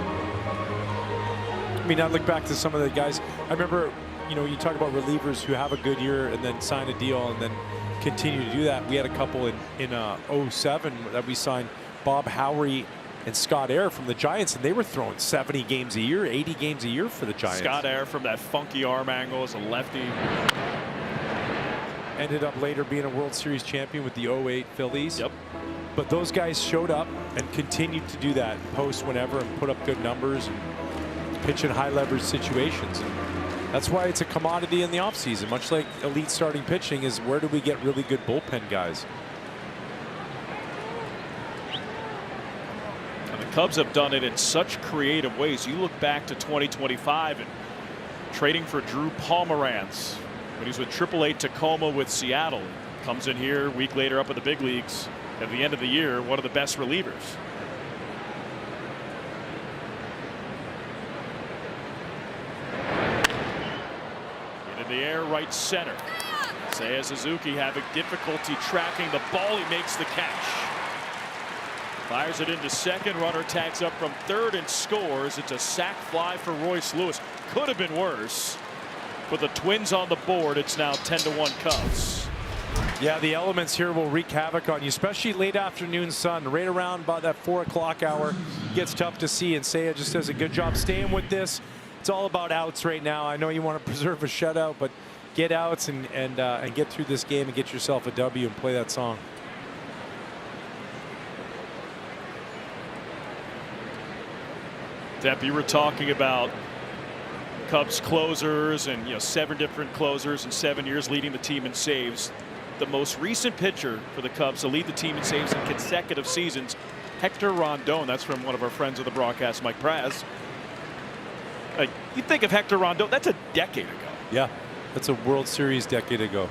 I mean, I look back to some of the guys. I remember, you know, you talk about relievers who have a good year and then sign a deal and then continue to do that. We had a couple in 07 that we signed, Bob Howery and Scott Air from the Giants, and they were throwing 70 games a year, 80 games a year for the Giants. Scott Air from that funky arm angle as a lefty. Ended up later being a World Series champion with the 08 Phillies. Yep. But those guys showed up and continued to do that post whenever and put up good numbers and pitch in high leverage situations. And that's why it's a commodity in the offseason, much like elite starting pitching is where do we get really good bullpen guys? And the Cubs have done it in such creative ways. You look back to 2025 and trading for Drew Pomeranz when he's with AAA Tacoma with Seattle. Comes in here a week later up at the big leagues. At the end of the year, one of the best relievers. In the air, right center. Seiya Suzuki having difficulty tracking the ball. He makes the catch. Fires it into second. Runner tags up from third and scores. It's a sac fly for Royce Lewis. Could have been worse. With the Twins on the board, it's now 10-1 Cubs. Yeah, the elements here will wreak havoc on you, especially late afternoon sun. Right around about that 4 o'clock hour gets tough to see, and Seiya just does a good job staying with this. It's all about outs right now. I know you want to preserve a shutout, but get outs and get through this game and get yourself a W and play that song. Depp, you were talking about Cubs closers and 7 different closers in 7 years leading the team in saves. The most recent pitcher for the Cubs to lead the team in saves in consecutive seasons, Hector Rondon. That's from one of our friends of the broadcast, Mike Praz. You think of Hector Rondon, that's a decade ago. Yeah, that's a World Series decade ago.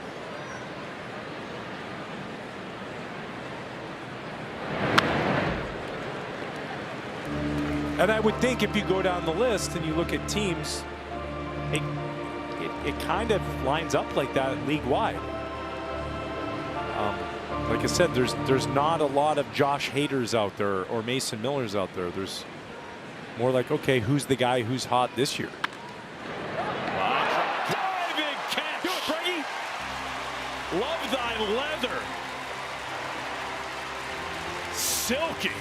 And I would think if you go down the list and you look at teams, it kind of lines up like that league-wide. Like I said, there's not a lot of Josh Haders out there or Mason Millers out there. There's more like, okay, who's the guy who's hot this year? Driving catch. Do it, Brady. Love thy leather. Silky.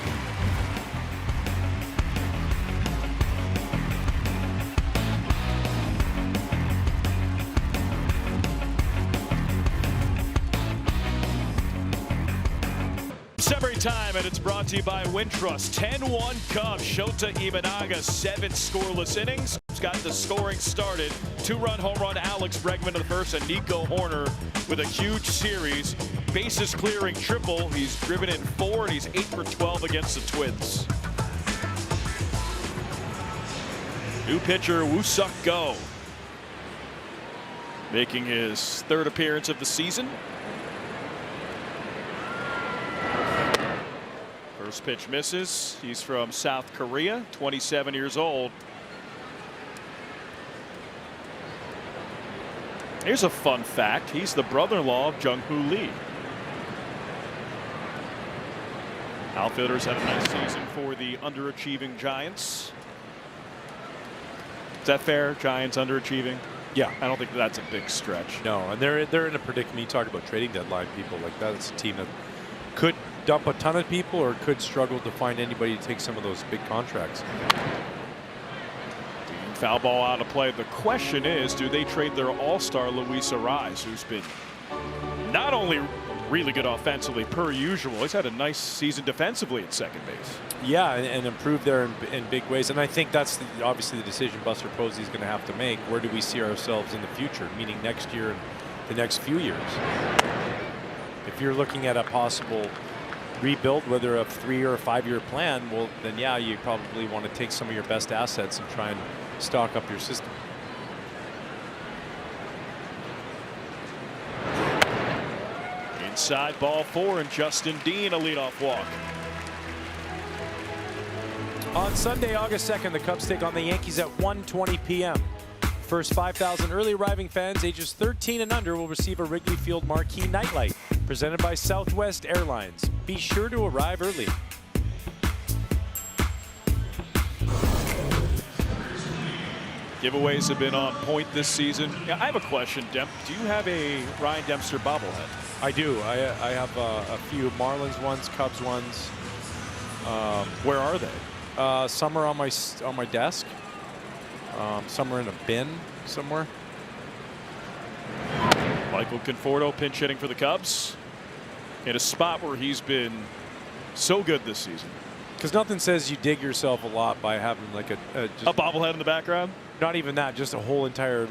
Summary time, and it's brought to you by Wintrust. 10-1 Cubs. Shota Imanaga, 7 scoreless innings. Got the scoring started. 2-run home run, Alex Bregman to the first, and Nico Horner with a huge series. Bases clearing triple. He's driven in 4, and he's 8 for 12 against the Twins. New pitcher, Woo-Suk Go, making his 3rd appearance of the season. First pitch misses. He's from South Korea, 27 years old. Here's a fun fact. He's the brother-in-law of Jung-Hoo Lee. Outfielders had a nice season for the underachieving Giants. Is that fair? Giants underachieving? Yeah. I don't think that's a big stretch. No, and they're in a predicament. You talk about trading deadline people like that. It's a team that could dump a ton of people or could struggle to find anybody to take some of those big contracts. Foul ball out of play. The question is, do they trade their all-star Luis Arraez, who's been not only really good offensively per usual, he's had a nice season defensively at second base. Yeah, and improve there in big ways. And I think that's obviously the decision Buster Posey's going to have to make. Where do we see ourselves in the future, meaning next year and the next few years? If you're looking at a possible rebuild, whether a 3 or 5 year plan, well, then yeah, you probably want to take some of your best assets and try and stock up your system. Inside ball 4, and Justin Dean a leadoff walk. On Sunday, August 2nd, the Cubs take on the Yankees at 1:20 p.m. First 5,000 early arriving fans ages 13 and under will receive a Wrigley Field marquee nightlight presented by Southwest Airlines. Be sure to arrive early. Giveaways have been on point this season. Yeah, I have a question, Demp. Do you have a Ryan Dempster bobblehead? I do. I have a few Marlins ones, Cubs ones. Where are they? Some are on my desk. Some are in a bin somewhere. Michael Conforto pinch hitting for the Cubs in a spot where he's been so good this season. Because nothing says you dig yourself a lot by having like a bobblehead in the background. Not even that, just a whole entire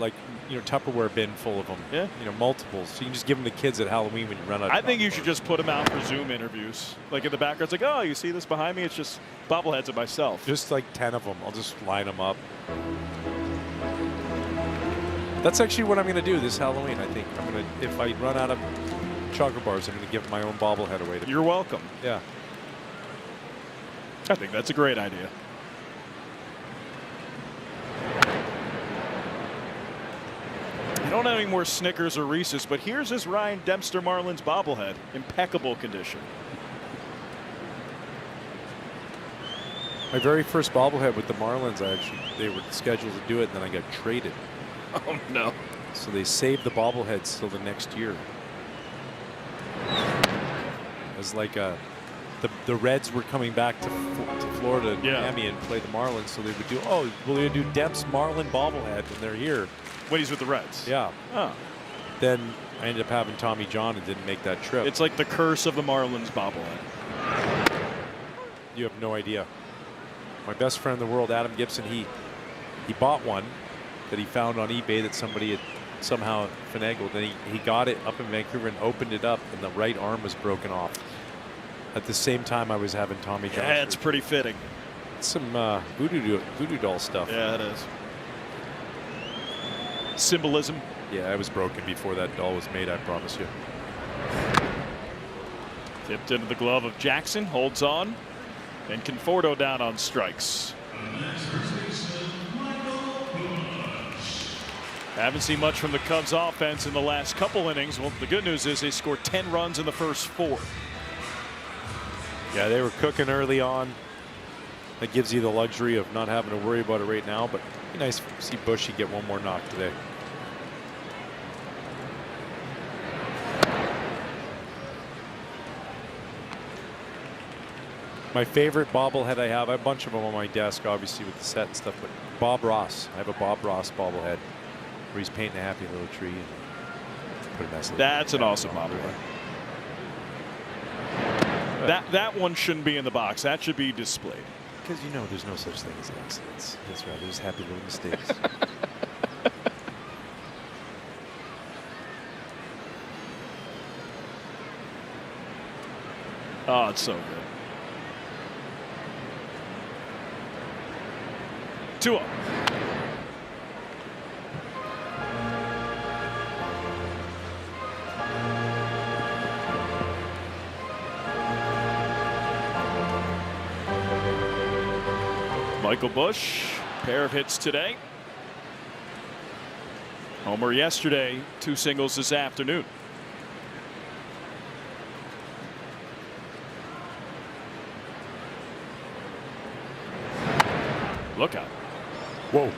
Tupperware bin full of them. Yeah. Multiples. So you can just give them to kids at Halloween when you run out. I think you should just put them out for Zoom interviews. Like in the background, it's like, oh, you see this behind me? It's just bobbleheads of myself. Just like 10 of them. I'll just line them up. That's actually what I'm going to do this Halloween. I think I'm going to, if I run out of chocolate bars, I'm going to give my own bobblehead away. You're welcome. Yeah. I think that's a great idea. I don't have any more Snickers or Reese's, but here's his Ryan Dempster Marlins bobblehead. Impeccable condition. My very first bobblehead with the Marlins, they were scheduled to do it, and then I got traded. Oh, no. So they saved the bobbleheads till the next year. It was like the Reds were coming back to Florida and Miami and play the Marlins, so they would do, oh, we're going to do Demp's Marlin bobblehead when they're here. When he's with the Reds? Yeah. Oh. Then I ended up having Tommy John and didn't make that trip. It's like the curse of the Marlins bobblehead. You have no idea. My best friend in the world, Adam Gibson, he bought one that he found on eBay that somebody had somehow finagled. And he got it up in Vancouver and opened it up, and the right arm was broken off. At the same time I was having Tommy John. Yeah, it's pretty fitting. It's some voodoo doll stuff. Yeah, it is. Symbolism. Yeah, it was broken before that doll was made, I promise you. Tipped into the glove of Jackson, holds on, and Conforto down on strikes. Haven't seen much from the Cubs offense in the last couple innings. Well, the good news is they scored 10 runs in the first 4. Yeah, they were cooking early on. That gives you the luxury of not having to worry about it right now, but it'd be nice to see Bushy get one more knock today. My favorite bobblehead I have a bunch of them on my desk, obviously with the set and stuff, but Bob Ross. I have a Bob Ross bobblehead where he's painting a happy little tree and put a nice little. That's an awesome bobblehead. That one shouldn't be in the box. That should be displayed. Because you know there's no such thing as accidents. That's right. There's happy little mistakes. Oh, it's so good. 2-0. Michael Busch, pair of hits today. Homer yesterday, 2 singles this afternoon. Look out. Whoa.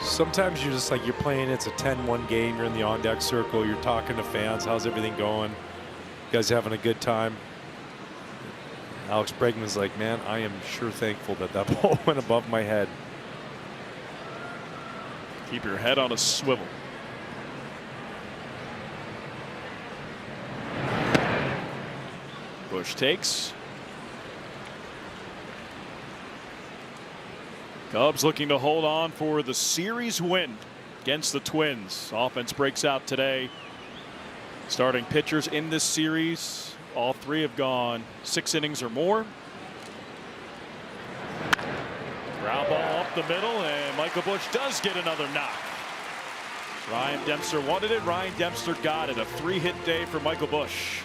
Sometimes you're just like, you're playing, it's a 10-1 game, you're in the on-deck circle, you're talking to fans, how's everything going? You guys having a good time? Alex Bregman's like, man, I am sure thankful that that ball went above my head. Keep your head on a swivel. Busch takes. Cubs looking to hold on for the series win against the Twins. Offense breaks out today. Starting pitchers in this series, all 3 have gone 6 innings or more. Ground ball up the middle, and Michael Busch does get another knock. Ryan Dempster wanted it. Ryan Dempster got it. A 3-hit day for Michael Busch.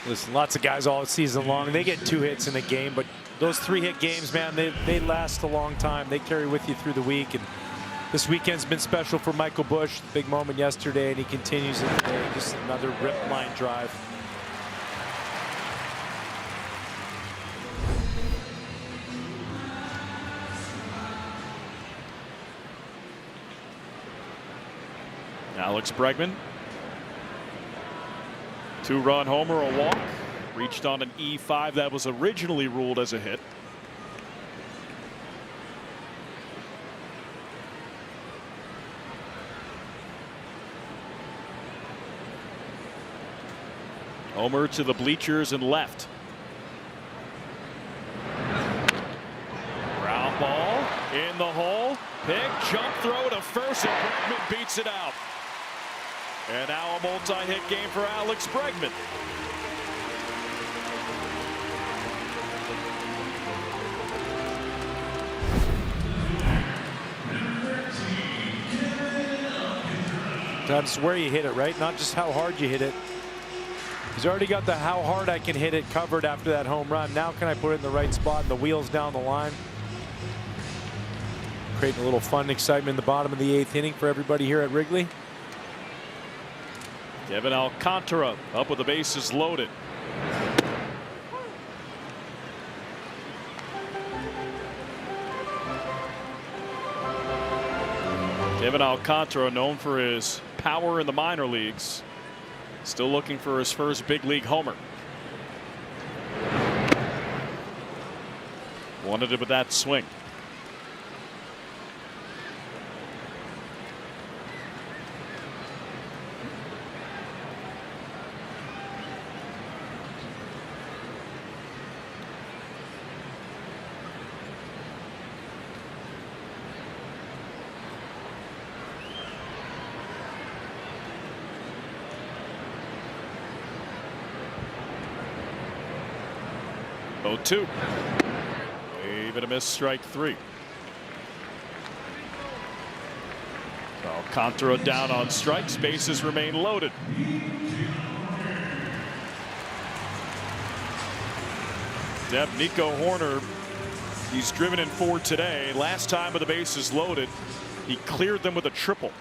Listen, lots of guys all season long, they get 2 hits in a game, but those 3-hit games, man, they last a long time. They carry with you through the week, and this weekend's been special for Michael Busch. Big moment yesterday, and he continues it today. Just another rip line drive. Alex Bregman. 2-run homer, a walk. Reached on an E5 that was originally ruled as a hit. Homer to the bleachers and left. Ground ball in the hole. Pick, jump throw to first, and Bregman beats it out. And now a multi-hit game for Alex Bregman. That's where you hit it, right? Not just how hard you hit it. He's already got the how hard I can hit it covered after that home run. Now can I put it in the right spot and the wheels down the line? Creating a little fun and excitement in the bottom of the 8th inning for everybody here at Wrigley. Kevin Alcantara up with the bases loaded. Kevin Alcantara, known for his power in the minor leagues, still looking for his first big league homer. Wanted it with that swing. Oh, 2. Wave and a miss, strike 3. Alcantara down on strikes. Bases remain loaded. Deb, Nico Horner, he's driven in 4 today. Last time with the bases loaded, he cleared them with a triple.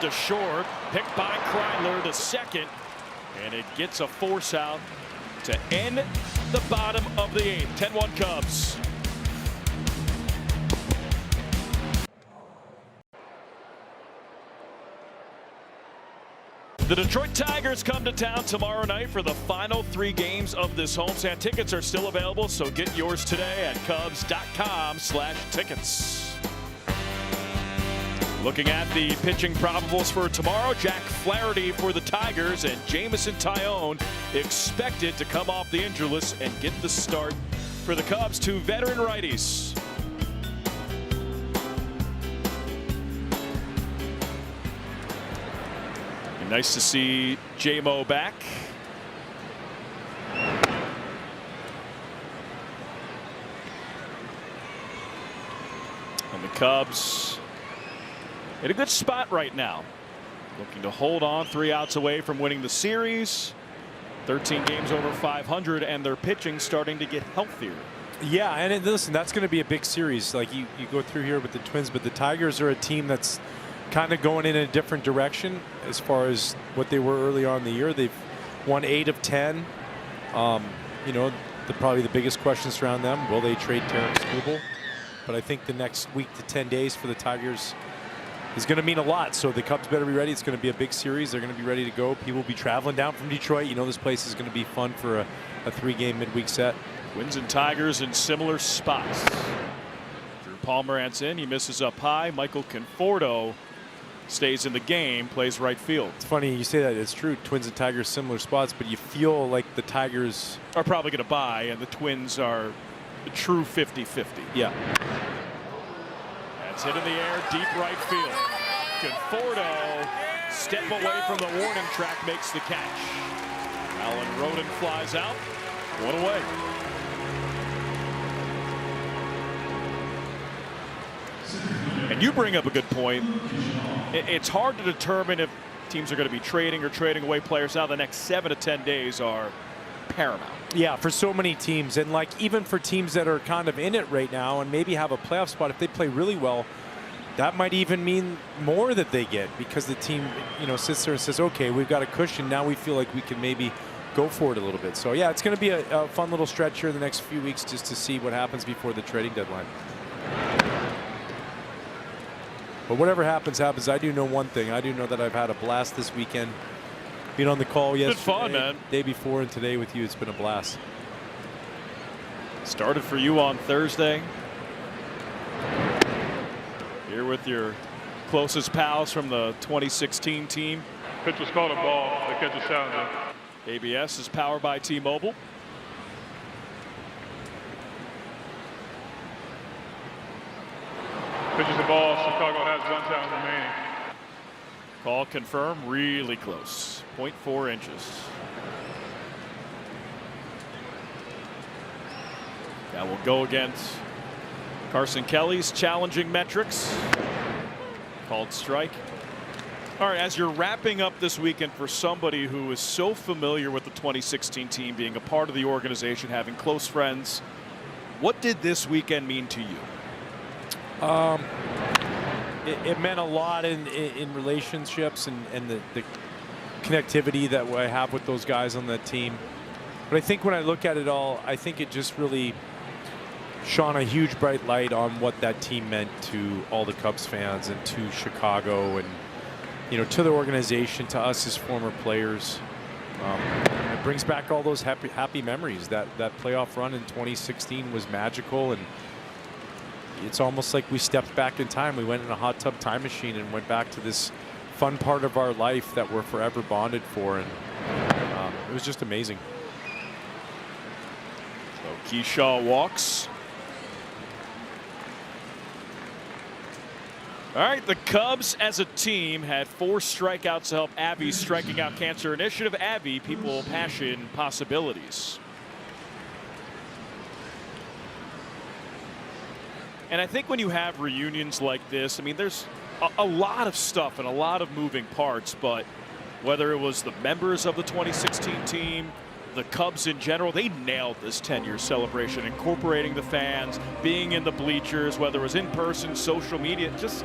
To short, picked by Kreidler to second, and it gets a force out to end the bottom of the 8th. 10-1 Cubs. The Detroit Tigers come to town tomorrow night for the final 3 games of this homestand. Tickets are still available, so get yours today at Cubs.com/tickets. Looking at the pitching probables for tomorrow, Jack Flaherty for the Tigers and Jamison Tyone expected to come off the injury list and get the start for the Cubs. 2 veteran righties. And nice to see J-Mo back. And the Cubs in a good spot right now, looking to hold on, 3 outs away from winning the series. 13 games over 500, and their pitching starting to get healthier. Yeah, and listen, that's going to be a big series. Like you go through here with the Twins, but the Tigers are a team that's kind of going in a different direction as far as what they were early on in the year. They've won 8 of 10. You know, probably the biggest questions around them: will they trade Terrence Skubal? But I think the next week to 10 days for the Tigers is going to mean a lot. So the Cubs better be ready. It's going to be a big series. They're going to be ready to go. People will be traveling down from Detroit. You know, this place is going to be fun for a 3-game midweek set. Twins and Tigers in similar spots. Drew Pomerantz in. He misses up high. Michael Conforto stays in the game, plays right field. It's funny you say that. It's true. Twins and Tigers similar spots, but you feel like the Tigers are probably going to buy, and the Twins are a true 50-50. Yeah. That's hit in the air, deep right field. Conforto, step away from the warning track, makes the catch. Alan Roden flies out, 1 away. And you bring up a good point. It's hard to determine if teams are going to be trading or trading away players. Now the next 7 to 10 days are paramount. Yeah, for so many teams, and like even for teams that are kind of in it right now and maybe have a playoff spot, if they play really well, that might even mean more that they get, because the team, you know, sits there and says, okay, we've got a cushion, now we feel like we can maybe go for it a little bit. So yeah, it's going to be a fun little stretch here in the next few weeks just to see what happens before the trading deadline. But whatever happens, happens. I do know one thing. I do know that I've had a blast this weekend. Being on the call yesterday, fun, man. Day before, and today with you, it's been a blast. Started for you on Thursday. Here with your closest pals from the 2016 team. Pitch was called a ball. The catch is challenging. ABS is powered by T-Mobile. Pitch is a ball. Chicago has 1 time remaining. Call confirmed, really close, 0.4 inches. That will go against Carson Kelly's challenging metrics. Called strike. All right, as you're wrapping up this weekend, for somebody who is so familiar with the 2016 team, being a part of the organization, having close friends, what did this weekend mean to you? It meant a lot in relationships and the connectivity that I have with those guys on that team. But I think when I look at it all, I think it just really shone a huge bright light on what that team meant to all the Cubs fans and to Chicago and, you know, to the organization, to us as former players. It brings back all those happy memories. That playoff run in 2016 was magical, and it's almost like we stepped back in time. We went in a hot tub time machine and went back to this fun part of our life that we're forever bonded for, and it was just amazing. So Keyshaw walks. All right, the Cubs as a team had 4 strikeouts to help Abby's Striking Out Cancer Initiative. Abby, people, passion, possibilities. And I think when you have reunions like this, I mean, there's a lot of stuff and a lot of moving parts, but whether it was the members of the 2016 team, the Cubs in general, they nailed this 10-year celebration, incorporating the fans, being in the bleachers, whether it was in person, social media, just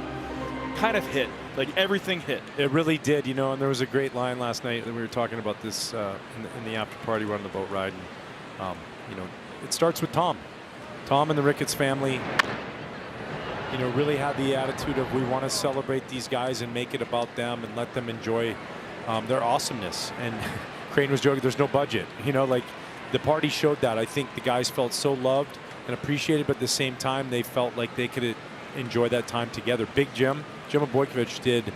kind of hit. Like everything hit. It really did, you know, and there was a great line last night that we were talking about this in the after party. We're on the boat ride, and, you know, it starts with Tom. Tom and the Ricketts family, you know, really had the attitude of we want to celebrate these guys and make it about them and let them enjoy their awesomeness. And Crane was joking, there's no budget. You know, like the party showed that. I think the guys felt so loved and appreciated, but at the same time, they felt like they could enjoy that time together. Big Jim Obojkovic did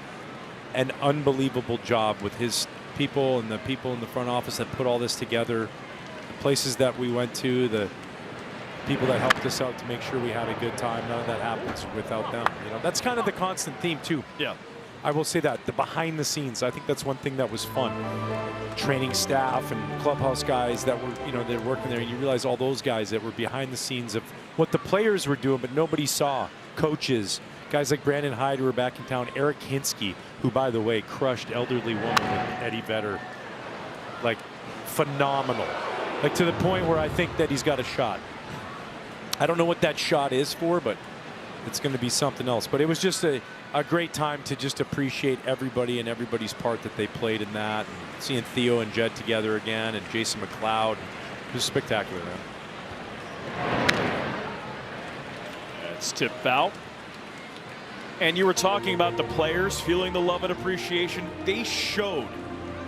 an unbelievable job with his people and the people in the front office that put all this together. The places that we went to, the people that helped us out to make sure we had a good time. None of that happens without them. You know, that's kind of the constant theme too. Yeah. I will say that the behind the scenes, I think that's one thing that was fun. Training staff and clubhouse guys that were, you know, they're working there, and you realize all those guys that were behind the scenes of what the players were doing, but nobody saw. Coaches, guys like Brandon Hyde who were back in town, Eric Hinsky, who by the way crushed Elderly Woman with Eddie Vedder, like phenomenal, like to the point where I think that he's got a shot. I don't know what that shot is for, but it's going to be something else. But it was just a great time to just appreciate everybody and everybody's part that they played in that. And seeing Theo and Jed together again, and Jason McLeod. It was spectacular, man. It's tip foul. And you were talking about the players feeling the love and appreciation. They showed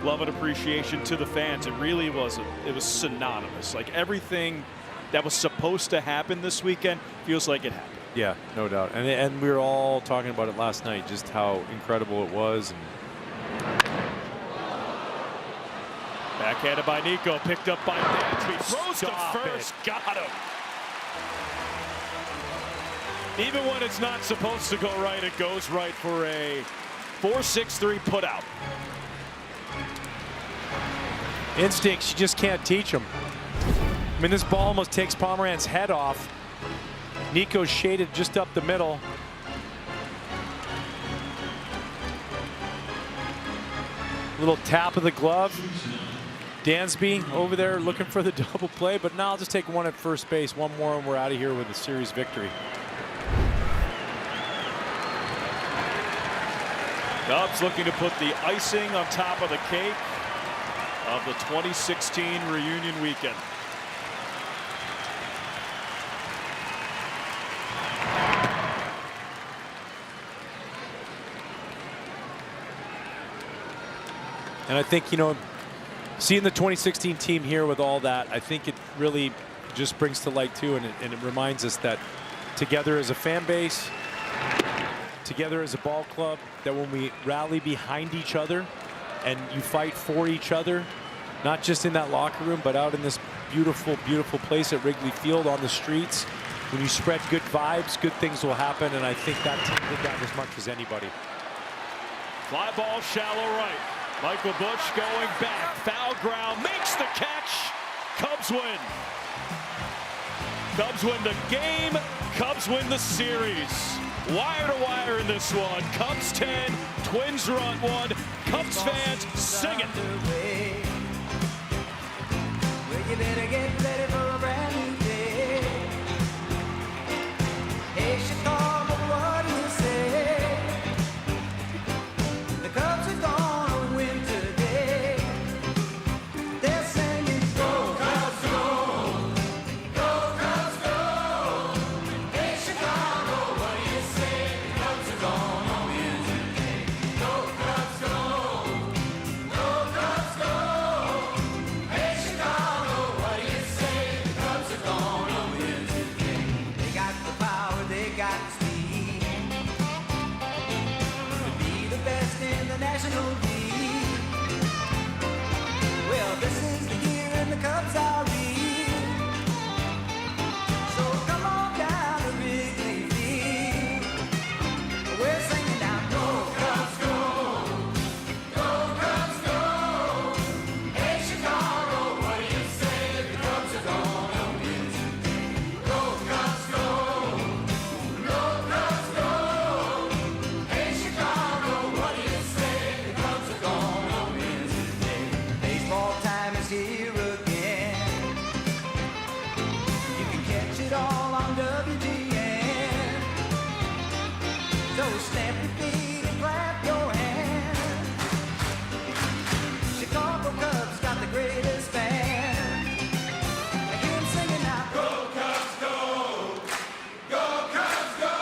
love and appreciation to the fans. It really was, it was synonymous. Like everything that was supposed to happen this weekend feels like it happened. Yeah, no doubt. And we were all talking about it last night, just how incredible it was. And backhanded by Nico, picked up by Dansby, throws to first, got him. Even when it's not supposed to go right, it goes right for a 4-6-3 putout. Instincts, you just can't teach them. I mean, this ball almost takes Pomerantz's head off. Nico's shaded just up the middle. Little tap of the glove. Dansby over there looking for the double play, but now I'll just take one at first base. One more and we're out of here with a series victory. Cubs looking to put the icing on top of the cake of the 2016 reunion weekend. And I think, you know, seeing the 2016 team here with all that, I think it really just brings to light too, and it reminds us that together as a fan base, together as a ball club, that when we rally behind each other and you fight for each other, not just in that locker room, but out in this beautiful, beautiful place at Wrigley Field on the streets, when you spread good vibes, good things will happen. And I think that team did that as much as anybody. Fly ball shallow right. Michael Busch going back. Foul ground, makes the catch. Cubs win. Cubs win the game. Cubs win the series. Wire to wire in this one. Cubs 10, Twins run 1. Cubs fans sing it. Well, you better get ready for a brand new day. Hey, Chicago, what do you say? The Cubs are gonna win today. They're singing, go Cubs, go! Go Cubs, go! Hey, Chicago, what do you say? The Cubs are gonna win today. Go Cubs, go! Go Cubs, go! Hey, Chicago, what do you say? The Cubs are gonna win today. They got the power, they got the speed to be the best in the National League. Well, this is the year and the Cubs are real. So come on down to Wrigley Field. We're singing now, go Cubs, go! Go Cubs, go! Hey, Chicago, what do you say? The Cubs are gonna win today. Go Cubs, go! Go Cubs, go! Hey, Chicago, what do you say? The Cubs are gonna win today. Baseball time is here again. You can catch it all on WGN. So stamp your feet and clap your hands. Chicago Cubs got the greatest band. I hear 'em singing now. Go Cubs, go! Go Cubs, go!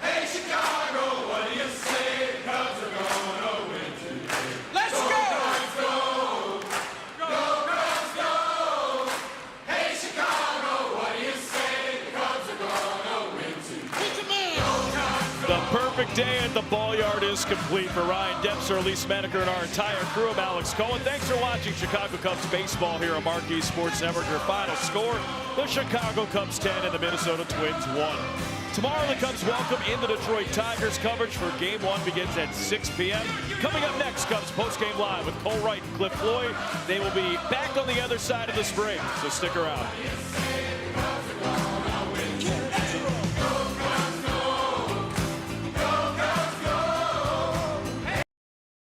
Hey, Chicago, what do you say? The Cubs are gonna win today. Perfect day at the ball yard is complete for Ryan Dempster, Elise Maneker, and our entire crew. I'm Alex Cohen. Thanks for watching Chicago Cubs baseball here on Marquee Sports Network. Your final score, the Chicago Cubs 10 and the Minnesota Twins 1. Tomorrow, the Cubs welcome in the Detroit Tigers. Coverage for Game 1 begins at 6 p.m. Coming up next, Cubs postgame live with Cole Wright and Cliff Floyd. They will be back on the other side of the spring, so stick around.